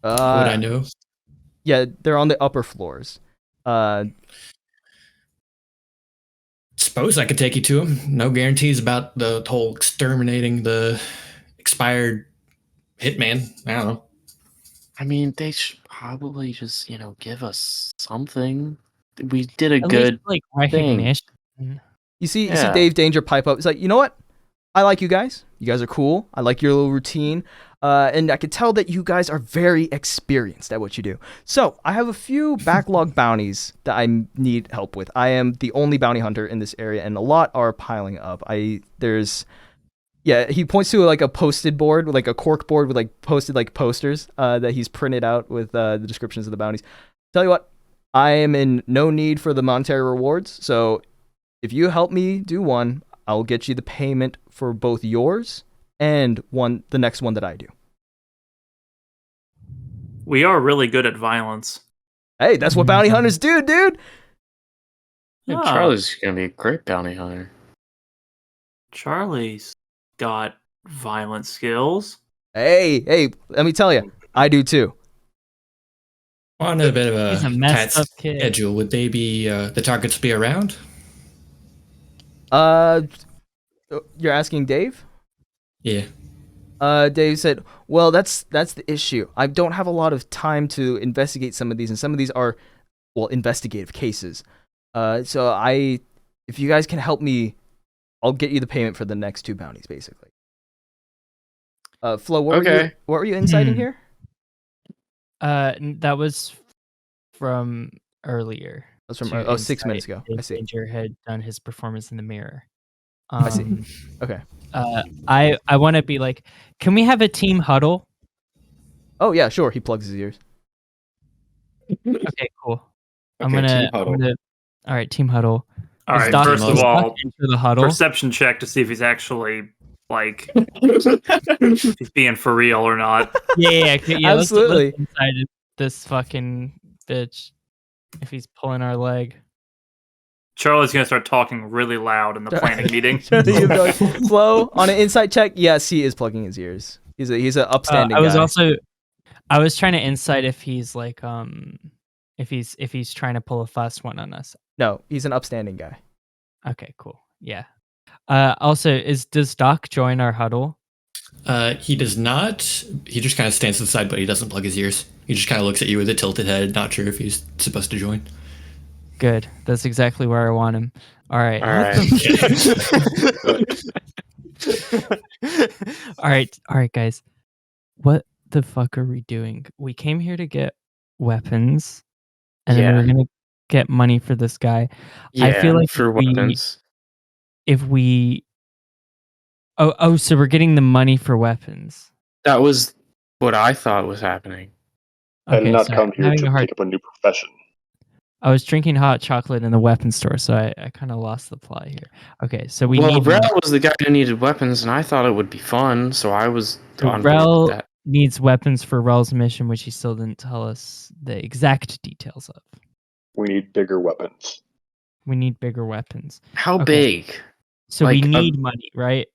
Would I know? Yeah, they're on the upper floors. Suppose I could take you to them. No guarantees about the whole exterminating the expired hitman. I don't know. I mean, they should probably just, give us something. We did a At good least, like, thing. recognition. You see Yeah. Dave Danger pipe up. It's like, you know what? I like you guys. You guys are cool. I like your little routine. And I can tell that you guys are very experienced at what you do. So I have a few backlog bounties that I need help with. I am the only bounty hunter in this area, and a lot are piling up. He points to like a posted board, like a cork board with like posted like posters that he's printed out with the descriptions of the bounties. Tell you what, I am in no need for the monetary rewards. So if you help me do one, I'll get you the payment for both yours and the next one that I do. We are really good at violence. Hey, that's what bounty hunters do, dude. Yeah, Ah. Charlie's gonna be a great bounty hunter. Charlie's got violent skills. Hey, let me tell you, I do too. On a bit of He's a a messed tight up kid. schedule, would they be the targets be around? You're asking Dave? Yeah. Dave said, well, that's the issue. I don't have a lot of time to investigate some of these, and some of these are, investigative cases. So if you guys can help me, I'll get you the payment for the next two bounties, basically. Flo, what were you inciting here? That was from earlier. That was from 6 minutes ago. I see. Danger had done his performance in the mirror. I see. Okay. I want to be like, can we have a team huddle? Oh yeah, sure. He plugs his ears. Okay, cool. Okay, All right, team huddle. All right, Doc first of into all, the huddle? perception check to see if he's actually like if he's being for real or not. Yeah, Absolutely. Let's inside this fucking bitch if he's pulling our leg. Charlie's gonna start talking really loud in the planning meeting. Flo, on an insight check, yes, he is plugging his ears. He's an upstanding guy. I was trying to insight if he's like if he's trying to pull a fast one on us. No, he's an upstanding guy. Okay, cool. Yeah. Also, does Doc join our huddle? He does not. He just kind of stands to the side, but he doesn't plug his ears. He just kind of looks at you with a tilted head, not sure if he's supposed to join. Good. That's exactly where I want him. All right. All right, guys. What the fuck are we doing? We came here to get weapons, and then we're gonna get money for this guy. Yeah, I feel like for weapons. so we're getting the money for weapons. That was what I thought was happening. And not come here to pick up a new profession. I was drinking hot chocolate in the weapons store, so I kind of lost the plot here. Okay, so Rell was the guy who needed weapons, and I thought it would be fun, so I was on board with that. Needs weapons for Rell's mission, which he still didn't tell us the exact details of. We need bigger weapons. We need bigger weapons. How big? So we need money, right?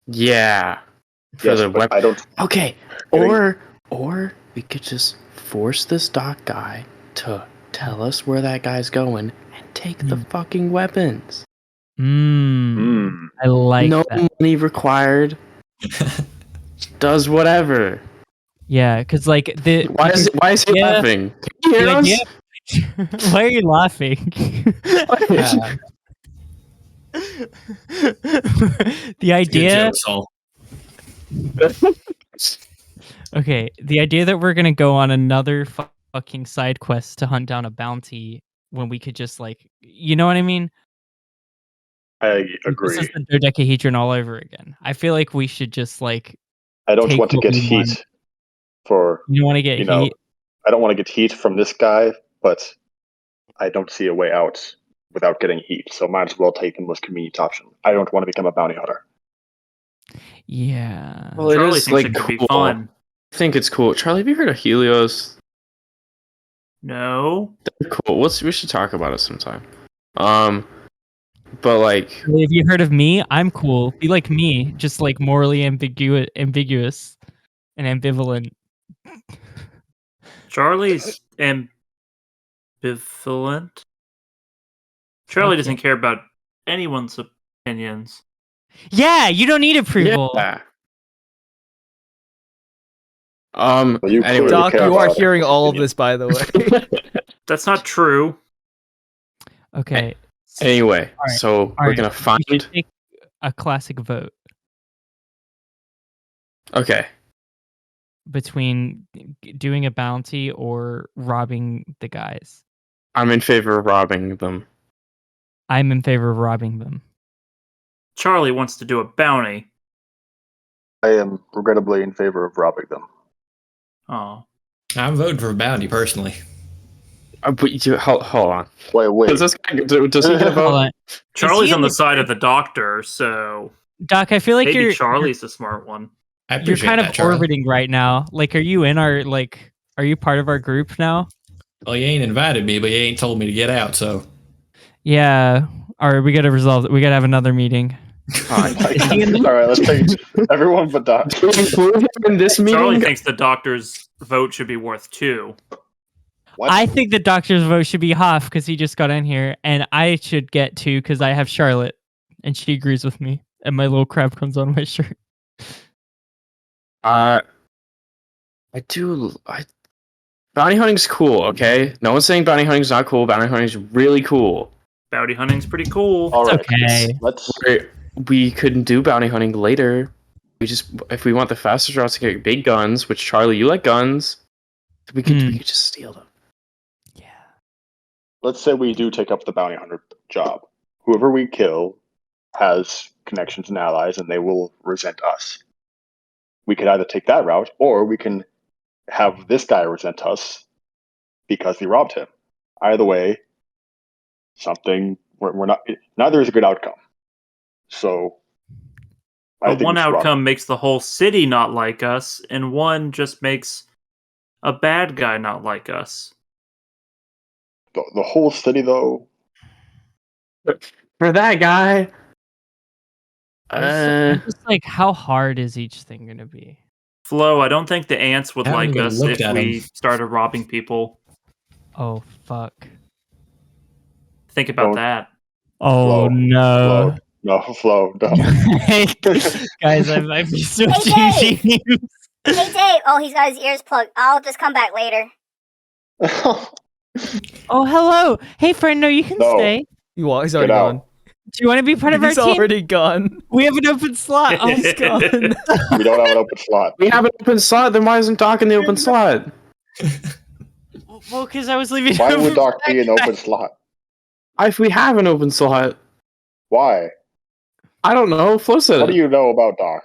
Yeah. For the weapon. I don't. Okay, or we could just force this doc guy to tell us where that guy's going and take the fucking weapons. I like no that. money required. Does whatever. Yeah, because like why is he laughing? Can you hear us? Why are you laughing? The idea. Okay, the idea that we're gonna go on another fucking side quest to hunt down a bounty when we could just like, you know what I mean? I agree. This is the dodecahedron all over again. I feel like we should just like. I don't want to get heat for. You want to get heat? I don't want to get heat from this guy, but I don't see a way out without getting heat. So might as well take the most convenient option. I don't want to become a bounty hunter. Yeah. Well, Charlie is thinks like it could cool. be fun. I think it's cool. Charlie, have you heard of Helios? No. They're cool. We should talk about it sometime. But like, have you heard of me? I'm cool. Be like me, just like morally ambiguous and ambivalent. Charlie's ambivalent. Charlie doesn't care about anyone's opinions. Yeah, you don't need approval. Yeah. Anyway, Doc, you are hearing all of this, by the way. That's not true. Okay. Anyway, so we're gonna find take a classic vote. Okay. Between doing a bounty or robbing the guys. I'm in favor of robbing them. I'm in favor of robbing them. Charlie wants to do a bounty. I am regrettably in favor of robbing them. Oh. I'm voting for a bounty personally. But hold on. Wait. Does he get a vote? Charlie's on the side of the doctor, so Doc, I feel like maybe Charlie's the smart one. You're kind of orbiting right now. Like, are you in our are you part of our group now? Well, you ain't invited me, but you ain't told me to get out, so. Yeah. All right, we gotta resolve it. We gotta have another meeting. All right, let's take everyone but Doc. In this meeting, Charlie thinks the doctor's vote should be worth 2. What? I think the doctor's vote should be half because he just got in here, and I should get 2 because I have Charlotte, and she agrees with me, and my little crab comes on my shirt. I bounty hunting's cool, okay? No one's saying bounty hunting's not cool. Bounty hunting's really cool. Bounty hunting's pretty cool. All right, okay. We couldn't do bounty hunting later. If we want the fastest route to get big guns, which Charlie, you like guns, we could just steal them. Yeah. Let's say we do take up the bounty hunter job. Whoever we kill has connections and allies, and they will resent us. We could either take that route, or we can have this guy resent us because we robbed him. Either way, we're not. Neither is a good outcome. So, But one outcome makes the whole city not like us, and one just makes a bad guy not like us. The whole city, though. For that guy, I'm just like, how hard is each thing gonna be? Flo, I don't think the ants would like even us looked if at we him. started robbing people. Oh fuck. Think about Flo. that. Oh Flo. no. Flo, no. Guys, I've been switching Hey, Dave! teams. Hey, Dave! Oh, he's got his ears plugged. I'll just come back later. Oh, hello. Hey, friend, no, you can No. stay. He's already Get out. gone. Do you want to be part of our He's team? already gone. We have an open slot. Oh, he's gone. We don't have an open slot. we have an open slot. Then why isn't Doc in the open slot? Well, because I was leaving. Why it would open Doc for be an that guy. open slot? If we have an open slot, Why? I don't know. Flo said What it. do you know about Doc?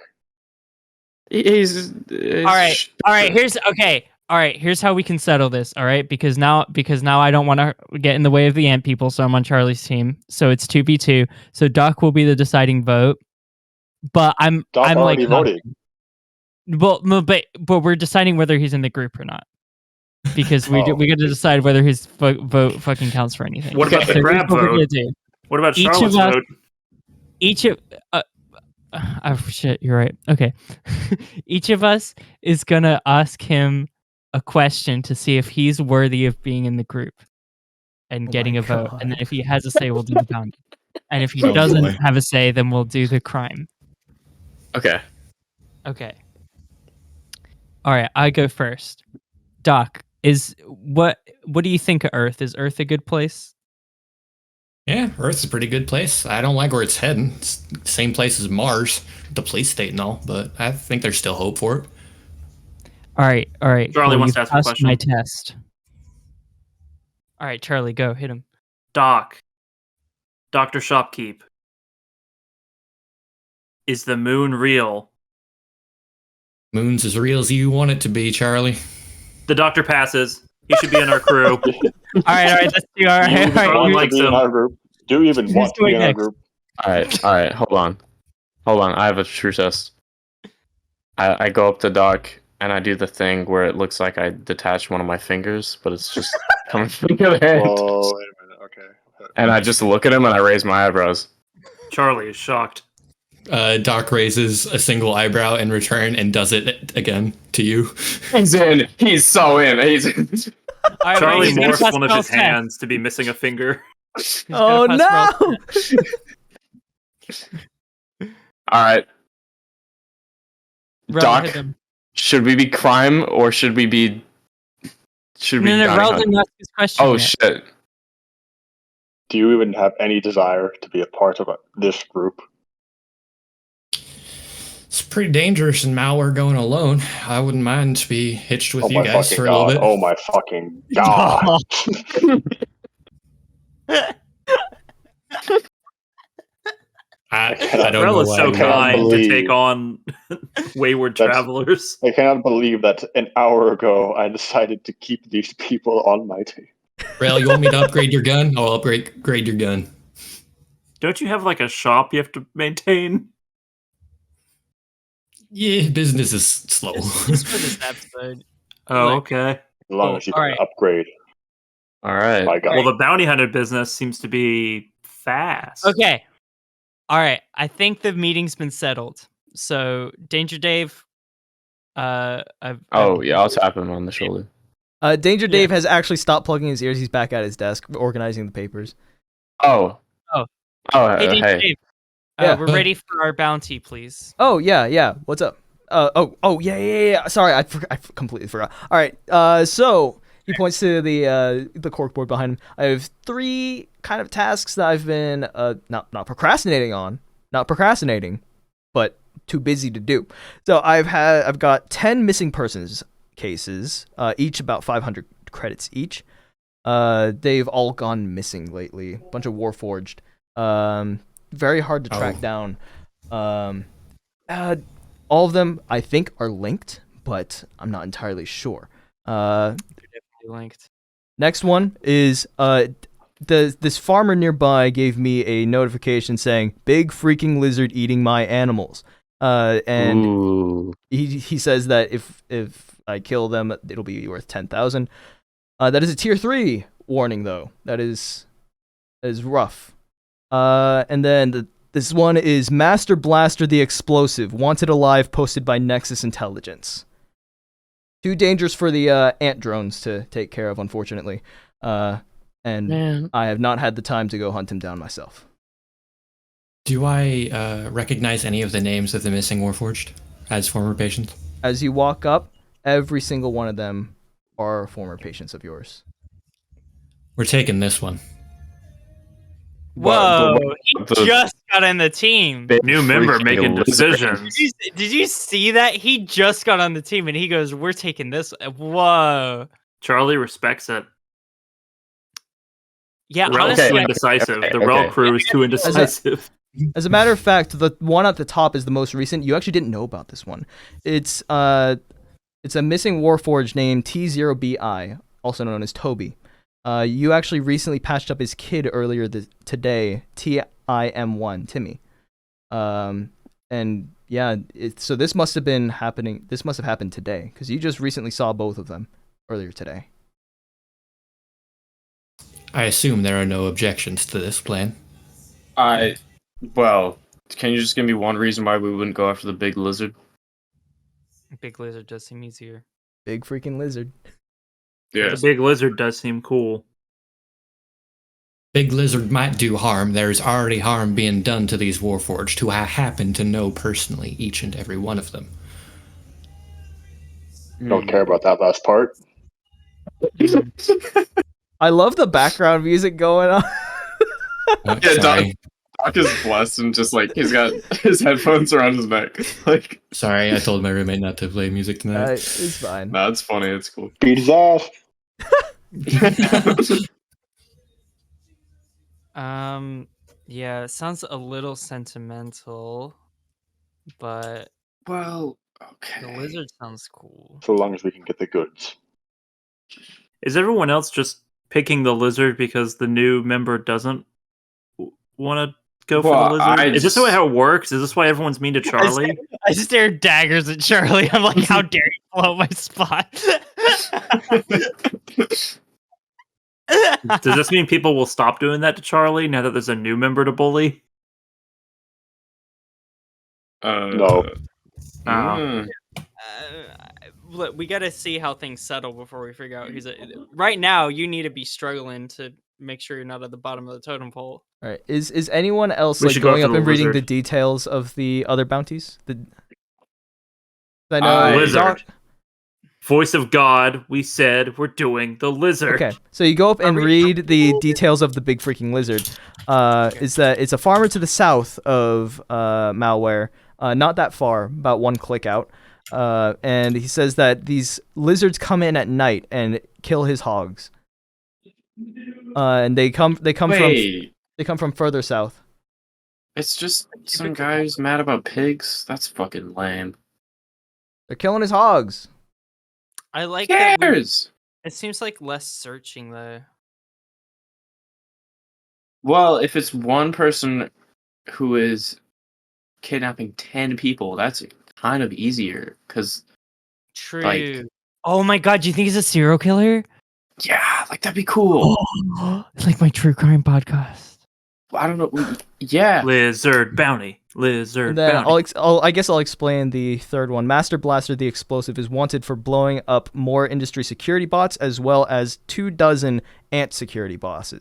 He's All right. Here's how we can settle this. All right, because now I don't want to get in the way of the ant people, so I'm on Charlie's team. So it's 2v2. So Doc will be the deciding vote. But I'm Already like voted. Well, no, but we're deciding whether he's in the group or not. Because we got to decide whether his vote fucking counts for anything. What about the So crab here's what we're vote? gonna do. What about Each of Charlotte's us- vote? Each of Oh shit, you're right. Okay. Each of us is gonna ask him a question to see if he's worthy of being in the group and getting a vote. And then if he has a say, we'll do the bounty. And if he doesn't have a say, then we'll do the crime. Okay. Okay. All right, I go first. Doc, what do you think of Earth? Is Earth a good place? Yeah, Earth's a pretty good place. I don't like where it's heading. It's the same place as Mars, the police state and all, but I think there's still hope for it. All right. Charlie wants to ask a question. My test. All right, Charlie, go hit him. Doc, Dr. Shopkeep, is the moon real? Moon's as real as you want it to be, Charlie. The doctor passes. He should be in our crew. all right, let's do all right. Charlie likes him. Do you even want to be in our group? All right. Hold on. I have a true test. I go up to Doc and I do the thing where it looks like I detach one of my fingers, but it's just coming from the other hand. Oh, wait a minute. Okay. And I just look at him and I raise my eyebrows. Charlie is shocked. Doc raises a single eyebrow in return and does it again to you. He's in. He's so in. He's in. Right, Charlie morphs one of his hands to be missing a finger. Oh no! All right. Rell, Doc, should we be crime or should we be? No, Rell didn't ask his question. Oh yet. shit! Do you even have any desire to be a part of this group? It's pretty dangerous and malware going alone. I wouldn't mind to be hitched with you guys for a little bit. Oh my fucking god! I don't know. Rell is so kind to take on wayward travelers. I cannot believe that an hour ago I decided to keep these people on my team. Rell, you want me to upgrade your gun? I'll upgrade your gun. Don't you have like a shop you have to maintain? Yeah, business is slow. Just for this episode. Oh, okay. As long as you can upgrade. All right. My God. Well, the bounty hunter business seems to be fast. Okay. All right. I think the meeting's been settled. So, Danger Dave. I'll tap him on the shoulder. Danger Dave has actually stopped plugging his ears. He's back at his desk organizing the papers. Oh. Hey, Danger Dave. Yeah. We're ready for our bounty, please. Oh yeah. What's up? Yeah. Sorry, I completely forgot. All right. So he points to the corkboard behind him. I have 3 kind of tasks that I've been not procrastinating, but too busy to do. So I've got 10 missing persons cases, each about 500 credits each. They've all gone missing lately. A bunch of Warforged. Very hard to track down. All of them, I think, are linked, but I'm not entirely sure. They're definitely linked. Next one is this farmer nearby gave me a notification saying big freaking lizard eating my animals. And he says that if I kill them, it'll be worth 10,000. That is a tier 3 warning though. That is rough. And then this one is Master Blaster the Explosive, wanted alive, posted by Nexus Intelligence. Too dangerous for the ant drones to take care of, unfortunately. And man, I have not had the time to go hunt him down myself. Do I recognize any of the names of the missing Warforged as former patients? As you walk up, every single one of them are former patients of yours. We're taking this one. Whoa, he just got on the team. New member making decisions. Did you see that? He just got on the team and he goes, we're taking this. Whoa. Charlie respects it. Yeah, Rell's too indecisive. The Rell crew is too indecisive. As a matter of fact, the one at the top is the most recent. You actually didn't know about this one. It's a missing Warforged named T0BI, also known as Toby. You actually recently patched up his kid earlier today, TIM1, Timmy. And yeah, so this must have been happening. This must have happened today because you just recently saw both of them earlier today. I assume there are no objections to this plan. Well, Can you just give me one reason why we wouldn't go after the big lizard? Big lizard does seem easier. Big freaking lizard. Yeah. The big lizard does seem cool. Big lizard might do harm. There's already harm being done to these Warforged, who I happen to know personally, each and every one of them. Don't care about that last part. I love the background music going on. Yeah, Doc is blessed and just like he's got his headphones around his neck. Like, sorry, I told my roommate not to play music tonight. It's fine. No, it's funny. It's cool. Beat his ass. Yeah, it sounds a little sentimental, but Well, okay. the lizard sounds cool. So long as we can get the goods. Is everyone else just picking the lizard because the new member doesn't want to go for the lizard? Is this how it works? Is this why everyone's mean to Charlie? I stared daggers at Charlie. I'm like, how dare you blow my spot? Does this mean people will stop doing that to Charlie now that there's a new member to bully? No. We got to see how things settle before we figure out right now, you need to be struggling to make sure you're not at the bottom of the totem pole. All right. Is anyone else We like should go going up after and the reading lizard. the details of the other bounties? I know Lizard. Voice of God, we said we're doing the lizard. Okay, so you go up and read the details of the big freaking lizard. Is that it's a farmer to the south of Malware, not that far, about 1 click out. And he says that these lizards come in at night and kill his hogs. And they come from further south. It's just some guy who's mad about pigs. That's fucking lame. They're killing his hogs. I like that. It seems like less searching though. Well, if it's one person who is kidnapping 10 people, that's kind of easier. Cause true. Like, oh my god, do you think he's a serial killer? Yeah, like that'd be cool. It's like my true crime podcast. I don't know. Yeah. Lizard bounty. Lizard And then bounty. I guess I'll explain the third one. Master Blaster, the explosive, is wanted for blowing up more industry security bots, as well as 24 ant security bots,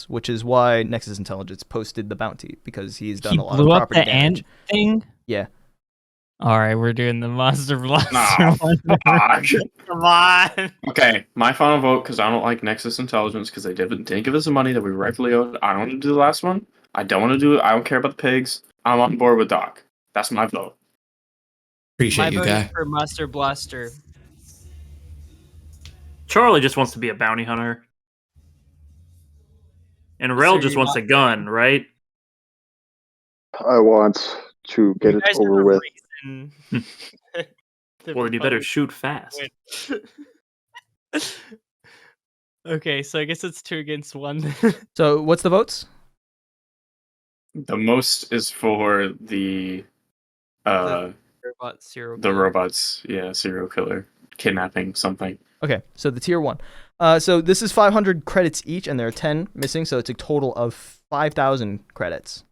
which is why Nexus Intelligence posted the bounty, because he's done a lot of property damage. Ant thing? Yeah. All right, we're doing the Master Blaster. Nah, one. Come on. Okay, my final vote, because I don't like Nexus Intelligence, because they didn't give us the money that we rightfully owed. I don't want to do the last one. I don't want to do it. I don't care about the pigs. I'm on board with Doc. That's my vote. Appreciate you, vote guy. is for Master Blaster. Charlie just wants to be a bounty hunter. And Rell So just you're wants a gun, right? I want to get it over with. Well, then you better shoot fast. Okay, so I guess it's 2 against 1. So what's the votes? The most is for the robot serial the killer. robots, yeah, serial killer, kidnapping something. Okay, so the tier 1. So this is 500 credits each, and there are 10 missing, so it's a total of 5,000 credits.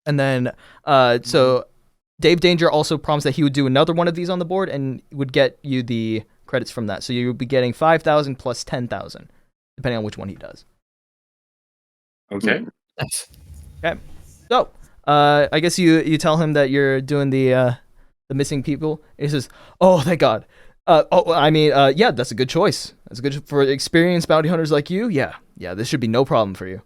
And then, so Dave Danger also promised that he would do another one of these on the board and would get you the credits from that. So you would be getting 5,000 plus 10,000, depending on which one he does. Okay. Okay. So, I guess you tell him that you're doing the missing people. And he says, "Oh, thank God. Yeah, that's a good choice. That's a good for experienced bounty hunters like you. Yeah, this should be no problem for you."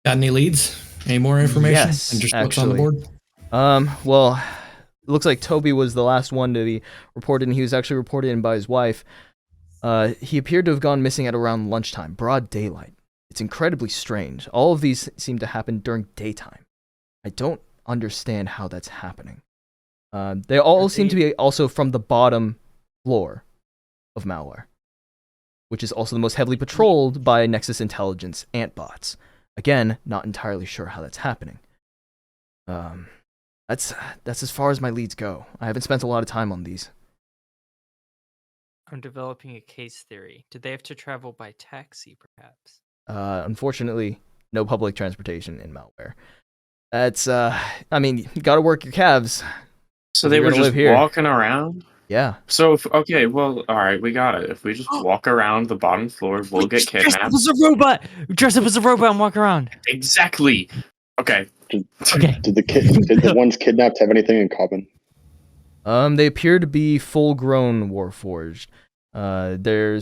Got any leads? Any more information? Yes, and just what's on the board? Well, it looks like Toby was the last one to be reported, and he was actually reported in by his wife. He appeared to have gone missing at around lunchtime, broad daylight. It's incredibly strange. All of these seem to happen during daytime. I don't understand how that's happening. They all seem to be also from the bottom floor of Malware, which is also the most heavily patrolled by Nexus Intelligence ant bots. Again, not entirely sure how that's happening. That's as far as my leads go. I haven't spent a lot of time on these. I'm developing a case theory. Did they have to travel by taxi, perhaps? Unfortunately, No public transportation in malware. That's I mean, you got to work your calves. So they were just walking around? Yeah. So, okay, well, all right, we got it. If we just walk around the bottom floor, we'll get kidnapped. Dress up as a robot! Dress up as a robot and walk around. Exactly. Okay. Did the ones kidnapped have anything in common? They appear to be full-grown Warforged. They're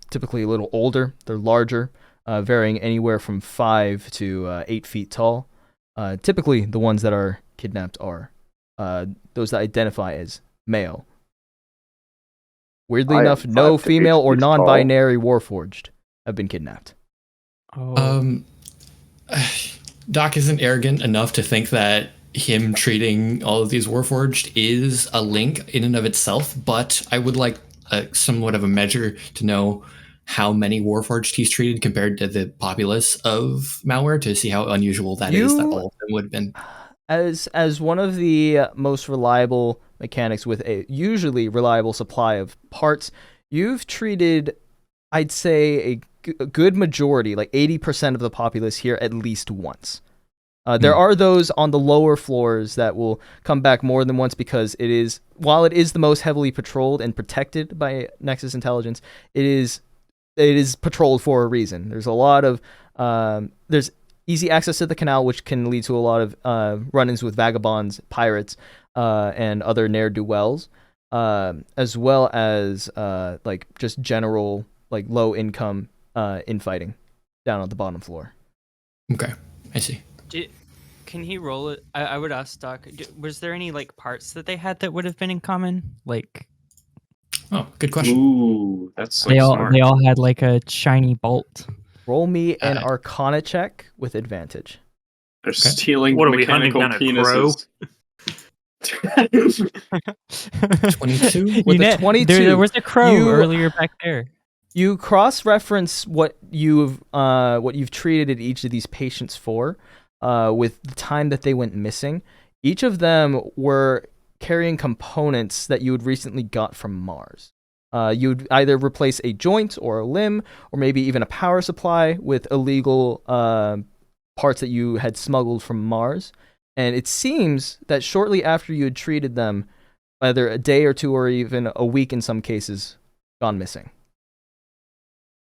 typically a little older. They're larger, varying anywhere from 5 to 8 feet tall. Typically, the ones that are kidnapped are those that identify as male. Weirdly enough, no female or non-binary Warforged have been kidnapped. Doc isn't arrogant enough to think that him treating all of these Warforged is a link in and of itself, but I would like somewhat of a measure to know how many Warforged he's treated compared to the populace of malware to see how unusual that is that all of them would have been. As one of the most reliable mechanics with a usually reliable supply of parts, you've treated, I'd say, a good majority, like 80% of the populace here at least once. There are those on the lower floors that will come back more than once because while it is the most heavily patrolled and protected by Nexus Intelligence, it is patrolled for a reason. There's a lot of there's easy access to the canal, which can lead to a lot of run-ins with vagabonds, pirates, and other ne'er-do-wells, as well as like just general like low-income infighting down on the bottom floor. Okay, I see. Can he roll it? I would ask Doc. Was there any like parts that they had that would have been in common? Like, oh, good question. Ooh, that's like they all had like a shiny bolt. Roll me an Arcana check with advantage. They're stealing what mechanical penises. 22 with a 22. There was a crow earlier back there. You cross-reference what you've treated at each of these patients for, with the time that they went missing. Each of them were carrying components that you had recently got from Mars. You'd either replace a joint or a limb, or maybe even a power supply with illegal parts that you had smuggled from Mars. And it seems that shortly after you had treated them, either a day or two or even a week in some cases, gone missing.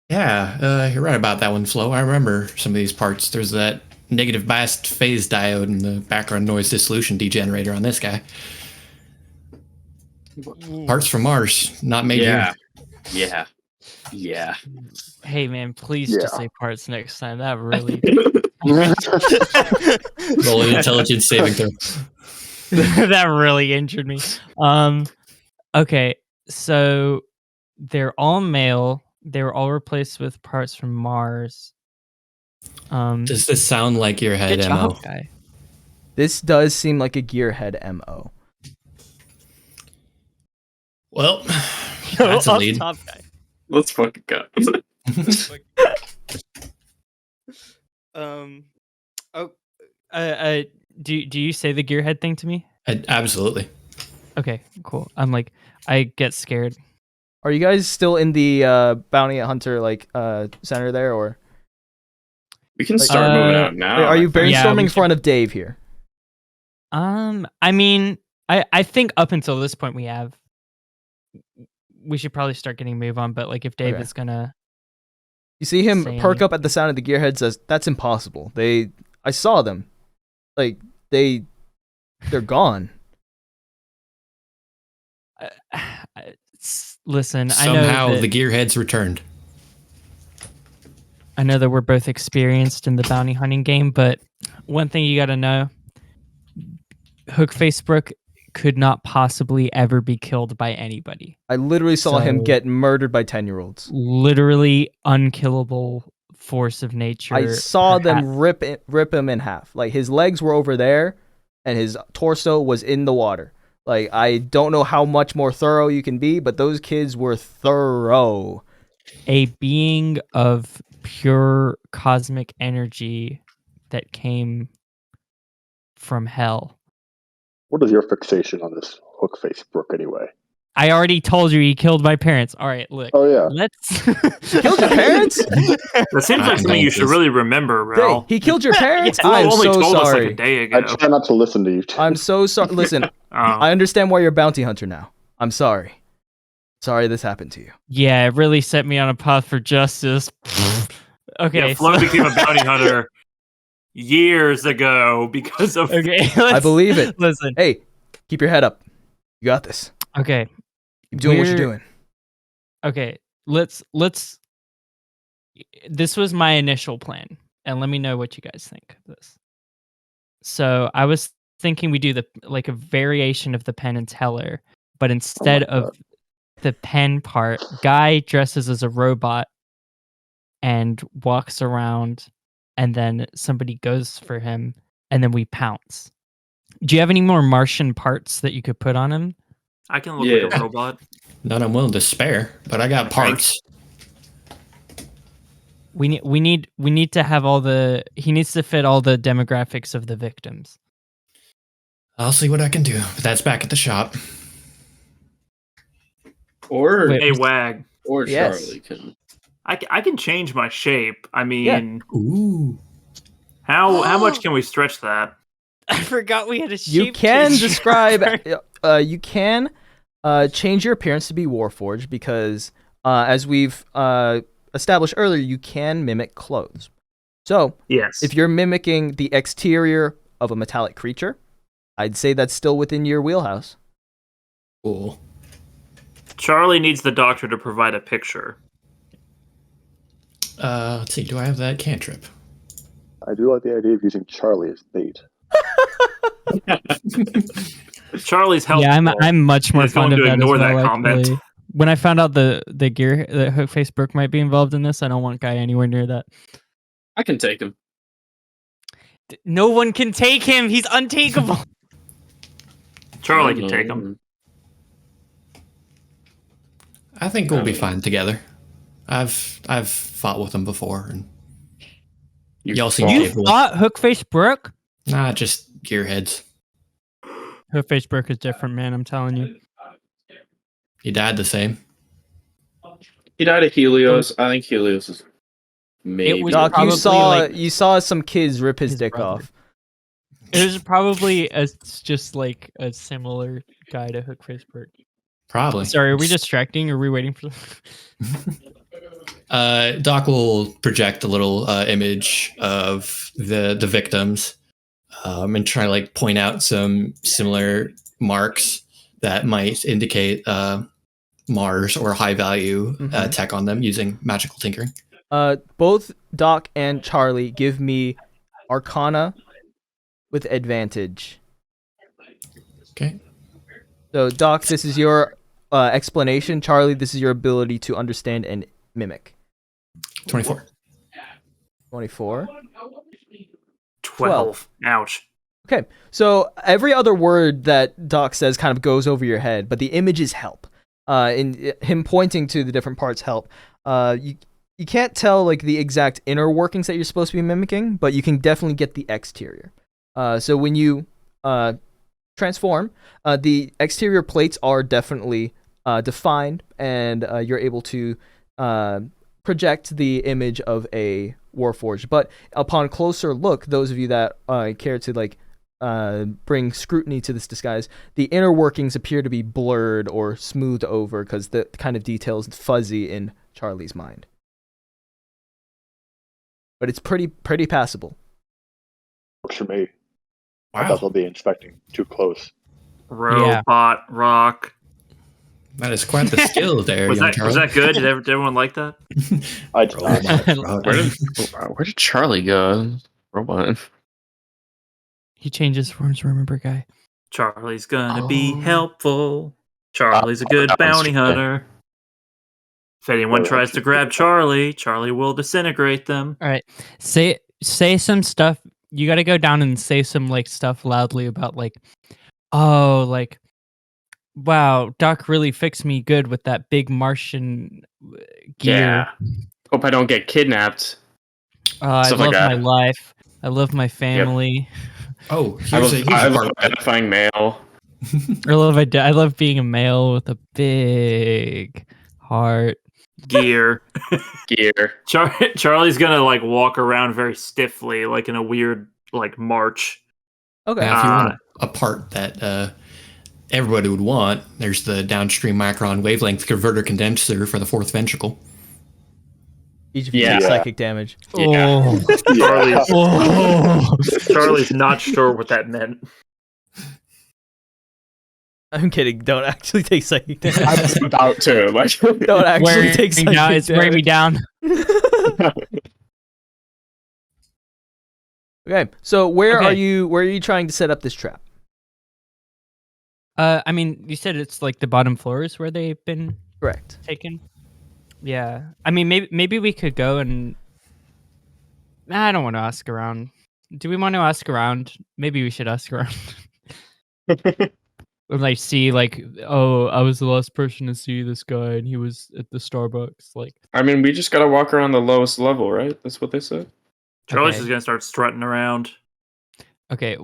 Yeah, you're right about that one, Flo. I remember some of these parts. There's that negative biased phase diode and the background noise dissolution degenerator on this guy. Parts from Mars, not made here. Yeah. Hey man, please just say parts next time. That really Roll an intelligence saving throw. that really injured me. Okay, so they're all male. They were all replaced with parts from Mars. Does this sound like Gearhead good MO? job, guy. This does seem like a Gearhead MO. Well, that's a lead. Top guy. Let's fucking go. Do you say the Gearhead thing to me? Absolutely. Okay, cool. I'm like, I get scared. Are you guys still in the bounty hunter center there, or we can start moving out now? Are you brainstorming in front of Dave here? I mean, I think up until this point we should probably start getting move on. But like, if Dave is gonna, you see him perk up at the sound of the Gearhead. Says that's impossible. I saw them, like they're gone. Listen, somehow I know the Gearheads returned. I know that we're both experienced in the bounty hunting game, but one thing you got to know: Hookfacebrook could not possibly ever be killed by anybody. I literally saw him get murdered by 10-year-olds. Literally unkillable force of nature. I saw them rip him in half. Like his legs were over there, and his torso was in the water. Like, I don't know how much more thorough you can be, but those kids were thorough. A being of pure cosmic energy that came from hell. What is your fixation on this Hookfacebrook anyway? I already told you he killed my parents. All right, look. Oh yeah. Let's Killed your parents? That seems like something you should really remember, Hey, Rell. he killed your parents? You I'm only so told us like sorry. a day I ago. try not to listen to you. I'm so sorry. Listen, I understand why you're a bounty hunter now. I'm sorry. Sorry this happened to you. Yeah, it really set me on a path for justice. Okay. Yeah, Flo became a bounty hunter years ago because of. Okay. I believe it. Listen. Hey, keep your head up. You got this. Okay. Keep doing what you're doing. Okay. Let's. This was my initial plan, and let me know what you guys think of this. So I was thinking we do a variation of the Penn and Teller, but instead of the pen part, Guy dresses as a robot and walks around, and then somebody goes for him, and then we pounce. Do you have any more Martian parts that you could put on him? I can look like a robot. None I'm willing to spare, but I got parts. We need to have he needs to fit all the demographics of the victims. I'll see what I can do. But that's back at the shop. Or hey, Wag. Or Charlie can. I can change my shape. I mean, ooh. How much can we stretch that? I forgot we had a shape. You can describe. You can change your appearance to be Warforged because, as we've established earlier, you can mimic clothes. So, yes, if you're mimicking the exterior of a metallic creature, I'd say that's still within your wheelhouse. Cool. Charlie needs the doctor to provide a picture. Let's see. Do I have that cantrip? I do like the idea of using Charlie as bait. Charlie's helpful. Yeah, I'm much more fond of that as well. That comment. When I found out the gear that Hookface Brooke might be involved in this, I don't want Guy anywhere near that. I can take him. No one can take him. He's untakeable. Charlie can take him. I think we'll be fine together. I've fought with him before, and y'all seem capable. You fought Hookface Brooke? Nah, just gearheads. Hookface Brooke is different, man. I'm telling you. He died the same. He died of Helios. I think Helios is maybe. Doc, you saw some kids rip his dick off. It was probably just like a similar guy to Hookface Brooke. Probably. Sorry, are we distracting? Or are we waiting for? Doc will project a little image of the victims, and try to point out some similar marks that might indicate Mars or high value tech on them using magical tinkering. Both Doc and Charlie give me Arcana with advantage. Okay. So Doc, this is your explanation. Charlie, this is your ability to understand and mimic. 24. 24. 12. Ouch. Okay, so every other word that Doc says kind of goes over your head, but the images help. In him pointing to the different parts help. You can't tell the exact inner workings that you're supposed to be mimicking, but you can definitely get the exterior. So when you transform, the exterior plates are definitely defined, and you're able to project the image of a Warforged. But upon closer look, those of you that care to bring scrutiny to this disguise, the inner workings appear to be blurred or smoothed over because the kind of details fuzzy in Charlie's mind. But it's pretty passable. Works for me. Wow. I thought they'll be inspecting too close. Robot rock. That is quite the skill there. Was that good? Did everyone like that? Where did Charlie go? Robot. He changes forms, remember, Guy? Charlie's gonna be helpful. Charlie's a good bounty hunter. If anyone tries to grab Charlie, Charlie will disintegrate them. All right. Say some stuff. You got to go down and say some stuff loudly about wow, Doc really fixed me good with that big Martian gear. Yeah. Hope I don't get kidnapped. I love my life. I love my family. Oh, I love identifying mail. I love being a male with a big heart. Gear. Gear. Charlie's gonna like walk around very stiffly, like in a weird like march. Okay. Now, if you want a part that everybody would want, there's the downstream micron wavelength converter condenser for the fourth ventricle. Each of you take psychic damage. Yeah. Charlie's not sure what that meant. I'm kidding. Don't actually take psychic damage. I was about to. Like, Don't actually take psychic damage. It's wearing me down. Okay, so where are you trying to set up this trap? I mean, you said it's like the bottom floors where they've been taken. Yeah, I mean, maybe we could go and. I don't want to ask around. Do we want to ask around? Maybe we should ask around. Like see, like, oh, I was the last person to see this guy, and he was at the Starbucks. Like, I mean, we just gotta walk around the lowest level, right? That's what they said. Charlie's just gonna start strutting around. Okay,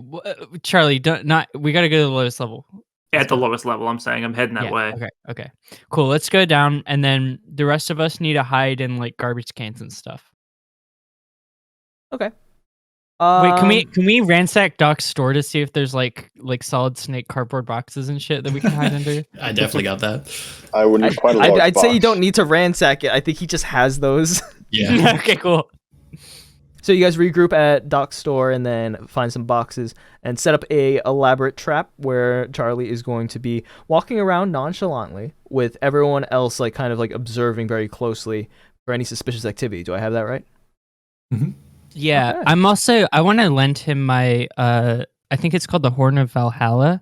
Charlie, we gotta go to the lowest level. At the lowest level, I'm saying. I'm heading that way. Okay. Cool. Let's go down, and then the rest of us need to hide in like garbage cans and stuff. Okay. Wait, can we ransack Doc's store to see if there's like Solid Snake cardboard boxes and shit that we can hide under? I definitely got that. I would need quite a large I'd box. say you don't need to ransack it. I think he just has those. Yeah. Okay, cool. So you guys regroup at Doc's store and then find some boxes and set up a elaborate trap where Charlie is going to be walking around nonchalantly with everyone else like kind of like observing very closely for any suspicious activity. Do I have that right? Mm-hmm. Yeah, Okay. I want to lend him my I think it's called the Horn of Valhalla,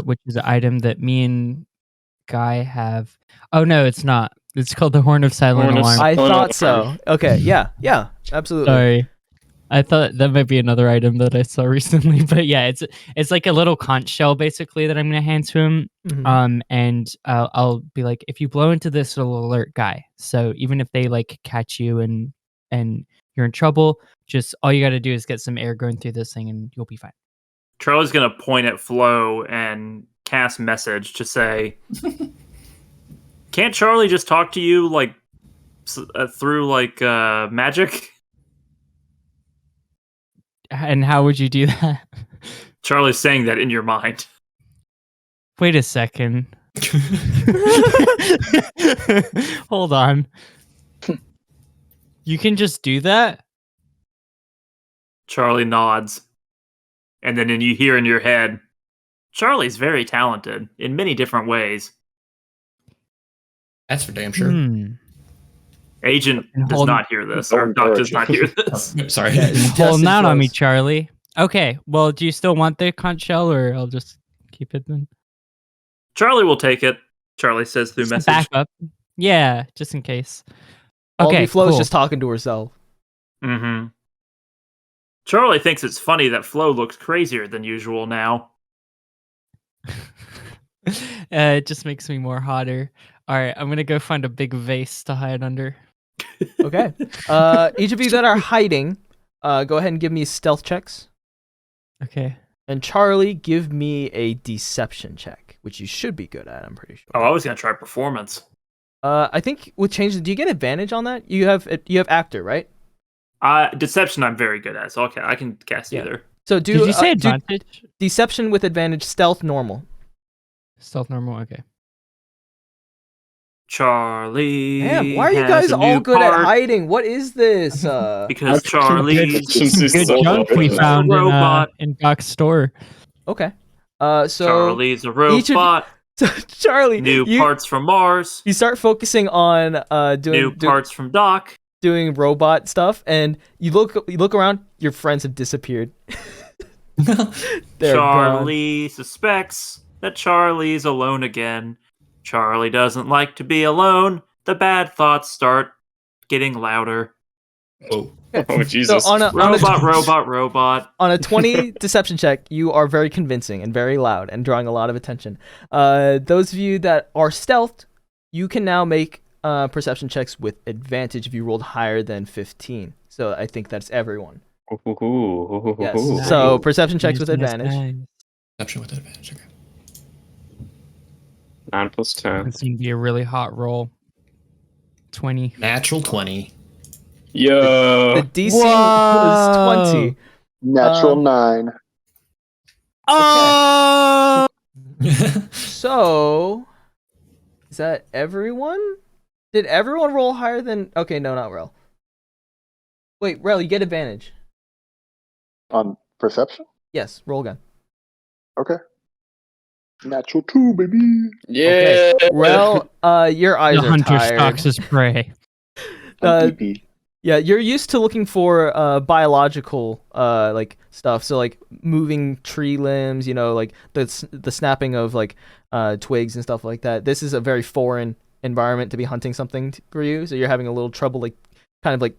which is an item that me and Guy have. Oh no, it's not. It's called the Horn of Silent Alarm. I thought so. Okay, yeah, absolutely. Sorry. I thought that might be another item that I saw recently, but yeah, it's like a little conch shell basically that I'm gonna hand to him. Mhm. And I'll be like, if you blow into this, it'll alert Guy. So even if they like catch you and you're in trouble, just all you got to do is get some air going through this thing, and you'll be fine. Charlie's gonna point at Flo and cast message to say, "Can't Charlie just talk to you like through like magic?" And how would you do that? Charlie's saying that in your mind. Wait a second. Hold on. You can just do that? Charlie nods. And then you hear in your head, Charlie's very talented in many different ways. That's for damn sure. Agent does not hear this. Or Doc does not hear this. Sorry. Holding out on me, Charlie. Okay, well, do you still want the conch shell, or I'll just keep it then? Charlie will take it, Charlie says through message. Back up. Yeah, just in case. Okay, Flo's just talking to herself. Mm-hmm. Charlie thinks it's funny that Flo looks crazier than usual now. It just makes me more hotter. All right, I'm gonna go find a big vase to hide under. Okay. Each of you that are hiding, go ahead and give me stealth checks. Okay. And Charlie, give me a deception check, which you should be good at, I'm pretty sure. Oh, I was gonna try performance. I think with changes, do you get advantage on that? You have actor, right? Deception I'm very good at, so okay, I can cast either. So Did you say advantage? Deception with advantage, stealth normal. Stealth normal, okay. Charlie. Damn, why are you guys all good at hiding? What is this? Because Charlie. Good junk we found in Doc's store. Okay. So Charlie's a robot. Charlie, new parts from Mars. You start focusing on doing parts from Doc. Doing robot stuff, and you look around. Your friends have disappeared. Charlie suspects that Charlie's alone again. Charlie doesn't like to be alone. The bad thoughts start getting louder. Oh Jesus! So on a robot. On a 20 deception check, you are very convincing and very loud and drawing a lot of attention. Those of you that are stealthed, you can now make perception checks with advantage if you rolled higher than 15. So I think that's everyone. Ooh. Yes. So perception checks with advantage. Perception with advantage. Okay. 9 plus 10. It's gonna be a really hot roll. 20. Natural 20. Yo. The DC was 20. Natural 9. Oh! So, is that everyone? Did everyone roll higher than... Okay, no, not Rell. Wait, Rell, you get advantage. On perception? Yes, roll again. Okay. Natural 2, baby. Yeah. Okay. Rell, your eyes The are hunter tired. stalks his prey. EP. Yeah, you're used to looking for biological like stuff. So like moving tree limbs, you know, like the snapping of like twigs and stuff like that. This is a very foreign environment to be hunting something for you. So you're having a little trouble like kind of like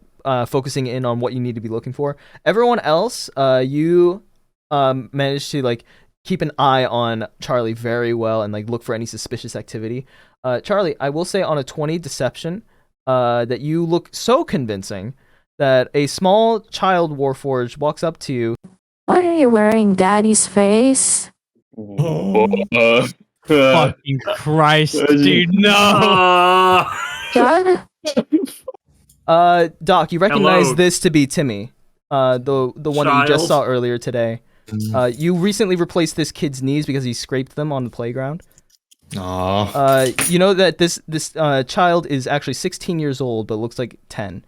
focusing in on what you need to be looking for. Everyone else, you managed to like keep an eye on Charlie very well and like look for any suspicious activity. Charlie, I will say on a 20 deception, that you look so convincing that a small child Warforged walks up to you. Why are you wearing Daddy's face? Fucking Christ, dude, no! John? Doc, you recognize Hello. this to be Timmy, the one that you just saw earlier today. You recently replaced this kid's knees because he scraped them on the playground. Aww. You know that this child is actually 16 years old, but looks like 10,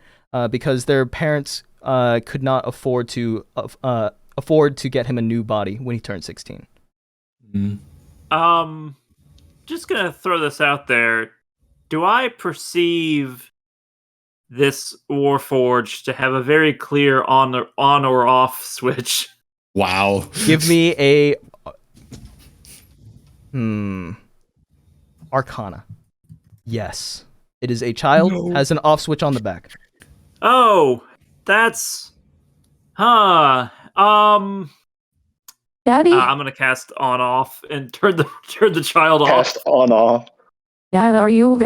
because their parents could not afford to get him a new body when he turned 16. Just gonna throw this out there. Do I perceive this Warforged to have a very clear on or off switch? Wow. Give me a Arcana. Yes, it is a child. Has an off switch on the back. Oh, that's Daddy? I'm gonna cast on off and turn the child off. Cast on off. Dad, are you...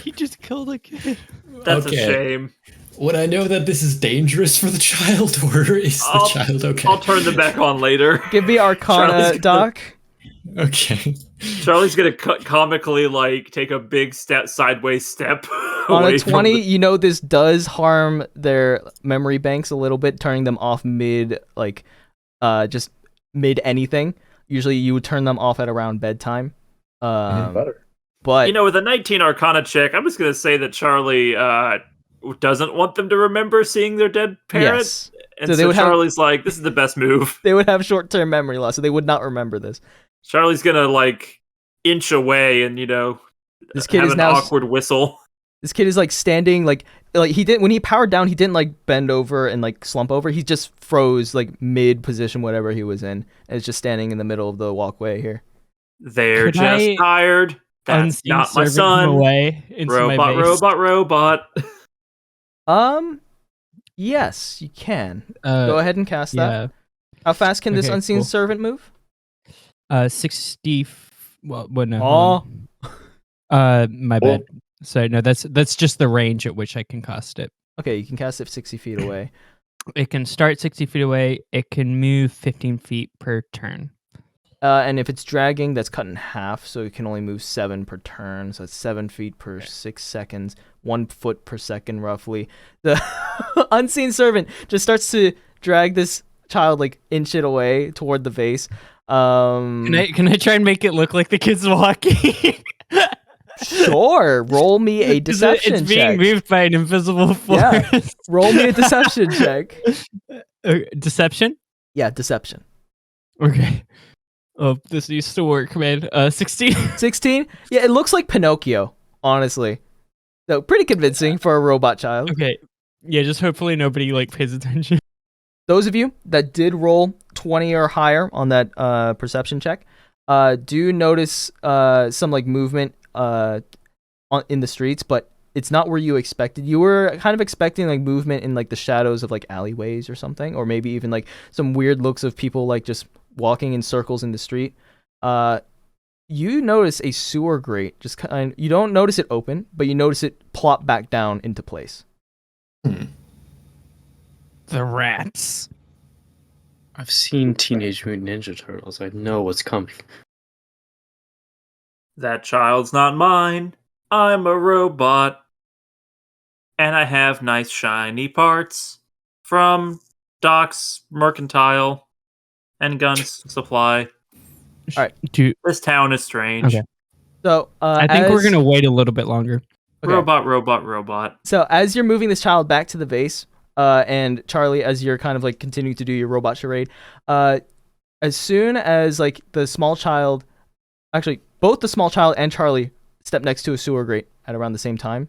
He just killed a kid. That's Okay. a shame. Would I know that this is dangerous for the child, or is the child okay? I'll turn them back on later. Give me Arcana, Doc. Okay. Charlie's gonna comically like take a big sideways step On away a from 20, you know this does harm their memory banks a little bit, turning them off mid, like, just mid anything. Usually you would turn them off at around bedtime. Better. But you know, with a 19 Arcana check, I'm just gonna say that Charlie doesn't want them to remember seeing their dead parent. yes, And So so, they would have- Charlie's like, this is the best move. they would have short-term memory loss, so they would not remember this. Charlie's gonna like inch away and, you know, This kid have is an now awkward whistle. This kid is like standing like he didn't when he powered down, he didn't like bend over and like slump over. He just froze like mid position, whatever he was in, and is just standing in the middle of the walkway here. They're Could just I tired. That's Unseen not my servant him son. away into my Robot. Yes, you can. Go ahead and cast that. How fast can this Okay, unseen cool. servant move? 60. Well, no. Oh, My bad. So no, that's just the range at which I can cast it. okay. You can cast it 60 feet away. It can start 60 feet away. It can move 15 feet per turn. And if it's dragging, that's cut in half, so it can only move 7 per turn. So it's 7 feet per 6 seconds, 1 foot per second, roughly. The unseen servant just starts to drag this child, like inch it away toward the vase. Can I try and make it look like the kid's walking? Sure. Roll me a deception It's being check. moved by an invisible force. Yeah. Roll me a deception check. Deception? Yeah, deception. Okay. Oh, this needs to work, man. 16. 16? Yeah, it looks like Pinocchio, honestly. So pretty convincing for a robot child. Okay. Yeah, just hopefully nobody like pays attention. Those of you that did roll 20 or higher on that perception check, do notice some like movement in the streets, but it's not where you expected. You were kind of expecting like movement in like the shadows of like alleyways or something, or maybe even like some weird looks of people like just walking in circles in the street. You notice a sewer grate. You don't notice it open, but you notice it plop back down into place. The rats. I've seen Teenage Mutant Ninja Turtles. I know what's coming. That child's not mine. I'm a robot. And I have nice shiny parts from Doc's Mercantile and Guns Supply. All right. This town is strange. Okay. So I think we're gonna wait a little bit longer. Okay. Robot. So as you're moving this child back to the vase, and Charlie, as you're kind of like continuing to do your robot charade, as soon as like the small child, actually both the small child and Charlie step next to a sewer grate at around the same time,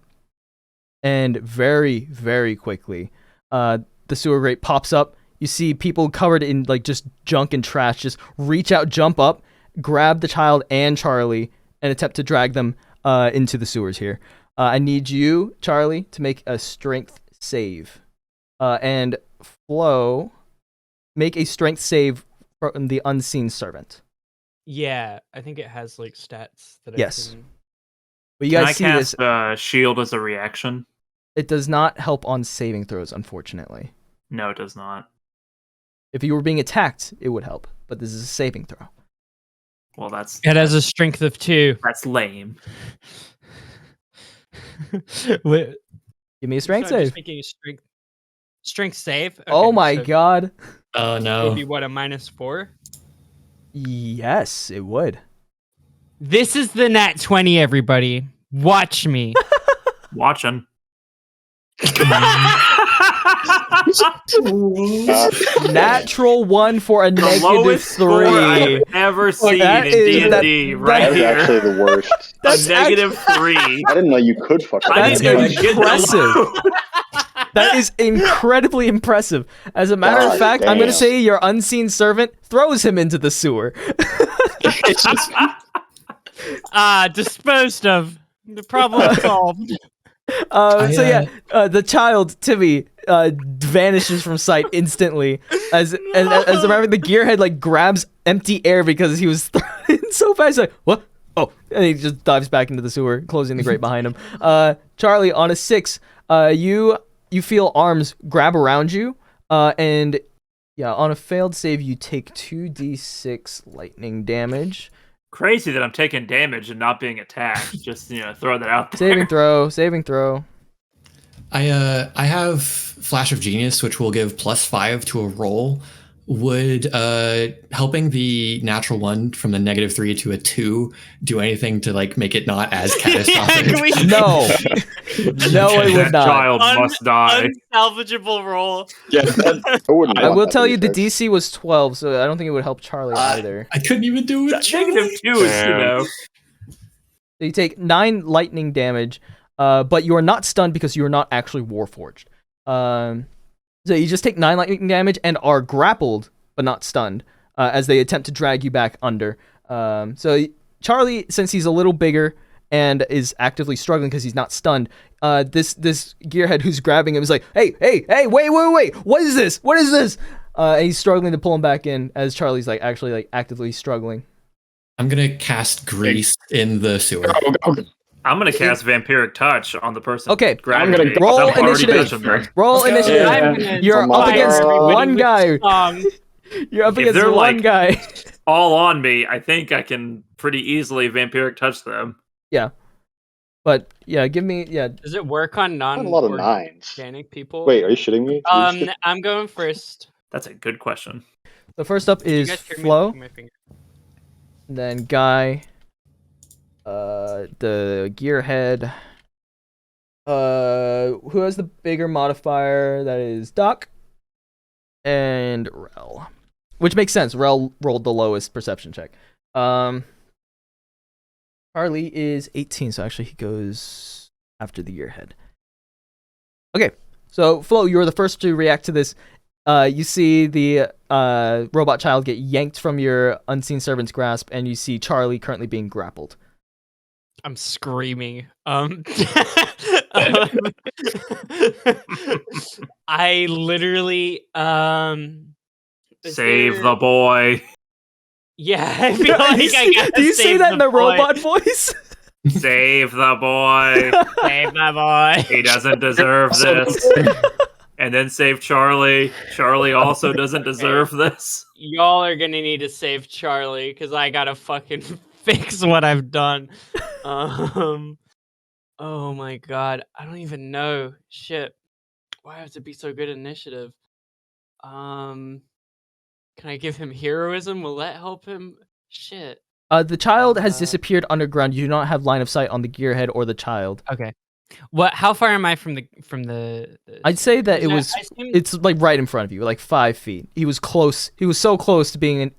and very, very quickly, the sewer grate pops up. You see people covered in like just junk and trash just reach out, jump up, grab the child and Charlie, and attempt to drag them into the sewers here. I need you, Charlie, to make a strength save. And Flo, make a strength save from the unseen servant. Yeah, I think it has like stats that Yes. I can... Well, you guys see Can I this. cast shield as a reaction? It does not help on saving throws, unfortunately. No, it does not. If you were being attacked, it would help, but this is a saving throw. Well, that's... It has a strength of 2. That's lame. Wait, Give me a strength So I'm just save. making a strength save. Okay, Oh my so god. Oh Would no. be what, a -4? Yes, it would. this is the nat 20, everybody. Watch me. Watching. Natural 1 for a The negative lowest score 3. I've ever seen that in is- D&D that- right That is here. actually the worst. That's a negative 3. I didn't know you could fuck up. I That's didn't even get impressive. that low. That is incredibly impressive. As a matter of God fact, I'm going to damn. say your unseen servant throws him into the sewer. Disposed of. The problem solved. The child, Timmy, vanishes from sight instantly as the gearhead like grabs empty air because he was thrown so fast. Like, what? Oh, and he just dives back into the sewer, closing the grate behind him. Charlie, on a 6, you feel arms grab around you, and yeah, on a failed save, you take 2d6 lightning damage. Crazy that I'm taking damage and not being attacked. Just, throw that out there. Saving throw. I have Flash of Genius, which will give +5 to a roll. Would helping the natural 1 from the -3 to a 2 do anything to like make it not as catastrophic? No, no, it would That not. child must die. Unsalvageable roll. Yeah, I will tell you the DC was 12, so I don't think it would help Charlie either. I couldn't even do it. -2 is, So you take 9 lightning damage, but you are not stunned because you are not actually Warforged. So you just take 9 lightning damage and are grappled, but not stunned, as they attempt to drag you back under. So Charlie, since he's a little bigger and is actively struggling because he's not stunned, this gearhead who's grabbing him is like, hey, wait, what is this? And he's struggling to pull him back in as Charlie's like actually like actively struggling. I'm gonna cast Grease in the sewer. I'm going to cast Vampiric Touch on the person. Okay, grabbing I'm gonna me. roll I'm already initiative. touching them. Roll initiative. I'm gonna You're Oh up my against God. one guy. You're up If against they're, one like- guy. All on me. I think I can pretty easily Vampiric Touch them. But yeah, give me Does it work on Not a lot of 9s. non-organic people? Wait, are you shitting me? I'm going first. That's a good question. The first up You is guys hear me Flo, licking my finger? then Guy, the gearhead. Who has the bigger modifier? That is Doc and Rell, which makes sense. Rell rolled the lowest perception check. Charlie is 18, so actually he goes after the gearhead. Okay, so Flo, you're the first to react to this. You see the robot child get yanked from your unseen servant's grasp, and you see Charlie currently being grappled. I'm screaming. I literally is Save there- the boy. Yeah, I feel like I gotta Do you say save that in the a boy. robot voice? Save the boy. Save my boy. He doesn't deserve this. And then save Charlie. Charlie also doesn't deserve this. Y'all are gonna need to save Charlie because I gotta fucking fix what I've done. Oh my god, I don't even know. Shit, why do I have to be so good at initiative? Can I give him heroism? Will that help him? Shit. The child has disappeared underground. You do not have line of sight on the gearhead or the child. Okay. What? How far am I from the I'd say that it's like right in front of you, like 5 feet. He was close. He was so close to being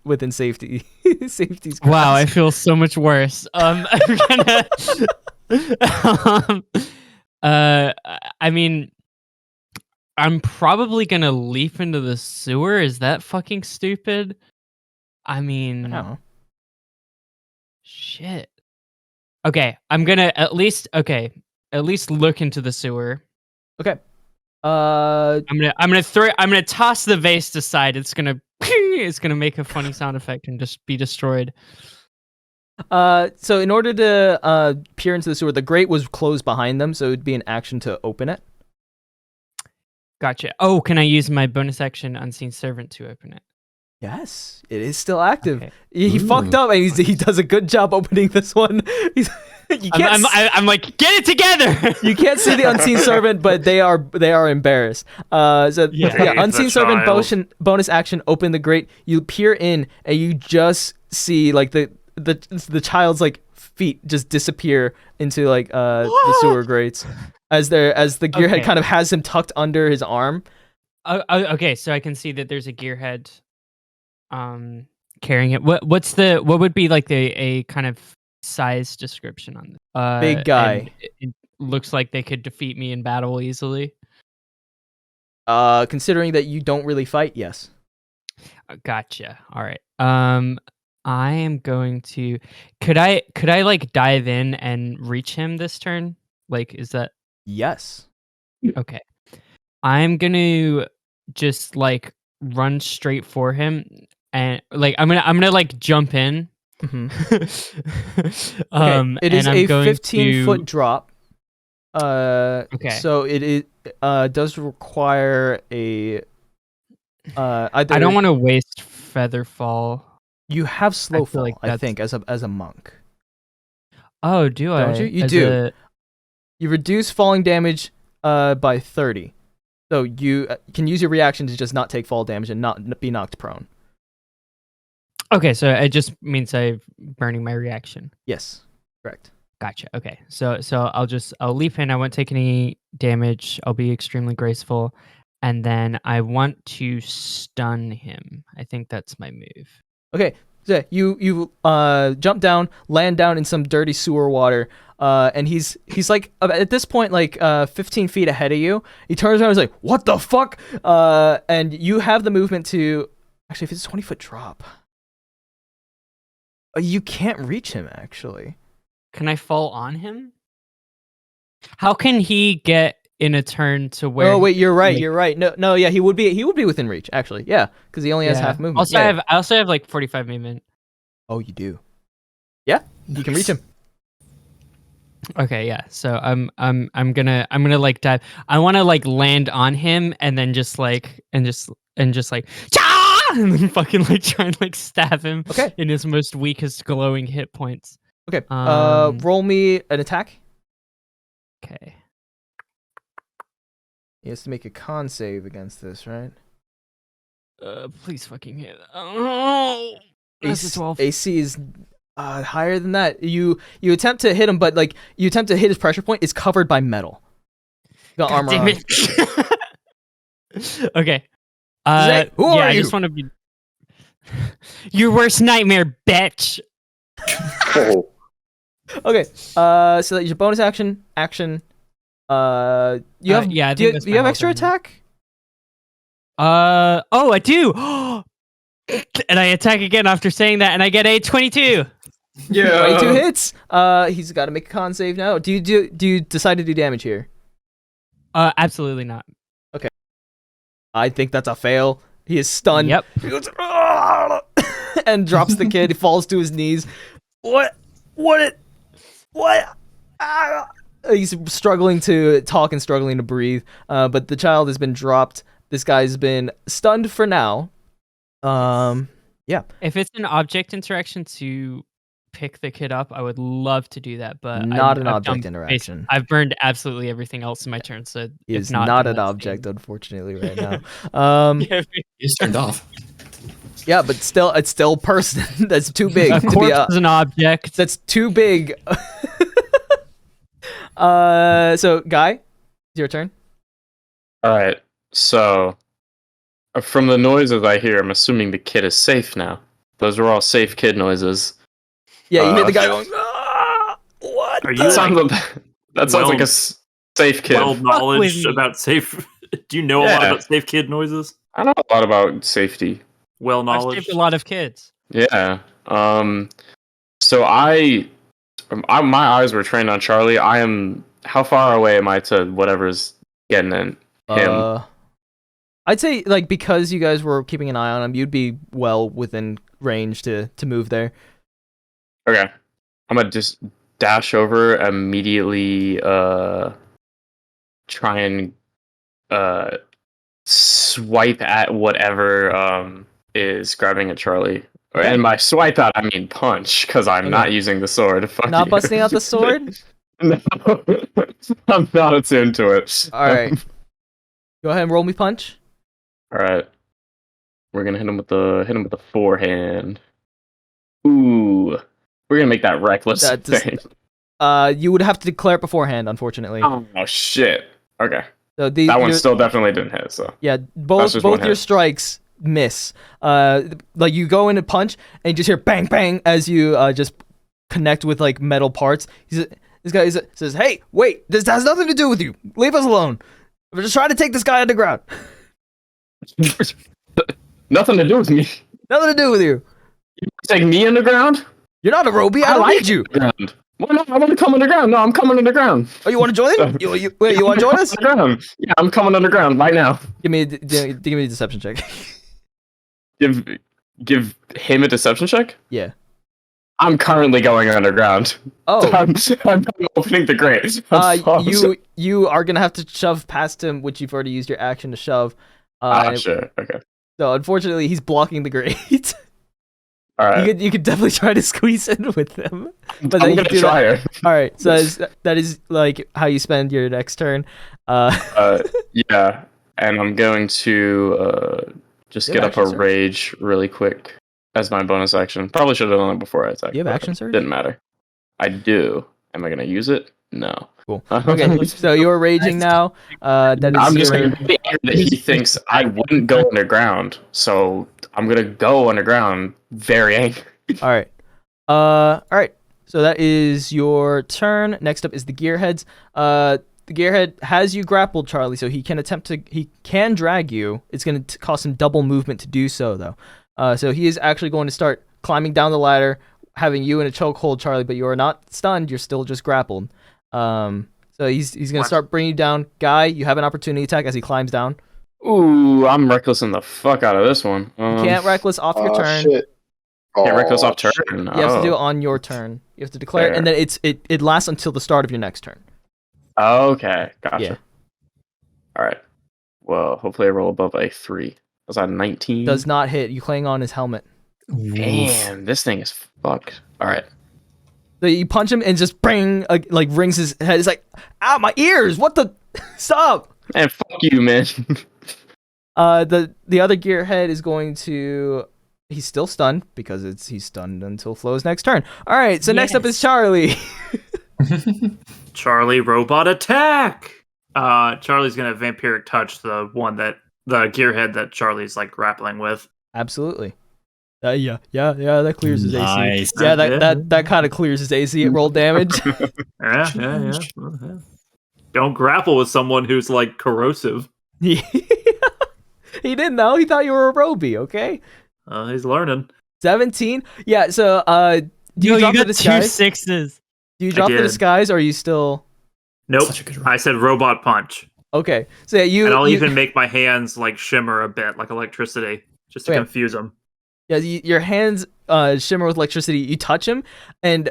within safety. Safety's grasp. Wow, I feel so much worse. I'm gonna. I mean, I'm probably gonna leap into the sewer. Is that fucking stupid? I mean, No. Shit. Okay, I'm gonna at least look into the sewer. Okay. I'm gonna toss the vase aside. It's gonna make a funny sound effect and just be destroyed. So in order to peer into the sewer, the grate was closed behind them, so it would be an action to open it. Gotcha. Oh, can I use my bonus action Unseen Servant to open it? Yes, it is still active. Okay. He fucked up, and he does a good job opening this one. I'm like, get it together. You can't see the Unseen Servant, but they are embarrassed. Unseen Servant bonus action. Open the grate. You peer in, and you just see like the child's like feet just disappear into like the sewer grates as the gearhead kind of has him tucked under his arm. Okay, so I can see that there's a gearhead carrying it. What would be like a kind of size description on this? Big guy. It looks like they could defeat me in battle easily. Considering that you don't really fight, yes. Gotcha. All right. I am going to. Could I like dive in and reach him this turn? Like, is that? Yes. Okay. I'm gonna just like run straight for him, and like I'm gonna like jump in. Mm-hmm. It is a 15-foot drop. Okay. So it does require a. I don't want to waste feather fall. You have slow fall, I think, as a monk. Oh, do I? Don't you? You do. You reduce falling damage by 30. So you can use your reaction to just not take fall damage and not be knocked prone. Okay, so it just means I'm burning my reaction. Yes, correct. Gotcha. Okay, so I'll leap in. I won't take any damage. I'll be extremely graceful, and then I want to stun him. I think that's my move. Okay, so you jump down, land down in some dirty sewer water, and he's like at this point like 15 feet ahead of you. He turns around and is like, "What the fuck?" And you have the movement to actually, if it's a 20-foot drop, you can't reach him actually. Can I fall on him? How can he get in a turn to where? Oh wait, you're right. You're right. No, yeah, he would be within reach actually. Yeah, because he only has half movement. I also have like 45 movement. Oh, you do. Yeah, you can reach him. Okay, yeah. So I'm gonna like dive. I want to like land on him and then just like and just like and then fucking like try and like stab him. Okay. In his most weakest glowing hit points. Okay. Roll me an attack. Okay. He has to make a con save against this, right? Please fucking hit. Oh, that's a 12. AC is higher than that. You attempt to hit him, but like you attempt to hit his pressure point is covered by metal. You got armor on. Okay. Who are you? I just want to be your worst nightmare, bitch. Oh. Okay. So that's your bonus action. You have do you have extra attack? I do. And I attack again after saying that, and I get a 22. Yeah. 22 hits. He's got to make a con save now. Do you decide to do damage here? Absolutely not. Okay. I think that's a fail. He is stunned. Yep. He goes, and drops the kid. He falls to his knees. What? He's struggling to talk and struggling to breathe. But the child has been dropped. This guy's been stunned for now. Yeah. If it's an object interaction to pick the kid up, I would love to do that, but Not an I've object done interaction. I've burned absolutely everything else in my turn, so He if is not, not then an that's object, the- unfortunately, right now. It's turned off. Yeah, but still, it's still person. That's too big A to be corpse is an object. That's too big. So Guy, it's your turn. All right. So, from the noises I hear, I'm assuming the kid is safe now. Those are all safe kid noises. Yeah, you hear the guy going, "Ah, what?" Are the-" you That sounds like a safe kid. well knowledge with me. about safe? Do you know a lot Yeah. about safe kid noises? I know a lot about safety. Well I've knowledge. saved a lot of kids. Yeah. So my eyes were trained on Charlie. How far away am I to whatever's getting in him? I'd say like because you guys were keeping an eye on him, you'd be well within range to move there. Okay. I'm gonna just dash over immediately. Try and swipe at whatever is grabbing at Charlie. Okay. And by swipe out, I mean punch, because I'm Okay. not using the sword. Fuck Not you. busting out the sword? No, I'm not attuned to it. All right. Go ahead and roll me punch. All right. We're gonna hit him with the forehand. Ooh, we're gonna make that reckless That does- thing. You would have to declare it beforehand, unfortunately. Oh shit. Okay. So That one still definitely didn't hit. So Yeah, That's just both one your hit. strikes miss. Like you go in and punch, and you just hear bang bang as you just connect with like metal parts. This guy says, "Hey, wait! This has nothing to do with you. Leave us alone. We're just trying to take this guy underground. nothing to do with me. Nothing to do with you. Take me underground? You're not a Roby. I don't need you. Underground. Well, no, I want to come underground. No, I'm coming underground. Oh, you want to join? Wait, you want to join us? Underground. Yeah, I'm coming underground right now. Give me a deception check. Give him a deception check? Yeah. I'm currently going underground. Oh. I'm opening the grate. You are gonna have to shove past him, which you've already used your action to shove. Sure. Okay. So unfortunately, he's blocking the grate. All right. You could definitely try to squeeze in with him. But I'm gonna try it. All right. So that is like how you spend your next turn. Yeah, and I'm going to just You get have up a action surge? rage really quick as my bonus action. Probably should have done it before I attacked. You have but action surge? Didn't matter. I do. Am I gonna use it? No. Cool. Okay. So you're raging now. That is I'm just your- gonna be angry that he thinks I wouldn't go underground, so I'm gonna go underground. Very angry. All right. All right. So that is your turn. Next up is the gearheads. The gearhead has you grappled, Charlie, so he can drag you. It's going to cost him double movement to do so, though. So he is actually going to start climbing down the ladder, having you in a chokehold, Charlie, but you are not stunned. You're still just grappled. So he's going to start bringing you down. Guy, you have an opportunity attack as he climbs down. Ooh, I'm recklessing the fuck out of this one. You can't reckless off your turn. Shit. Can't reckless off turn. You have to do it on your turn. You have to declare it, and then it lasts until the start of your next turn. Okay, gotcha. Yeah. All right. Well, hopefully I roll above a 3. Was that 19? Does not hit. You cling on his helmet. Damn, this thing is fucked. All right. So you punch him and just bang, like rings his head. It's like, ow, my ears! What the? Stop! Man, fuck you, man. The other gearhead is going to. He's still stunned because he's stunned until Flo's next turn. All right, so next up is Charlie. Charlie, robot attack! Charlie's gonna vampiric touch the gearhead that Charlie's like grappling with. Absolutely. Yeah, that clears his Nice. AC. Yeah, that kind of clears his AC. It rolled damage. Yeah. Don't grapple with someone who's like corrosive. He didn't know. He thought you were a Roby. Okay. He's learning. 17. Yeah. So, do you Yo, drop you the got two disguise? sixes. Do you drop the did. disguise, or are you still? Nope. Such a good roll. I said robot punch, Okay. So yeah, and I'll you even make my hands like shimmer a bit, like electricity, just to Wait. confuse them. Yeah, your hands shimmer with electricity. You touch him, and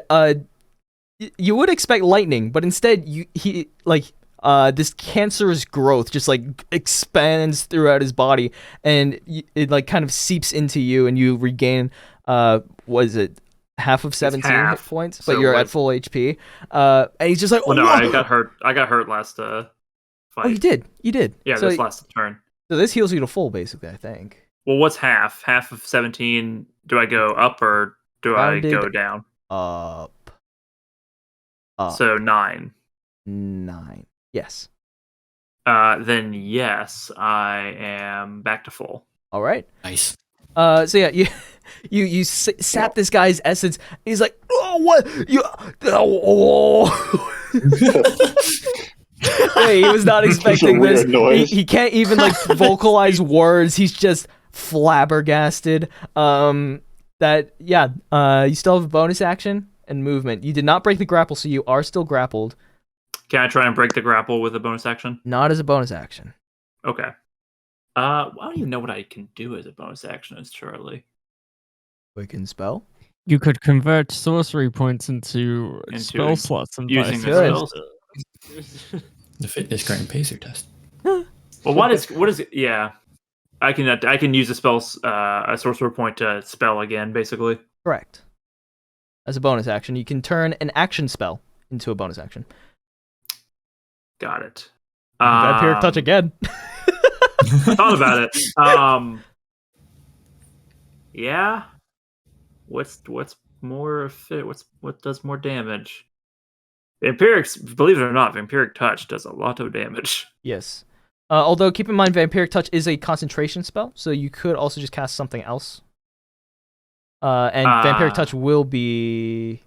you would expect lightning, but instead this cancerous growth just like expands throughout his body, and it like kind of seeps into you, and you regain what is it, half of 17 half, hit points, so but you're what- at full HP. And he's just like, Well, no, "Whoa!" I got hurt last fight. Oh, you did. Yeah, So, this last turn. so this heals you to full, basically, I think. Well, what's half? Half of 17. Do I go up or do Rounded I go down? Up. So 9. 9. Yes. Then yes, I am back to full. All right. Nice. So yeah, you sap this guy's essence. He's like, oh, what? You? Oh. Hey, he was not expecting this. He can't even like vocalize words. He's just flabbergasted. You still have a bonus action and movement. You did not break the grapple, so you are still grappled. Can I try and break the grapple with a bonus action? Not as a bonus action. Okay. I don't even know what I can do as a bonus action as Charlie. Quicken spell. You could convert sorcery points into spell slots and using vice the versa. spells. The fitness grind pacer test. Well, what is it? Yeah, I can use a sorcerer point to spell again, basically. Correct. As a bonus action, you can turn an action spell into a bonus action. Got it. Vampiric touch again. I thought about it. Yeah. What's more fit? What does more damage? Vampiric, believe it or not, Vampiric touch does a lot of damage. Yes. Although keep in mind, Vampiric touch is a concentration spell, so you could also just cast something else. And Vampiric touch will be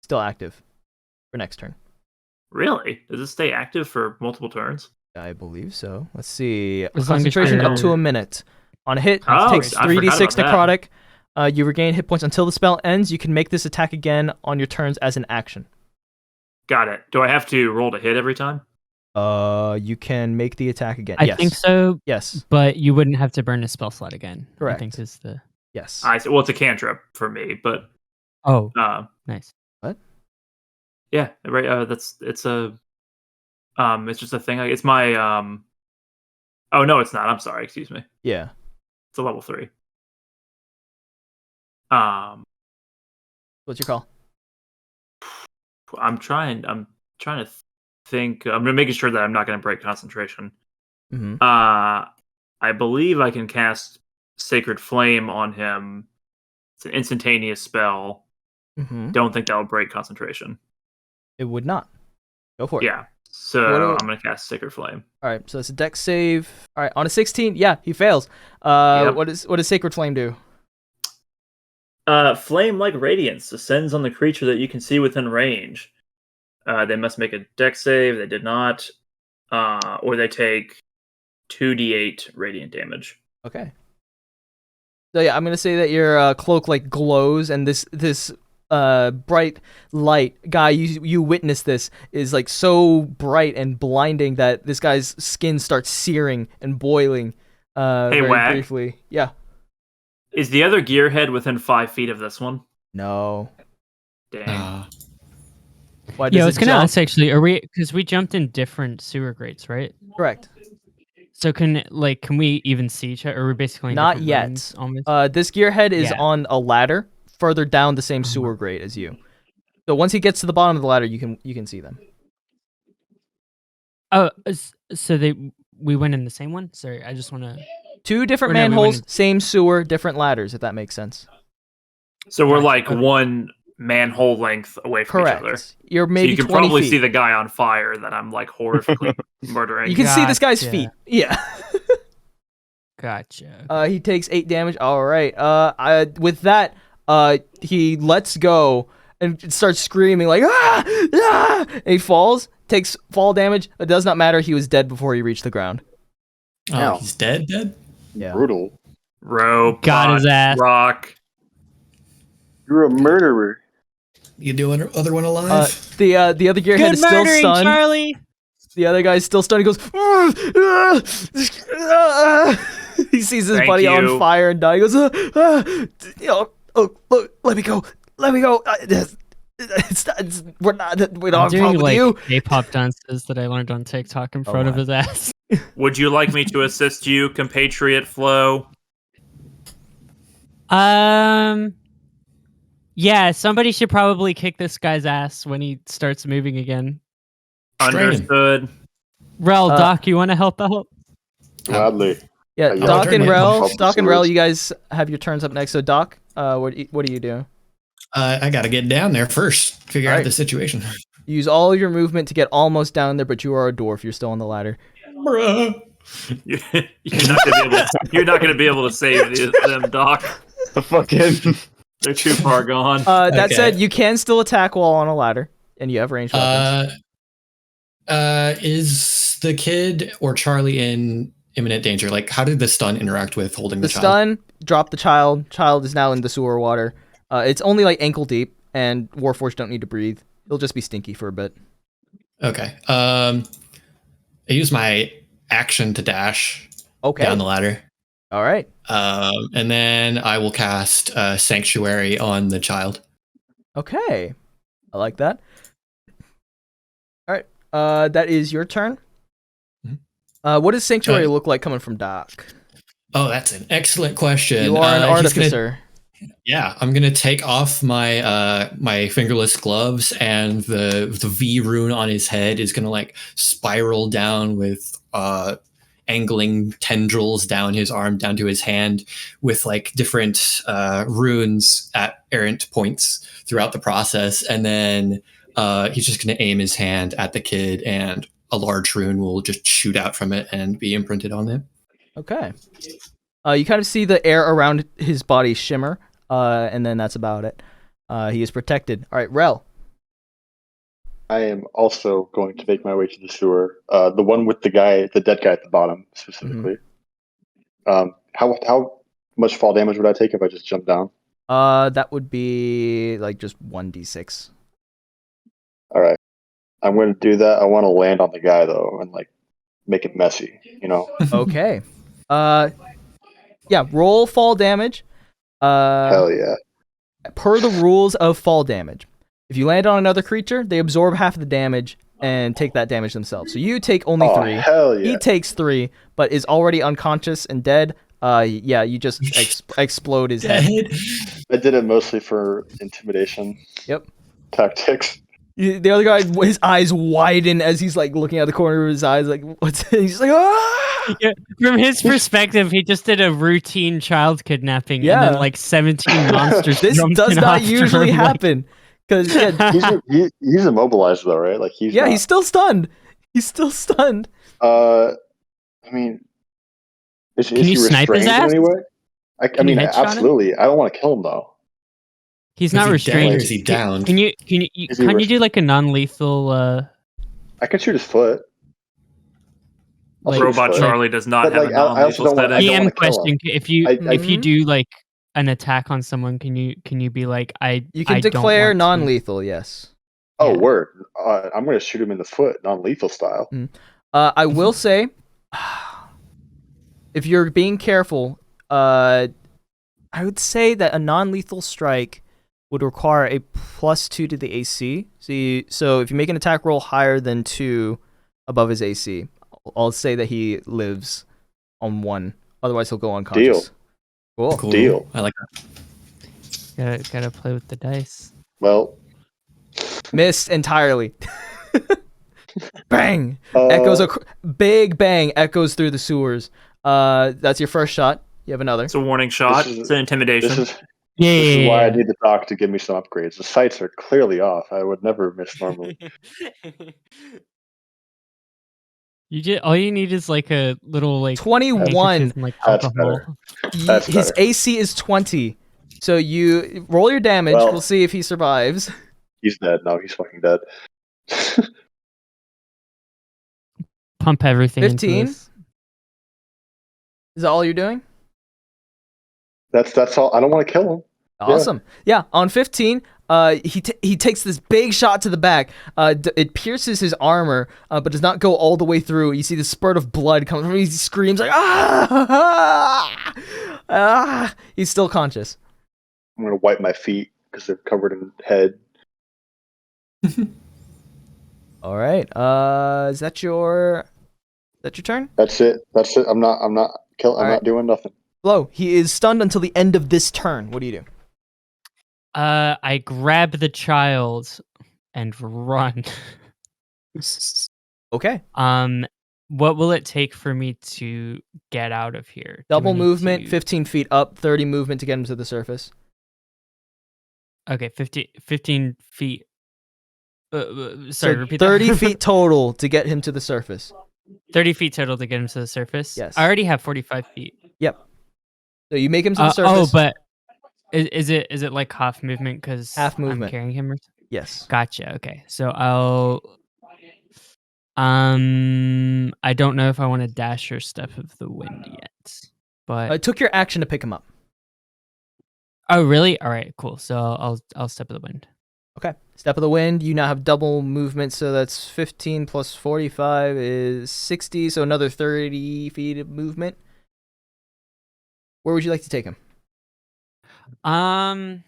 still active for next turn. Really? Does it stay active for multiple turns? I believe so. Let's see. As long as Concentration you're- up to a minute. On a hit, Oh, takes I 3d6 forgot about necrotic. You regain hit points until the spell ends. You can make this attack again on your turns as an action. Got it. Do I have to roll to hit every time? You can make the attack again. I Yes. think so, Yes. but you wouldn't have to burn a spell slot again. Correct. I think is the. Yes. Well, it's a cantrip for me, but Oh, nice. yeah, right. It's just a thing. It's my Oh no, it's not. I'm sorry. Excuse me. Yeah. It's a level 3. What's your call? I'm trying to think. I'm making sure that I'm not going to break concentration. Mm-hmm. I believe I can cast Sacred Flame on him. It's an instantaneous spell. Mm-hmm. Don't think that will break concentration. It would not. Go for it. Yeah. So I'm going to cast Sacred Flame. All right. So it's a dex save. All right. On a 16, yeah, he fails. Yep. What does Sacred Flame do? Flame-like radiance descends on the creature that you can see within range. They must make a dex save. They did not. Or they take 2d8 radiant damage. Okay. So yeah, I'm gonna say that your cloak like glows, and this bright light, guy, you witness this, is like so bright and blinding that this guy's skin starts searing and boiling. Hey, very Wag. briefly. Yeah. Is the other gearhead within 5 feet of this one? No. Dang. Why Yeah, I does was it gonna jump? ask actually. Are we because we jumped in different sewer grates, right? Correct. So can we even see each other? Or are we basically in Not different yet. rooms almost? This gearhead is Yeah. on a ladder further down the same sewer grate as you. So once he gets to the bottom of the ladder, you can see them. Oh, so we went in the same one. Sorry, I just want to. 2 different Or no, we manholes, went in- same sewer, different ladders, if that makes sense. So we're Gotcha. like Okay. one manhole length away from each other. Correct. You're So maybe you can 20 probably feet. see the guy on fire that I'm like horrifically murdering. You can see this guy's Gotcha. feet. Yeah. Gotcha. He takes 8 damage. All right. With that, he lets go and starts screaming like ah, ah! And he falls, takes fall damage. It does not matter. He was dead before he reached the ground. Oh, he's dead? Yeah. Brutal. Rope. Got his ass. Rock. You're a murderer. You doing other one alive? The other gearhead is still stunned. Charlie. The other guy's still stunned. He goes. "Ah, ah, ah." He sees his Thank buddy you. on fire and die. He goes. Look, let me go. Let me go. We're not. We don't I'm have a doing problem with like you. K-pop dances that I learned on TikTok in front of my. his ass. Would you like me to assist you, compatriot Flo? Yeah, somebody should probably kick this guy's ass when he starts moving again. Understood. Rell, Doc, you want to help out? Gladly. Yeah, Yeah, Doc and Rell. I'll Doc and Rell, you guys have your turns up next. So Doc, what do you do? I got to get down there first. Figure out the situation. Use all your movement to get almost down there, but you are a dwarf. You're still on the ladder. Bruh. You're not gonna be able to save them, Doc. The fucking. They're too far gone. That said, you can still attack while on a ladder, and you have ranged weapons. Is the kid or Charlie in imminent danger? Like, how did the stun interact with holding the child? The stun dropped the child. Child is now in the sewer water. It's only like ankle deep, and Warforged don't need to breathe. He'll just be stinky for a bit. Okay. I use my action to dash down the ladder. All right. And then I will cast Sanctuary on the child. Okay. I like that. All right. That is your turn. What does Sanctuary look like coming from Doc? Oh, that's an excellent question. You are an artificer. I'm gonna take off my my fingerless gloves, and the V rune on his head is gonna like spiral down with angling tendrils down his arm, down to his hand, with like different runes at errant points throughout the process, and then he's just gonna aim his hand at the kid, and a large rune will just shoot out from it and be imprinted on him. Okay. You kind of see the air around his body shimmer, and then that's about it. He is protected. All right, Rell. I am also going to make my way to the sewer. The one with the dead guy at the bottom, specifically. How much fall damage would I take if I just jumped down? That would be like just 1d6. All right. I'm going to do that. I want to land on the guy though, and like make it messy, you know? Okay. Yeah, roll fall damage. Hell yeah. Per the rules of fall damage. If you land on another creature, they absorb half of the damage and take that damage themselves. So you take only 3. Hell yeah. He takes 3, but is already unconscious and dead. Yeah, you just explode his head. I did it mostly for intimidation. Yep. Tactics. The other guy, his eyes widen as he's like looking out the corner of his eyes, like what's? He's like, ah! Yeah, from his perspective, he just did a routine child kidnapping, and then like 17 monsters. This does not usually happen, because he's immobilized though, right? Like he's still stunned. He's still stunned. I mean, is Can you he snipe his restrained ass? in any way? I mean, absolutely. I don't want to kill him though. He's not restrained. Is he down? Can you do like a non-lethal? I can shoot his foot. Like, Robot Charlie does not have a non-lethal setting. DM question: If you do like an attack on someone, can you be like You can declare non-lethal. Yes. Oh, word! I'm gonna shoot him in the foot, non-lethal style. I will say, if you're being careful, I would say that a non-lethal strike would require a +2 to the AC. So if you make an attack roll higher than 2 above his AC, I'll say that he lives on 1. Otherwise, he'll go unconscious. Deal. Cool. Deal. I like that. Gotta play with the dice. Well, missed entirely. Bang! Echoes big bang echoes through the sewers. That's your first shot. You have another. It's a warning shot. It's an intimidation. This is why I need the doc to give me some upgrades. The sights are clearly off. I would never miss normally. All you need is like a little like 21. Like That's better. His AC is 20. So you roll your damage. We'll see if he survives. He's dead. No, he's fucking dead. Pump everything. 15. Into this. Is that all you're doing? That's all. I don't want to kill him. Awesome. Yeah, on 15, he takes this big shot to the back. It pierces his armor, but does not go all the way through. You see the spurt of blood coming from him. He screams like, ah! Ah! He's still conscious. I'm going to wipe my feet because they're covered in head. All right. Is that your turn? That's it. I'm not doing nothing. Flo, he is stunned until the end of this turn. What do you do? I grab the child and run. Okay. What will it take for me to get out of here? Double movement, 15 feet up, 30 movement to get him to the surface. Okay, 15 feet. Sorry, so repeat 30 that. feet total to get him to the surface. 30 feet total to get him to the surface? Yes. I already have 45 feet. Yep. So you make him to the surface. Oh, but is it like half movement because half movement. I'm carrying him? Yes. Gotcha. Okay. So I don't know if I want to dash or step of the wind yet. But it took your action to pick him up. Oh, really? All right, cool. So I'll step of the wind. Okay. Step of the wind. You now have double movement, so that's 15 plus 45 is 60, so another 30 feet of movement. Where would you like to take him? I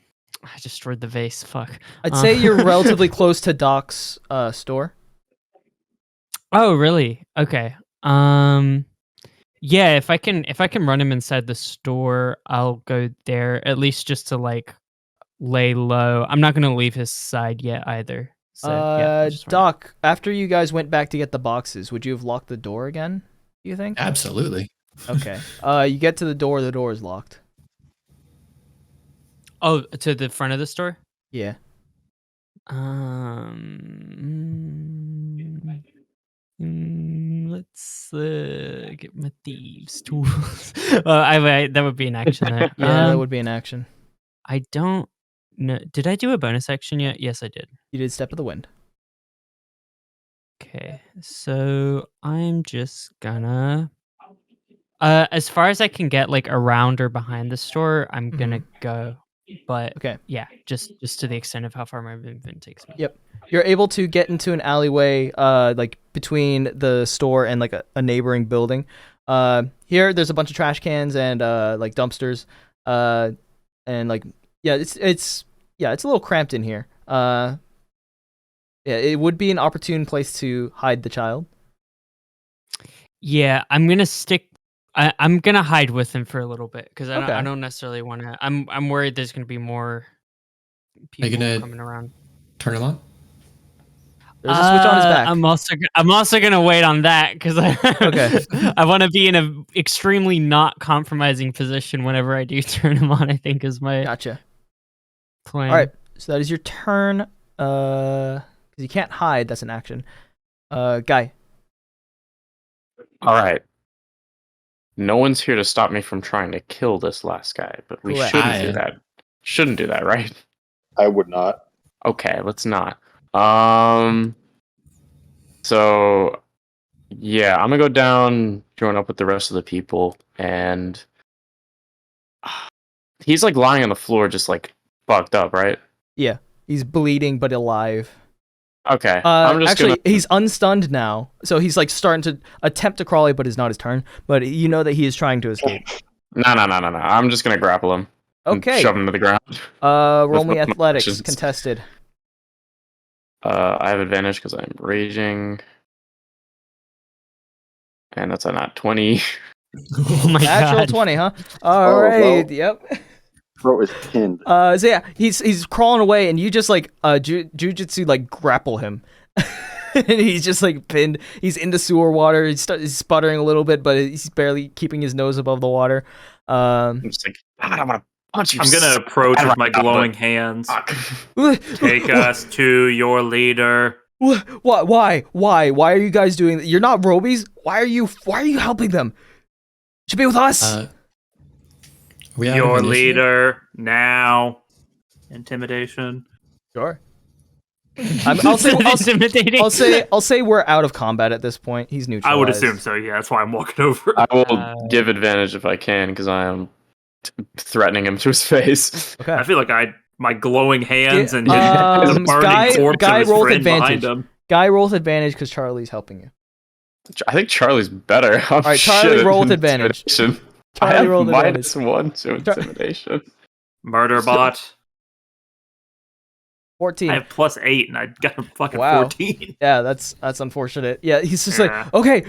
destroyed the vase. Fuck. I'd say you're relatively close to Doc's store. Oh, really? Okay. Yeah, if I can run him inside the store, I'll go there at least just to like lay low. I'm not gonna leave his side yet either. So yeah. Doc, after you guys went back to get the boxes, would you have locked the door again? Do you think? Absolutely. Okay. You get to the door is locked. Oh, to the front of the store? Yeah. Let's get my thieves tools. That would be an action there. Yeah, that would be an action. I don't know. Did I do a bonus action yet? Yes, I did. You did Step of the Wind. Okay, so I'm just gonna, as far as I can get, like around or behind the store, I'm gonna go. But okay, yeah, just to the extent of how far my movement takes me. Yep, you're able to get into an alleyway, like between the store and like a neighboring building. Here, there's a bunch of trash cans and like dumpsters, and like it's a little cramped in here. Yeah, it would be an opportune place to hide the child. Yeah, I'm gonna stick. I'm gonna hide with him for a little bit because I don't necessarily want to. I'm worried there's gonna be more people coming around. Turn him on. There's a switch on his back. I'm also gonna wait on that because I want to be in a extremely not compromising position whenever I do turn him on. I think is my plan. All right, so that is your turn. Because you can't hide, that's an action. Guy. All right. No one's here to stop me from trying to kill this last guy, but we shouldn't do that. Shouldn't do that, right? I would not. Okay, let's not. So yeah, I'm gonna go down, join up with the rest of the people, and he's like lying on the floor, just like fucked up, right? Yeah, he's bleeding but alive. Okay. He's unstunned now, so he's like starting to attempt to crawl, but it's not his turn. But you know that he is trying to escape. No. I'm just gonna grapple him. Okay. Shove him to the ground. Roll me athletics, contested. I have advantage because I'm raging. And that's a nat 20. Oh my Natural god. 20, huh? All right. Well. Yep. Throat is pinned. So yeah, he's crawling away, and you just like jujitsu like grapple him, and he's just like pinned. He's in the sewer water. He's sputtering a little bit, but he's barely keeping his nose above the water. I'm just like, I want to punch you. I'm gonna approach with my glowing hands. Take us to your leader. What? Why? Why are you guys doing that? You're not Robies. Why are you helping them? You should be with us. Your leader now. Intimidation. Sure. I'll say we're out of combat at this point. He's neutralized. I would assume so. Yeah, that's why I'm walking over. I will give advantage if I can because I am threatening him to his face. Okay. I feel like my glowing hands and his burning corpse Guy of his roll friend advantage. behind him. Guy rolls advantage because Charlie's helping you. I think Charlie's better. All right, Charlie, roll with advantage. I have -1 to intimidation. Murder bot. 14. I have +8 and I got a fucking 14. Yeah, that's unfortunate. Yeah, he's just like, okay.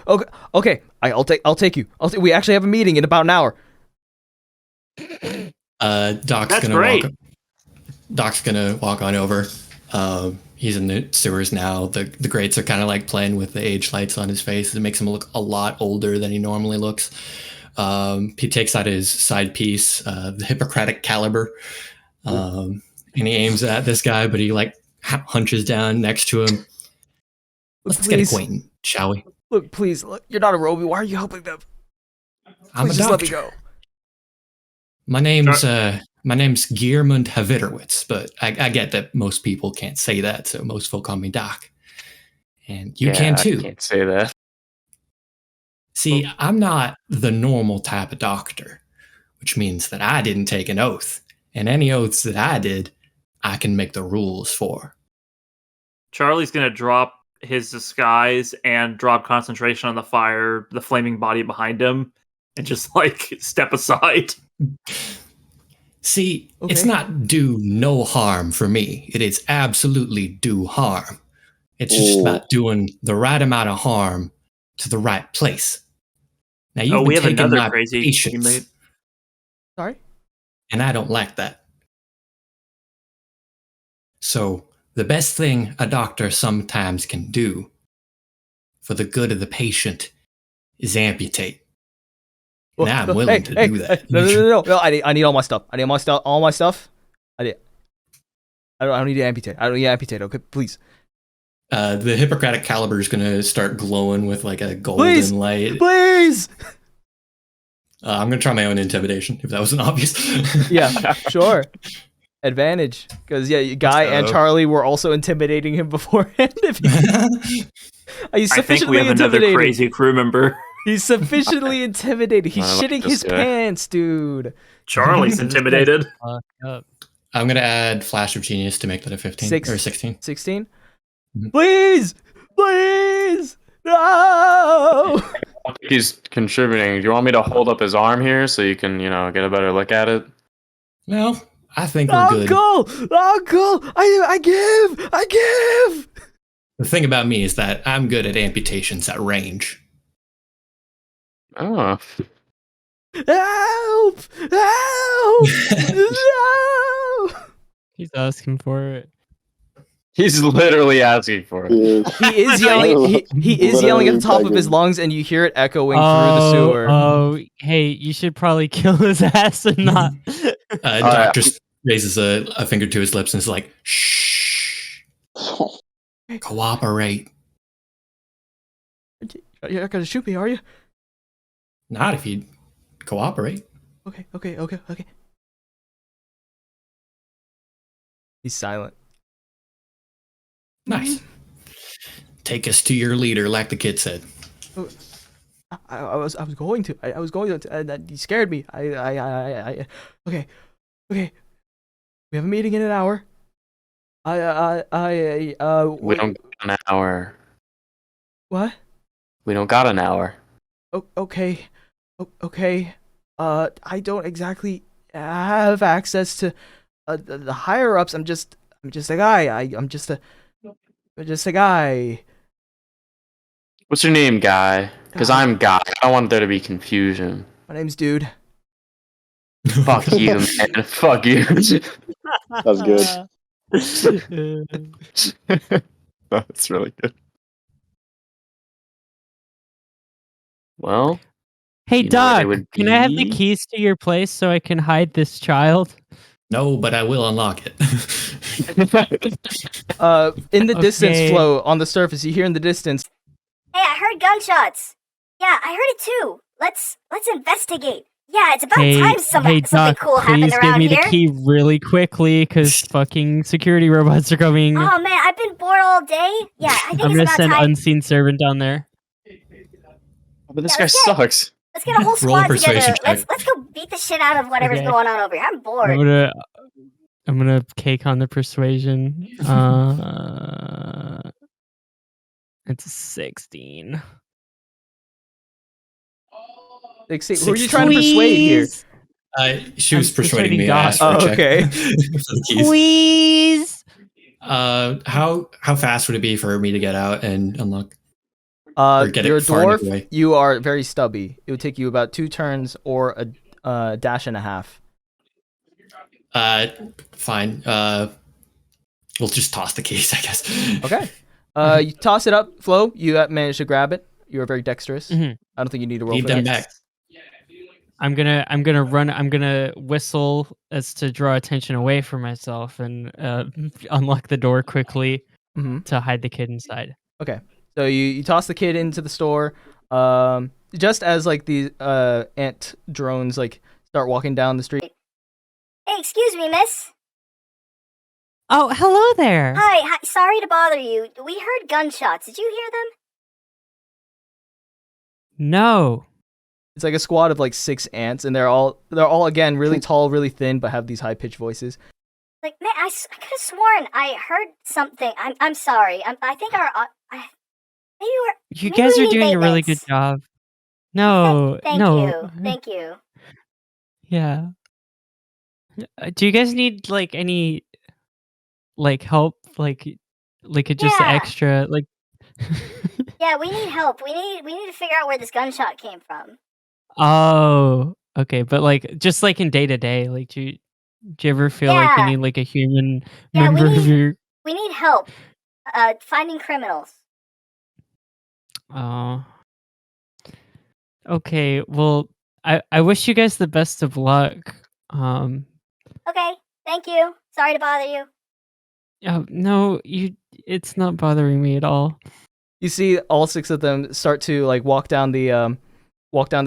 I'll take you. We actually have a meeting in about an hour. Doc's That's gonna great. Doc's gonna walk on over. He's in the sewers now. The grates are kind of like playing with the age lights on his face. It makes him look a lot older than he normally looks. He takes out his side piece, the Hippocratic caliber, and he aims at this guy, but he like hunches down next to him. Let's get acquainted, shall we? Look, please, look, you're not a Roby. Why are you helping them? I'm a just doctor. let me go. My name's Gearmund Havitterwitz, but I get that most people can't say that, so most folk call me Doc. And you can too. I can't say that. See, I'm not the normal type of doctor, which means that I didn't take an oath. And any oaths that I did, I can make the rules for. Charlie's gonna drop his disguise and drop concentration on the flaming body behind him, and just like step aside. See, It's not do no harm for me. It is absolutely do harm. It's just about doing the right amount of harm to the right place. Now you've been taking my patience. Sorry? And I don't like that. So the best thing a doctor sometimes can do for the good of the patient is amputate. And I'm willing to do that. No, I need all my stuff. I need all my stuff. I don't need to amputate. I don't need to amputate, okay? Please. The Hippocratic caliber is going to start glowing with like a golden light. Please! I'm going to try my own intimidation, if that wasn't obvious. Yeah, sure. Advantage. Because, Guy and Charlie were also intimidating him beforehand. He's I think we have another crazy crew member. He's sufficiently intimidated. He's shitting his pants, dude. Charlie's intimidated. I'm going to add Flash of Genius to make that a 15 or 16. 16? Mm-hmm. Please! Please! No! He's contributing. Do you want me to hold up his arm here so you can, get a better look at it? Well, I think we're good. Uncle! I give! The thing about me is that I'm good at amputations at range. Oh. Help! No! He's asking for it. He's literally asking for it. He is yelling. He is yelling at the top of his lungs, and you hear it echoing through the sewer. Oh, hey, you should probably kill his ass and not. Doc just raises a finger to his lips and is like, "Shh, cooperate." You're not gonna shoot me, are you? Not if you cooperate. Okay. He's silent. Nice. Take us to your leader, like the kid said. I was going to. I was going to. He scared me. Okay. We have a meeting in an hour. We don't got an hour. What? We don't got an hour. Okay. I don't exactly have access to the higher ups. I'm just a guy. I'm just a guy. What's your name, Guy? Because I'm Guy. I don't want there to be confusion. My name's Dude. Fuck you, man. Fuck you. That's good. That's really good. Well, hey, Doc, can I have the keys to your place so I can hide this child? No, but I will unlock it. In the distance, Flo, on the surface, you hear in the distance. Hey, I heard gunshots. Yeah, I heard it too. Let's investigate. Yeah, it's about time something cool happened around here. Please give me the key really quickly, because fucking security robots are coming. Oh man, I've been bored all day. Yeah, I think I'm gonna send unseen servant down there. But this guy sucks. Let's get a whole squad together. Let's go beat the shit out of whatever's going on over here. I'm bored. I'm gonna cake on the persuasion. It's 16. 16. Who are you trying to persuade here? She was persuading me. Okay. Please. How fast would it be for me to get out and unlock? You're a dwarf. You are very stubby. It would take you about 2 turns or a dash and a half. Fine. We'll just toss the keys, I guess. Okay. You toss it up, Flo. You managed to grab it. You were very dexterous. I don't think you need to roll Need for them that. back. I'm gonna whistle as to draw attention away from myself and unlock the door quickly to hide the kid inside. Okay. So you toss the kid into the store. Just as like the ant drones like start walking down the street. Hey, excuse me, miss. Oh, hello there. Hi, sorry to bother you. We heard gunshots. Did you hear them? No. It's like a squad of like 6 ants, and they're all again really tall, really thin, but have these high pitched voices. Like, man, I could have sworn I heard something. I'm sorry. I think You guys are doing a really good job. No, Thank you. Yeah. Do you guys need like any like help? Like just extra like. Yeah, we need help. We need to figure out where this gunshot came from. Oh, okay, but like just like in day to day, like do you ever feel like you need like a human member of your? We need help finding criminals. Oh. Okay, well, I wish you guys the best of luck. Okay, thank you. Sorry to bother you. No, it's not bothering me at all. You see all 6 of them start to like walk down the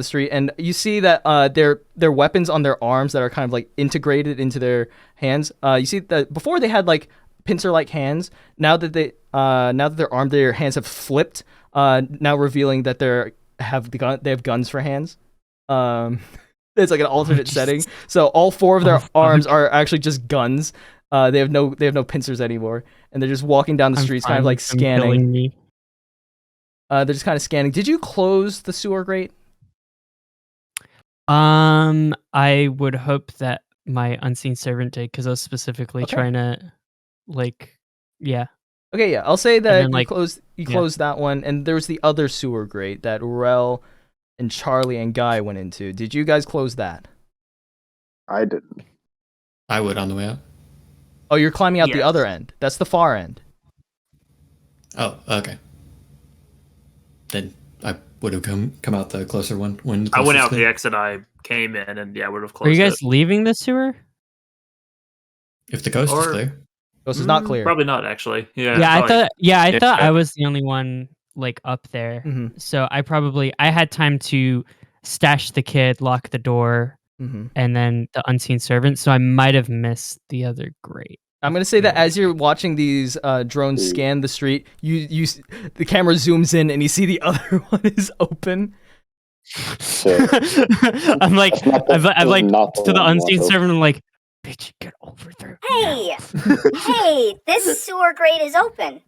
street, and you see that their weapons on their arms that are kind of like integrated into their hands. You see that before they had like pincer-like hands. Now that they're armed, their hands have flipped. Now revealing that they have guns for hands. It's like an alternate setting. So all 4 of their arms are actually just guns. They have no pincers anymore, and they're just walking down the streets, kind of like scanning. Me. They're just kind of scanning. Did you close the sewer grate? I would hope that my unseen servant did, because I was specifically trying to, like, yeah. Okay, yeah. I'll say that then, like, you closed that one, and there was the other sewer grate that Rell and Charlie and Guy went into. Did you guys close that? I didn't. I would on the way out. Oh, you're climbing out the other end. That's the far end. Oh, okay. Then I would have come out the closer one. When I went out the exit I came in, and would have closed. Are you guys leaving the sewer? If the coast is clear. Coast is not clear. Probably not, actually. Yeah. I thought I was the only one like up there. So I had time to stash the kid, lock the door, and then the unseen servant. So I might have missed the other grate. I'm gonna say that as you're watching these drones scan the street, the camera zooms in and you see the other one is open. I'm like to the unseen servant. I'm like, bitch, get over there. Hey, this sewer grate is open.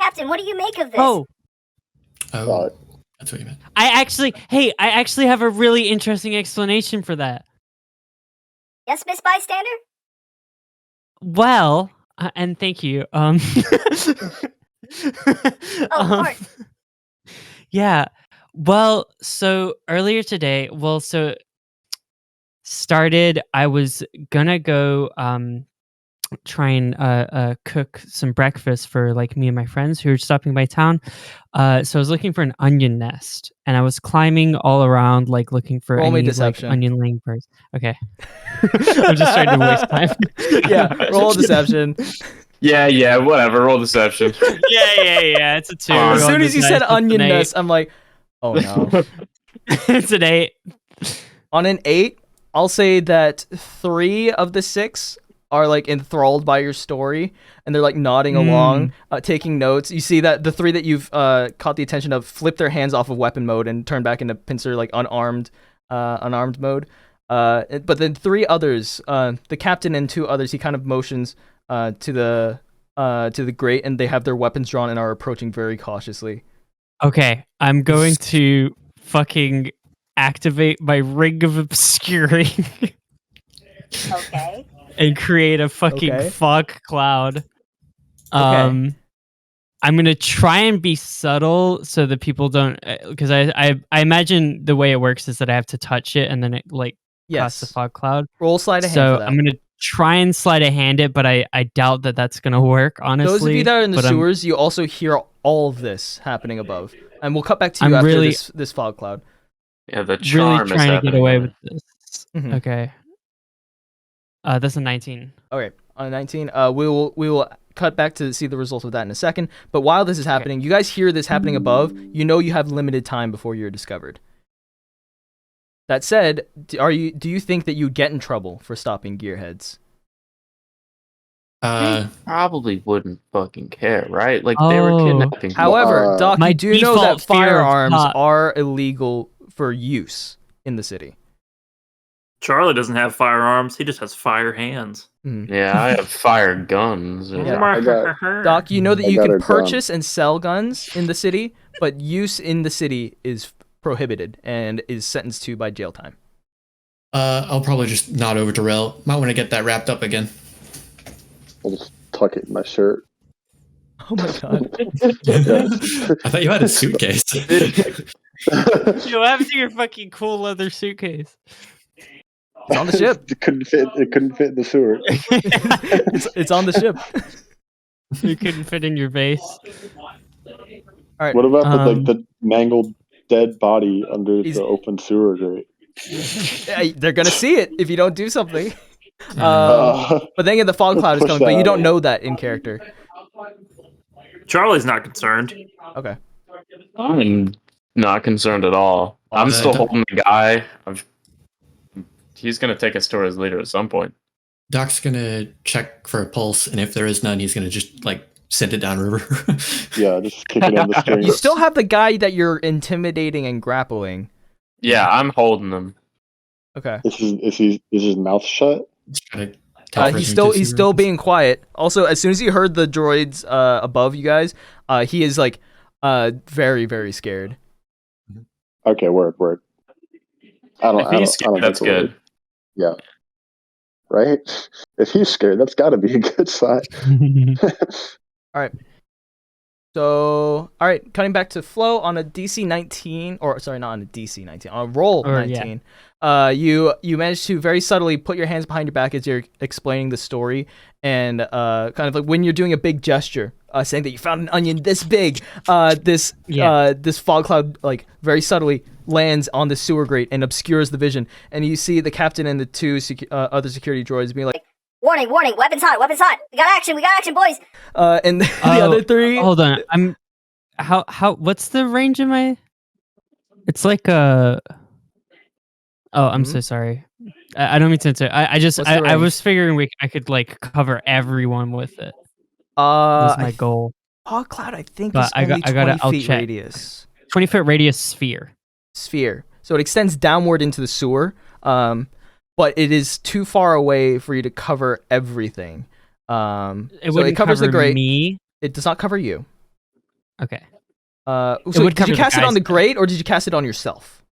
Captain, what do you make of this? Oh, that's what you meant. I actually have a really interesting explanation for that. Yes, Miss Bystander? Well, and thank you. Yeah. Well, so earlier today, I was gonna go try and cook some breakfast for like me and my friends who were stopping by town. So I was looking for an onion nest, and I was climbing all around like looking for any like onion laying birds. Okay. I'm just trying to waste time. Yeah, roll deception. Yeah, whatever. Roll deception. Yeah. It's a 2. As soon as you said onion nest, I'm like, oh no. It's an 8. On an 8, I'll say that 3 of the 6 are like enthralled by your story, and they're like nodding along, taking notes. You see that the 3 that you've caught the attention of flip their hands off of weapon mode and turn back into pincer like unarmed mode. But then 3 others, the captain and 2 others, he kind of motions to the grate, and they have their weapons drawn and are approaching very cautiously. Okay, I'm going to fucking activate my ring of obscuring. Okay. And create a fucking fog cloud. I'm gonna try and be subtle so that people don't, because I imagine the way it works is that I have to touch it and then it like casts a fog cloud. Roll sleight of hand. So for that. I'm gonna try and sleight of hand it, but I doubt that that's gonna work. Honestly, those of you that are in the sewers, you also hear all of this happening above, and we'll cut back to you after this fog cloud. Yeah, the charm really trying is to get away with this. Mhm. Okay. That's a 19. Okay, on 19, we will cut back to see the result of that in a second. But while this is happening, you guys hear this happening above. You know you have limited time before you're discovered. That said, do you think that you'd get in trouble for stopping gearheads? They probably wouldn't fucking care, right? Like they were kidnapping people. However, Doc, you do know that default fear of firearms cops. are illegal for use in the city. Charlie doesn't have firearms. He just has fire hands. Yeah, I have fire guns. Doc, you know that you can purchase and sell guns in the city, but use in the city is prohibited and is sentenced to by jail time. I'll probably just nod over to Rell. Might want to get that wrapped up again. I'll just tuck it in my shirt. Oh my god. I thought you had a suitcase. What happened to your fucking cool leather suitcase? It's on the ship. It couldn't fit in the sewer. it's on the ship. You couldn't fit in your vase. All right. What about the mangled dead body under the open sewer grate? They're gonna see it if you don't do something. But then the fog cloud is coming, but you don't know that in character. Charlie's not concerned. Okay. I'm not concerned at all. I'm still holding the guy. He's gonna take us to his leader at some point. Doc's gonna check for a pulse, and if there is none, he's gonna just send it downriver. Yeah, just kick it in the stream. You still have the guy that you're intimidating and grappling. Yeah, I'm holding him. Okay. Is his mouth shut? He's still being quiet. Also, as soon as he heard the droids above you guys, he is very, very scared. Okay, word. If he's scared, that's good. Yeah. Right? If he's scared, that's got to be a good sign. All right. So, all right, cutting back to Flo on a DC 19, or sorry, not on a DC 19, on a roll 19. Yeah. You managed to very subtly put your hands behind your back as you're explaining the story, and kind of when you're doing a big gesture, saying that you found an onion this big. This fog cloud very subtly lands on the sewer grate and obscures the vision, and you see the captain and the two other security droids being like, Warning, weapons hot. We got action, boys. And the other three. Hold on, what's the range of my? It's like a. Oh, I'm so sorry. I don't mean to answer. I was figuring I could cover everyone with it. That's my goal. Fog cloud, I think, is only 20 feet radius. 20-foot radius sphere. So it extends downward into the sewer. But it is too far away for you to cover everything. It covers the grate. Me. It does not cover you. Okay. So did you cast it on the grate, or did you cast it on yourself?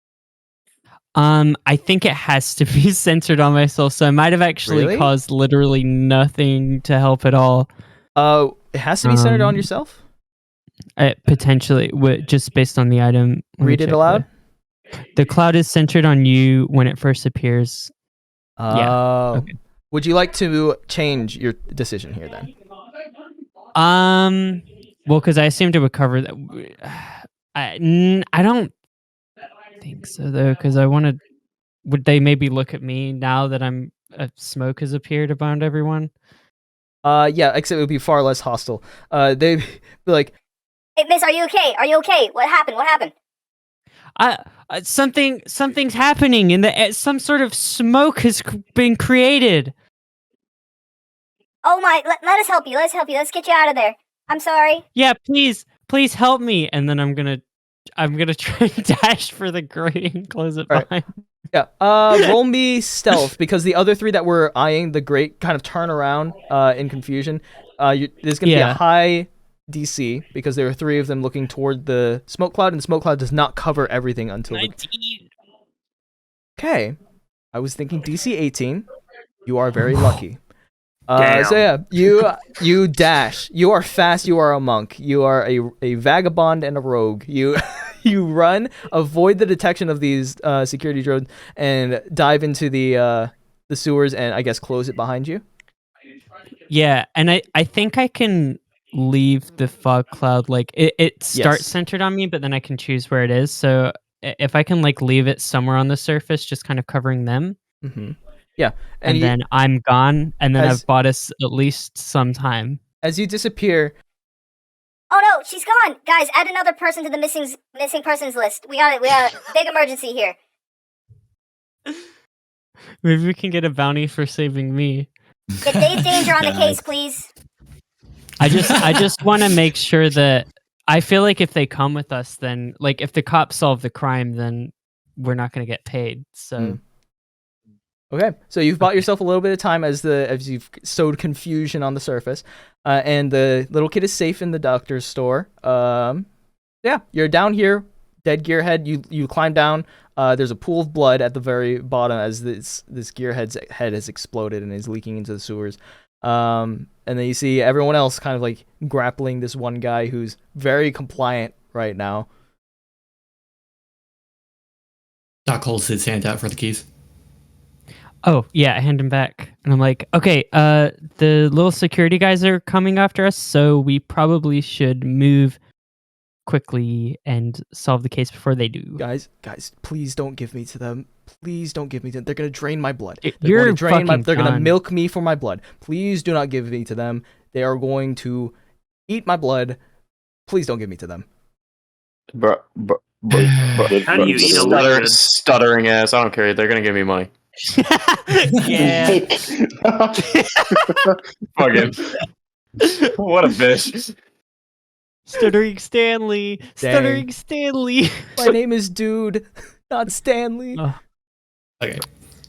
I think it has to be centered on myself, so I might have actually caused literally nothing to help at all. It has to be centered on yourself? Potentially, just based on the item. Read it aloud. The cloud is centered on you when it first appears. Okay. Would you like to change your decision here then? Well, because I assumed it would cover that. I don't think so though, because would they maybe look at me now that smoke has appeared around everyone? Yeah, except it would be far less hostile. They'd be like, "Hey, miss, are you okay? What happened? Something's happening in some sort of smoke has been created." Oh my! Let us help you. Let's get you out of there. I'm sorry. Yeah, please help me. And then I'm gonna try and dash for the grate and close it behind. Yeah. Roll me stealth, because the other three that were eyeing the grate kind of turn around in confusion. There's gonna be a high DC because there are three of them looking toward the smoke cloud, and the smoke cloud does not cover everything until 19. Okay. I was thinking DC 18. You are very lucky. So yeah, you dash. You are fast. You are a monk. You are a vagabond and a rogue. You run, avoid the detection of these security drones, and dive into the the sewers and I guess close it behind you. Yeah, and I think I can leave the fog cloud like it starts Yes. centered on me, but then I can choose where it is. So if I can like leave it somewhere on the surface, just kind of covering them. Mm-hmm. Yeah, and then I'm gone, and then I've bought us at least some time. As you disappear. Oh no, she's gone, guys! Add another person to the missing persons list. We got it. We got a big emergency here. Maybe we can get a bounty for saving me. Get Dave Danger on the case, please. I just want to make sure that I feel like if they come with us, then like if the cops solve the crime, then we're not going to get paid. So. Okay, so you've bought yourself a little bit of time as you've sowed confusion on the surface, and the little kid is safe in the doctor's store. Yeah, you're down here, dead gearhead. You climb down. There's a pool of blood at the very bottom as this gearhead's head has exploded and is leaking into the sewers. And then you see everyone else kind of like grappling this one guy who's very compliant right now. Doc holds his hand out for the keys. Oh, yeah, I hand him back. And I'm like, okay, the little security guys are coming after us, so we probably should move quickly and solve the case before they do. Guys, please don't give me to them. Please don't give me to them. They're going to drain my blood. They're going to milk me for my blood. Please do not give me to them. They are going to eat my blood. Please don't give me to them. Bro. How do you eat a stuttering ass? I don't care. They're gonna give me money. Yeah. Fucking. What a bitch. Stuttering Stanley. Dang. Stuttering Stanley. My name is Dude, not Stanley. Okay,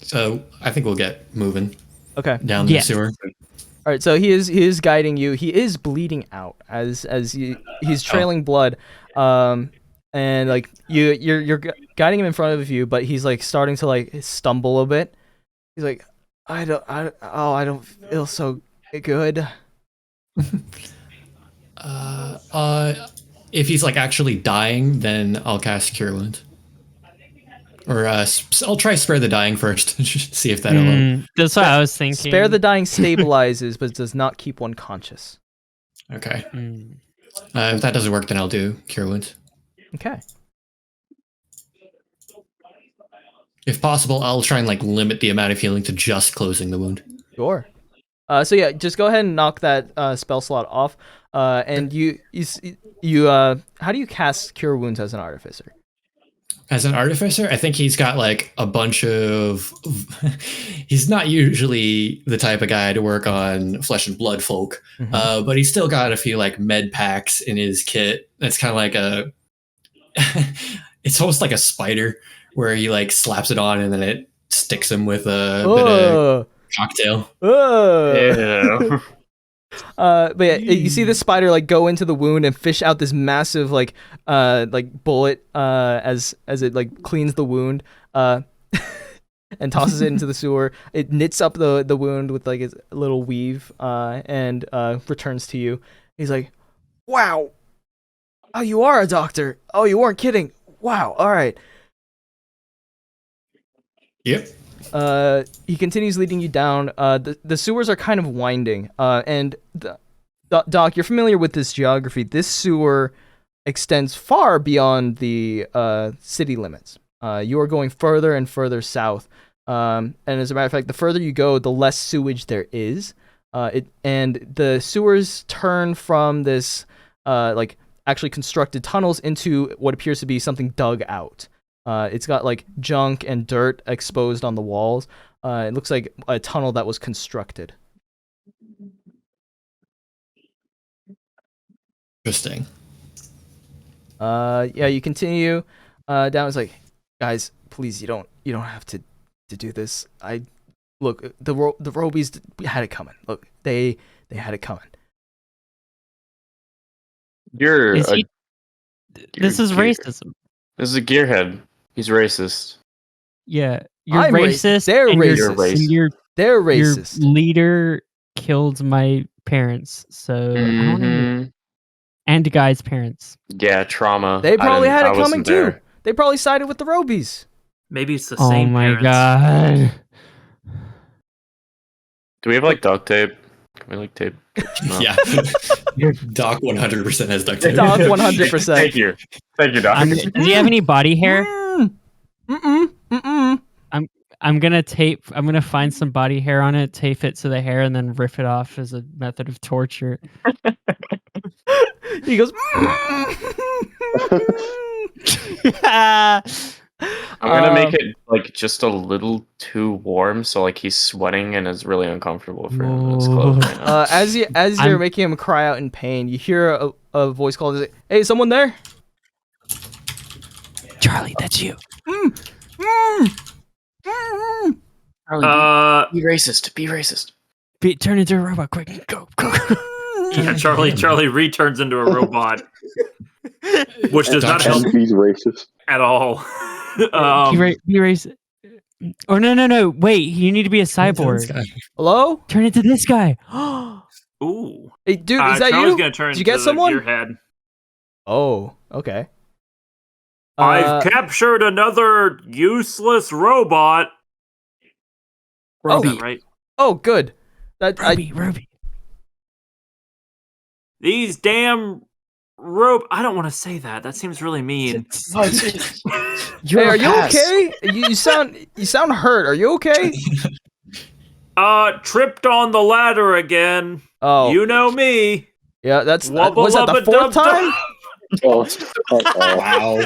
so I think we'll get moving. Okay. Down the sewer. All right, so he is guiding you. He is bleeding out as he's trailing blood. And like you're guiding him in front of you, but he's like starting to like stumble a bit. He's like, I don't feel so good. If he's like actually dying, then I'll cast Cure Wound. Or I'll try Spare the Dying first. See if that'll. That's what I was thinking. Spare the Dying stabilizes, but does not keep one conscious. Okay. If that doesn't work, then I'll do Cure Wound. Okay. If possible, I'll try and like limit the amount of healing to just closing the wound. Sure. So yeah, just go ahead and knock that spell slot off. And you how do you cast Cure Wounds as an artificer? As an artificer, I think he's got like a bunch of. He's not usually the type of guy to work on flesh and blood folk, but he's still got a few like med packs in his kit. That's kind of like a. It's almost like a spider where he like slaps it on and then it sticks him with a bit of cocktail. Yeah. But yeah, you see the spider like go into the wound and fish out this massive like bullet as it like cleans the wound and tosses it into the sewer. It knits up the wound with like its little weave and returns to you. He's like, "Wow, oh, you are a doctor. Oh, you weren't kidding. Wow, all right." Yep. He continues leading you down. The sewers are kind of winding. And Doc, you're familiar with this geography. This sewer extends far beyond the city limits. You are going further and further south. And as a matter of fact, the further you go, the less sewage there is. And the sewers turn from this like actually constructed tunnels into what appears to be something dug out. It's got like junk and dirt exposed on the walls. It looks like a tunnel that was constructed. Interesting. Yeah, you continue down. It's like, guys, please, you don't have to do this. Look, the Robies had it coming. Look, they had it coming. This is racism. This is a gearhead. He's racist. Yeah, you're I'm racist. They're racist. They're racist. Your leader killed my parents, so I don't know. And Guy's parents. Yeah, trauma. They probably had it coming too. They probably sided with the Robies. Maybe it's the same. Oh my parents. god. Do we have like duct tape? Can we like tape? No. Yeah. Doc 100% has duct tape. Doc 100%. Thank you, Doc. Does he have any body hair? Mm-mm. I'm gonna find some body hair on it, tape it to the hair, and then rip it off as a method of torture. He goes. I'm gonna make it like just a little too warm, so like he's sweating and is really uncomfortable for him in his clothes right now. As you're making him cry out in pain, you hear a voice call. Hey, someone there? Charlie, that's you. Charlie, be racist. Be racist. Turn into a robot, quick! Go! Yeah, Charlie returns into a robot, which does not help He's racist at all. Be racist. Or no! Wait, you need to be a cyborg. Hello? Turn into this guy. Ooh. Hey, dude, is that Charlie's you? Gonna turn Did you get into someone? Your head. Oh, okay. I've captured another useless robot. Roby. Is that right? Oh, good. Roby. These damn I don't want to say that. That seems really mean. Hey, are you okay? You sound hurt. Are you okay? Tripped on the ladder again. Oh, you know me. Yeah, that's was that the fourth time? Wow.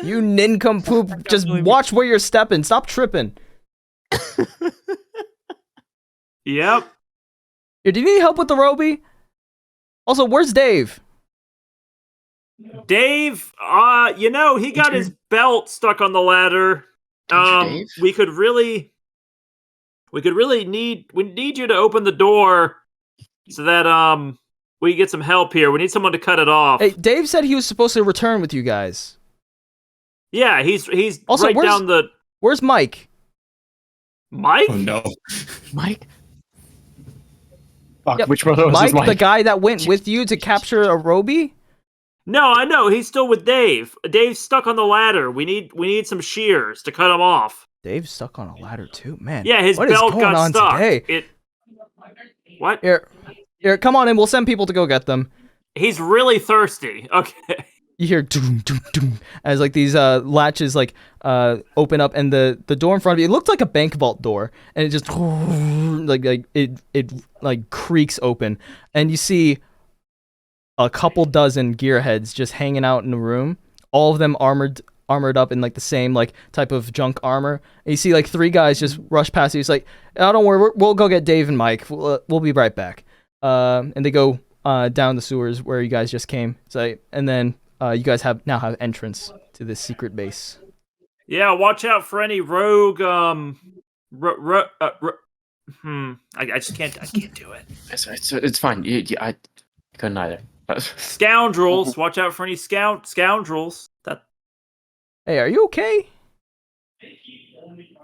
You nincompoop! Just watch where you're stepping. Stop tripping. Yep. Here, do you need help with the Roby? Also, where's Dave? Dave, he got his belt stuck on the ladder. We need you to open the door so that we get some help here. We need someone to cut it off. Hey, Dave said he was supposed to return with you guys. Yeah, he's also, right down the. Where's Mike? Mike? Oh no, Mike. Yep. Which one of those Mike, is Mike? the guy that went with you to capture a Roby? No, I know he's still with Dave. Dave's stuck on the ladder. We need some shears to cut him off. Dave's stuck on a ladder too, man. Yeah, his what is belt going got on stuck. Today? What? Here, come on in. We'll send people to go get them. He's really thirsty. Okay. You hear doom doom doom as like these latches like open up, and the door in front of you, it looked like a bank vault door, and it just like it creaks open, and you see a couple dozen gearheads just hanging out in the room, all of them armored up in like the same like type of junk armor. And you see like three guys just rush past you. It's like, oh, don't worry, we'll go get Dave and Mike. We'll be right back. And they go down the sewers where you guys just came. So and then you guys now have entrance to this secret base. Yeah, watch out for any rogue. I just can't. I can't do it. It's fine. I couldn't either. Scoundrels! Watch out for any scoundrels. Hey, are you okay?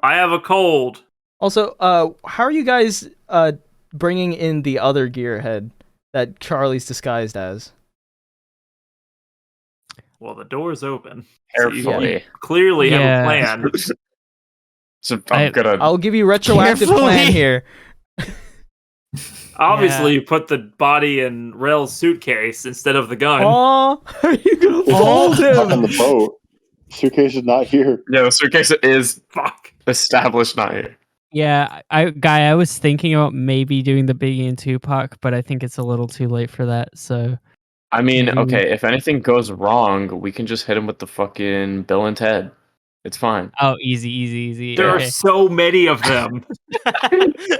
I have a cold. Also, how are you guys bringing in the other gearhead that Charlie's disguised as? Well, the door's open. Carefully. So you clearly have a plan. So I'll give you retroactive plan here. Obviously, you put the body in Rell's suitcase instead of the gun. Oh, are you gonna fold Not on him? the boat. Suitcase is not here. Yeah, the suitcase is established not here. Yeah, I was thinking about maybe doing the Biggie and Tupac, but I think it's a little too late for that. So, I mean, okay, if anything goes wrong, we can just hit him with the fucking Bill and Ted. It's fine. Oh, easy. There are so many of them.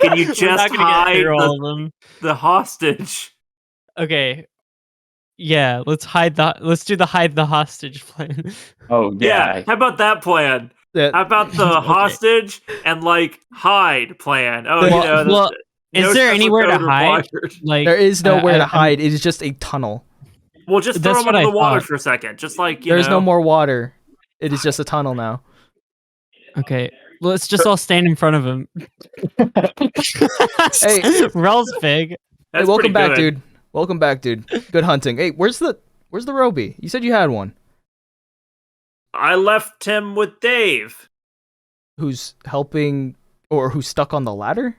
Can you just hide the hostage? Okay. Yeah, let's do the hide the hostage plan. Oh yeah. How about that plan? How about the hostage and like hide plan? Oh, is there anywhere to hide? Like there is nowhere to hide. It is just a tunnel. Well, just throw him under the water for a second. Just like there's no more water. It is just a tunnel now. Okay, let's just all stand in front of him. Hey, Rell's big. Hey, welcome back, dude. Welcome back, dude. Good hunting. Hey, where's the Roby? You said you had one. I left him with Dave. Who's helping or who's stuck on the ladder?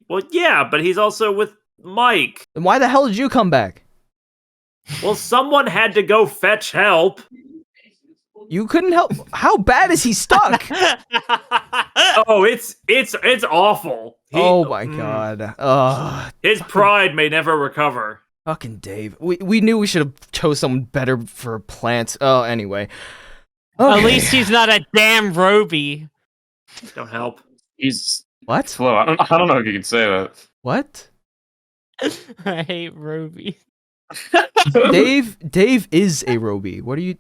Well, yeah, but he's also with Mike. Then why the hell did you come back? Well, someone had to go fetch help. You couldn't help. How bad is he stuck? Oh, it's awful. Oh my god. His pride may never recover. Fucking Dave. We knew we should have chose someone better for plants. Oh, anyway. Okay. At least he's not a damn Roby. Don't help. He's what? slow. I don't know if you can say that. What? I hate Roby. Dave is a Roby. What are you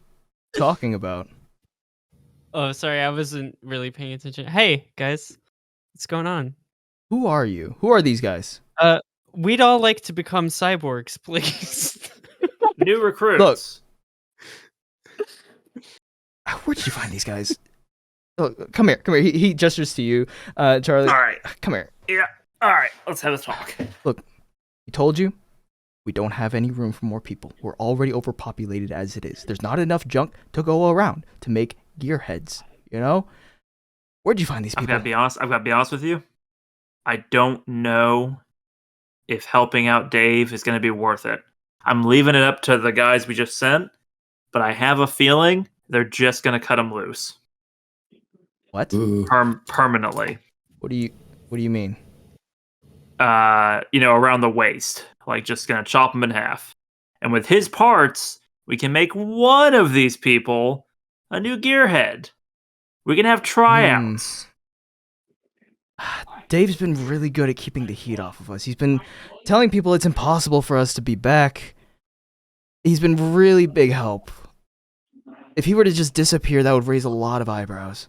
talking about? Oh, sorry, I wasn't really paying attention. Hey, guys. What's going on? Who are you? Who are these guys? We'd all like to become cyborgs, please. New recruits. Look. Where did you find these guys? Look, come here. He gestures to you, Charlie. All right. Come here. Yeah. All right. Let's have a talk. Look, we told you we don't have any room for more people. We're already overpopulated as it is. There's not enough junk to go around to make gearheads. You know? Where'd you find these people? I've got to be honest with you. I don't know if helping out Dave is going to be worth it. I'm leaving it up to the guys we just sent, but I have a feeling they're just going to cut him loose. What? Permanently. What do you mean? Around the waist. Like, just going to chop him in half. And with his parts, we can make one of these people a new gearhead. We can have tryouts. Dave's been really good at keeping the heat off of us. He's been telling people it's impossible for us to be back. He's been really big help. If he were to just disappear, that would raise a lot of eyebrows.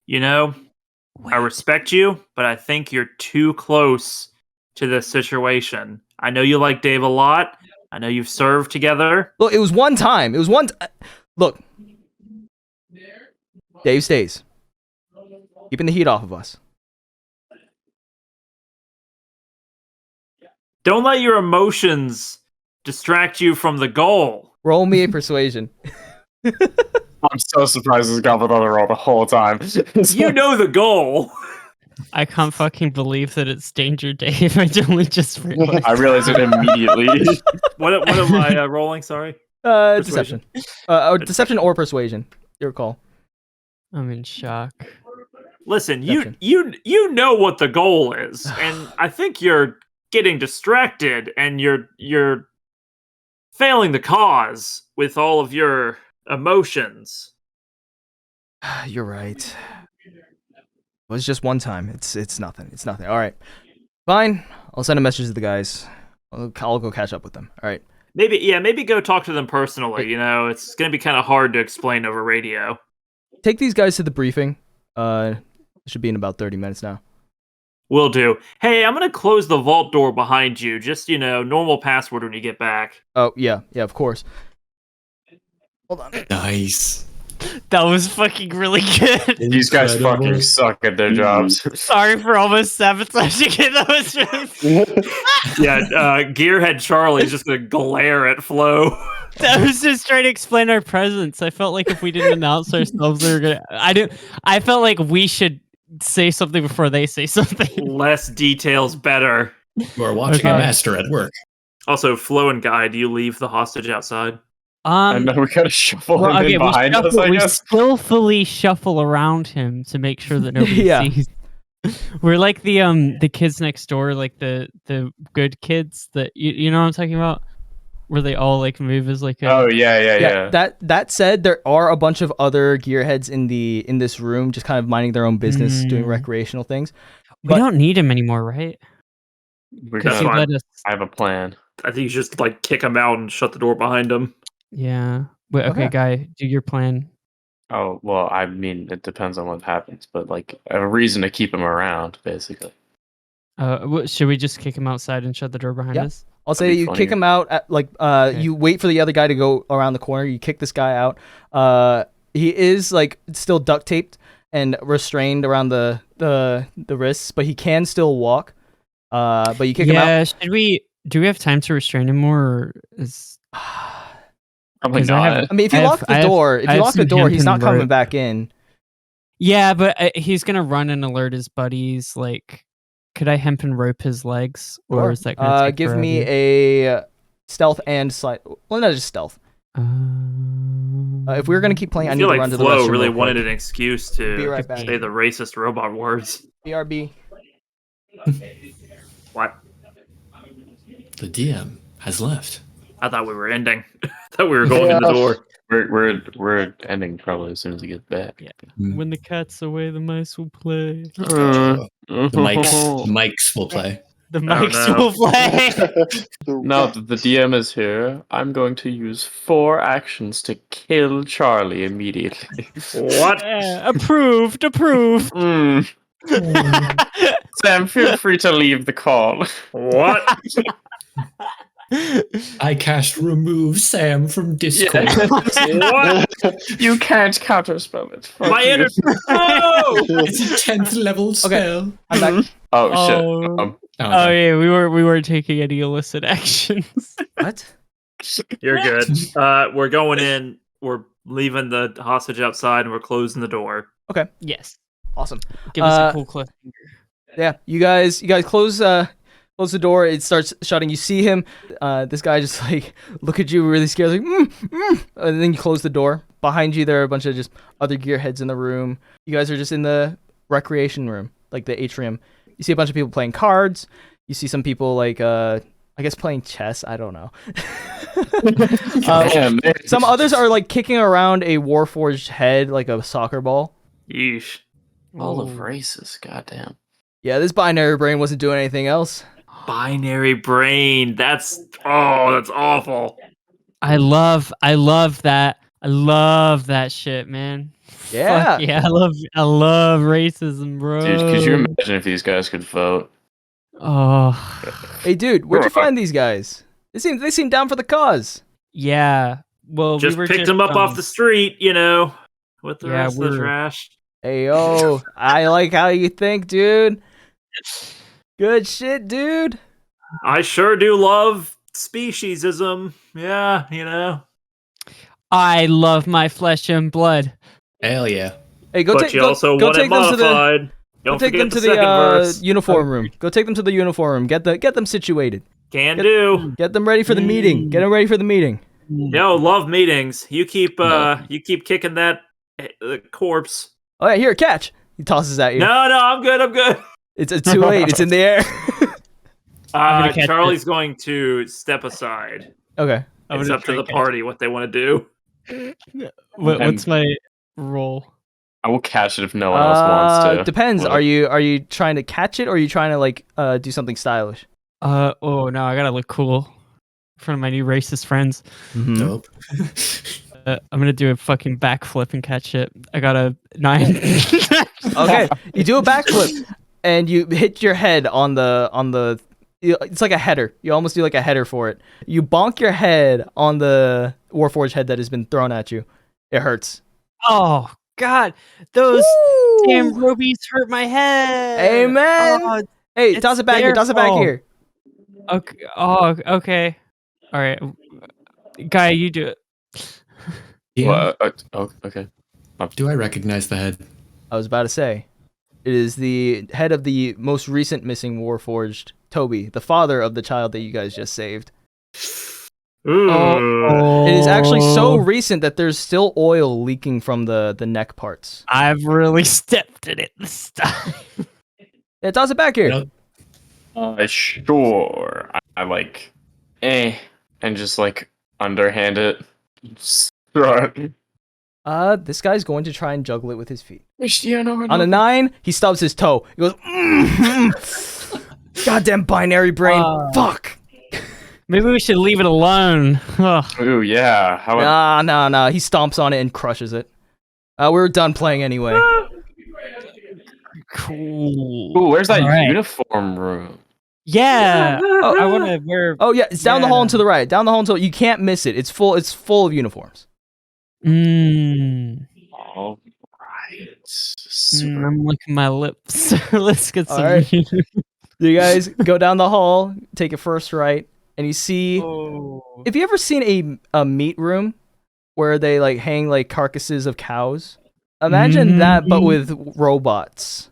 You know, I respect you, but I think you're too close to this situation. I know you like Dave a lot. I know you've served together. Look, it was one time. Look. Dave stays. Keeping the heat off of us. Don't let your emotions distract you from the goal. Roll me a persuasion. I'm so surprised this got on the roll the whole time. You know the goal. I can't fucking believe that it's Danger Dave. I only just realized. I realized it immediately. What am I rolling? Sorry. Deception. Deception or persuasion. Your call. I'm in shock. Listen, you know what the goal is, and I think you're getting distracted, and you're failing the cause with all of your emotions. You're right. It was just one time. It's nothing. It's nothing. All right. Fine. I'll send a message to the guys. I'll go catch up with them. All right. Maybe go talk to them personally. You know, it's going to be kind of hard to explain over radio. Take these guys to the briefing. It should be in about 30 minutes now. Will do. Hey, I'm going to close the vault door behind you. Just, normal password when you get back. Oh, yeah. Yeah, of course. Hold on. Nice. That was fucking really good. These guys fucking suck at their jobs. Sorry for almost sabotaging it. That was Gearhead Charlie's just gonna glare at Flo. I was just trying to explain our presence. I felt like if we didn't announce ourselves, they were gonna. I felt like we should say something before they say something. Less details, better. You are watching a master at work. Also, Flo and Guy, do you leave the hostage outside? I know we gotta shuffle him in behind us, I guess. We skillfully shuffle around him to make sure that nobody sees. We're like the kids next door, like the good kids that you know what I'm talking about, where they all like move as like a. Oh yeah. That said, there are a bunch of other gearheads in this room, just kind of minding their own business, doing recreational things. We don't need him anymore, right? I have a plan. I think you should just like kick him out and shut the door behind him. Yeah. Wait, okay, Guy, do your plan. Oh, well, I mean, it depends on what happens, but like a reason to keep him around, basically. Should we just kick him outside and shut the door behind us? I'll say you kick him out. You wait for the other guy to go around the corner. You kick this guy out. He is like still duct taped and restrained around the wrists, but he can still walk. But you kick him out. Yeah, do we have time to restrain him more? Or is... Probably not. If you lock the door, he's not coming back in. Yeah, but he's gonna run and alert his buddies. Like, could I hemp and rope his legs, or is that gonna take give forever? me a stealth and slide. Well, not just stealth. If we were gonna keep playing, I need to run to the restroom. Flo really real quick. wanted an excuse to Be right back. say the racist robot words. BRB. What? The DM has left. I thought we were ending. I thought we were going in the door. We're ending probably as soon as he gets back. Yeah. When the cat's away, the mice will play. The mics will play. The mics will play. Now that the DM is here, I'm going to use 4 actions to kill Charlie immediately. What? Approved. Sam, feel free to leave the call. What? I cast remove Sam from Discord. What? You can't counterspell it. Fuck My you. inner. Oh! It's a 10th level spell. I'm back. Oh shit. Oh yeah, we weren't taking any illicit actions. What? You're good. We're going in. We're leaving the hostage outside, and we're closing the door. Okay. Yes. Awesome. Give us a cool cliffhanger. Yeah, you guys close the door. It starts shutting. You see him. This guy just like look at you really scared, like and then you close the door. Behind you, there are a bunch of just other gearheads in the room. You guys are just in the recreation room, like the atrium. You see a bunch of people playing cards. You see some people like I guess playing chess. I don't know. Some others are like kicking around a Warforged head like a soccer ball. Yeesh. All of races, goddamn. Yeah, this binary brain wasn't doing anything else. Binary brain. That's awful. I love that. I love that shit, man. Yeah. Fuck yeah, I love racism, bro. Dude, could you imagine if these guys could vote? Oh. Hey, dude, where'd you find these guys? They seem down for the cause. Yeah. Well, Just picked them up off the street, with the rest of the trash. Hey, yo, I like how you think, dude. Good shit, dude. I sure do love speciesism. Yeah, I love my flesh and blood. Hell yeah. Hey, But you also want it modified. Go take them to the uniform room. Go take them to the uniform room. Get them situated. Can do. Get them ready for the meeting. Get them ready for the meeting. Yo, love meetings. You keep kicking that corpse. Oh yeah, here, catch. He tosses at you. No, I'm good. It's too late. It's in the air. Charlie's going to step aside. Okay. It's up to the party what they want to do. What's my role? I will catch it if no one else wants to. Depends. Are you trying to catch it, or are you trying to like do something stylish? Oh no, I gotta look cool in front of my new racist friends. Mm-hmm. Nope. I'm gonna do a fucking backflip and catch it. I got a 9. Okay, you do a backflip and you hit your head on the. It's like a header. You almost do like a header for it. You bonk your head on the Warforged head that has been thrown at you. It hurts. Oh God, those damn robies hurt my head. Amen. Oh, hey, toss it back here. Toss it back here. Okay. Oh, okay. All right, Guy, you do it. Yeah. Okay. Do I recognize the head? I was about to say, it is the head of the most recent missing Warforged, Toby, the father of the child that you guys just saved. It is actually so recent that there's still oil leaking from the neck parts. I've really stepped in it this time. Yeah, toss it back here. Sure. I like, and just like underhand it. Right. This guy's going to try and juggle it with his feet. Yeah, no. On a 9, he stubs his toe. He goes, goddamn binary brain. Fuck. Maybe we should leave it alone. Ooh, yeah. Nah. He stomps on it and crushes it. We're done playing anyway. Cool. Ooh, where's that uniform room? Yeah. I want to wear. Oh yeah, it's down the hall and to the right. Down the hall until you can't miss it. It's full of uniforms. All right. I'm licking my lips. Let's get some. Right. You guys go down the hall, take a first right, and you see. Have you ever seen a meat room where they like hang like carcasses of cows? Imagine that, but with robots.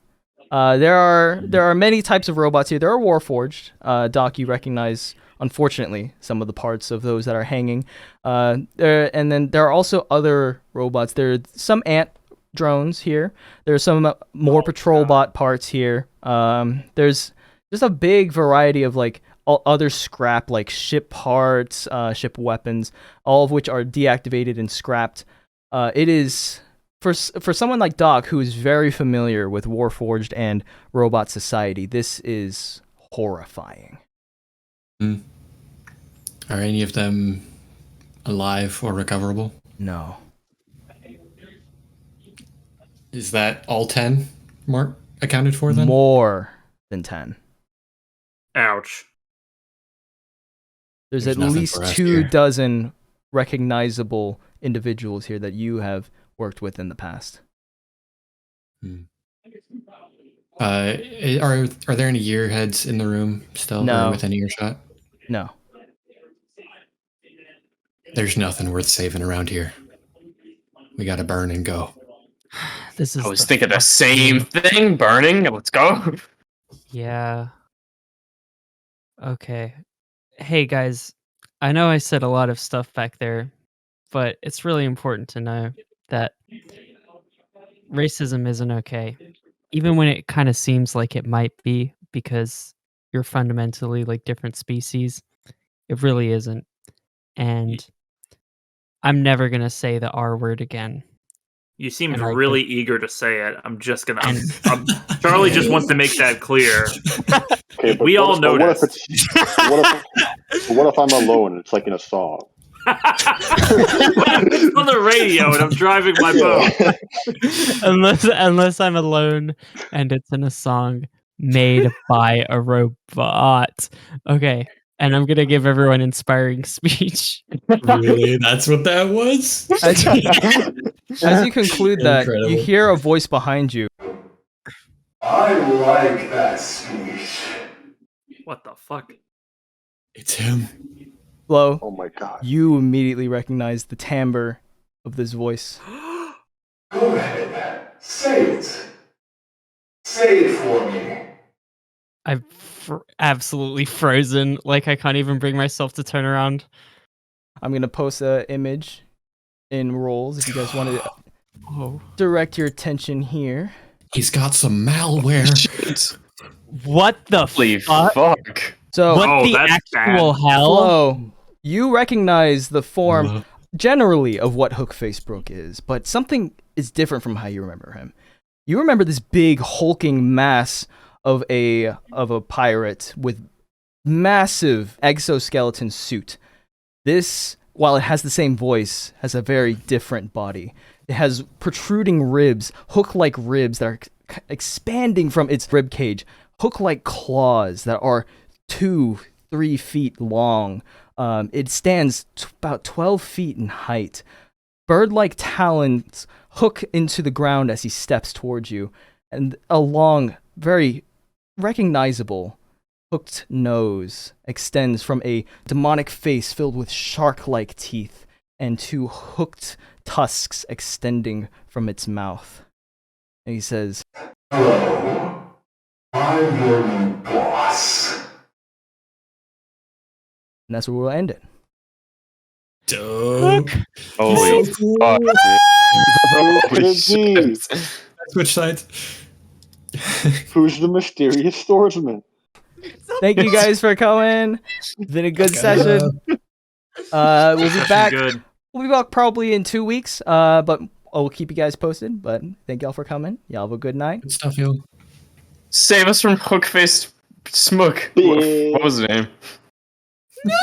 There are many types of robots here. There are Warforged. Doc, you recognize, unfortunately, some of the parts of those that are hanging. And then there are also other robots. There are some ant drones here. There's some more patrol bot parts here. There's just a big variety of like other scrap, like ship parts, ship weapons, all of which are deactivated and scrapped. It is for someone like Doc, who is very familiar with Warforged and robot society. This is horrifying. Are any of them alive or recoverable? No. Is that all 10, Mark, accounted for then? More than 10. Ouch. There's at least 24 recognizable individuals here that you have worked with in the past. Are there any gearheads in the room still? No. Or within earshot? No. There's nothing worth saving around here. We gotta burn and go. I was thinking the same thing. Burning. Let's go. Yeah. Okay. Hey guys, I know I said a lot of stuff back there, but it's really important to know that racism isn't okay. Even when it kind of seems like it might be, because you're fundamentally like different species, it really isn't. And I'm never going to say the R word again. You seemed really eager to say it. I'm just gonna. Charlie just wants to make that clear. Okay, but we all noticed. What if I'm alone and it's like in a song? It's on the radio and I'm driving my boat. unless I'm alone and it's in a song made by a robot. Okay. And I'm gonna give everyone inspiring speech. Really? That's what that was? As you conclude that, you hear a voice behind you. I like that speech. What the fuck? It's him. Flo. Oh my god. You immediately recognize the timbre of this voice. Go ahead. Say it. Say it for me. I'm absolutely frozen. Like, I can't even bring myself to turn around. I'm going to post an image in roles if you guys want to direct your attention here. He's got some malware. What the fuck? So, what the actual hell? Flo, you recognize the form generally of what Hookfacebrook is, but something is different from how you remember him. You remember this big hulking mass of a pirate with massive exoskeleton suit. This, while it has the same voice, has a very different body. It has protruding ribs, hook-like ribs that are expanding from its rib cage, hook-like claws that are 2-3 feet long. It stands about 12 feet in height. Bird-like talons hook into the ground as he steps towards you, and a long, very recognizable hooked nose extends from a demonic face filled with shark-like teeth and 2 hooked tusks extending from its mouth. And he says, "Hello, I'm your new boss." And that's where we'll end it. Dope. Holy fuck. Switch sides. Who's the mysterious swordsman? Thank you guys for coming. It's been a good session. We'll be back. We'll be back probably in 2 weeks. But we'll keep you guys posted. But thank y'all for coming. Y'all have a good night. Good stuff, yo. Save us from Hookfaced Smook. What was his name? No!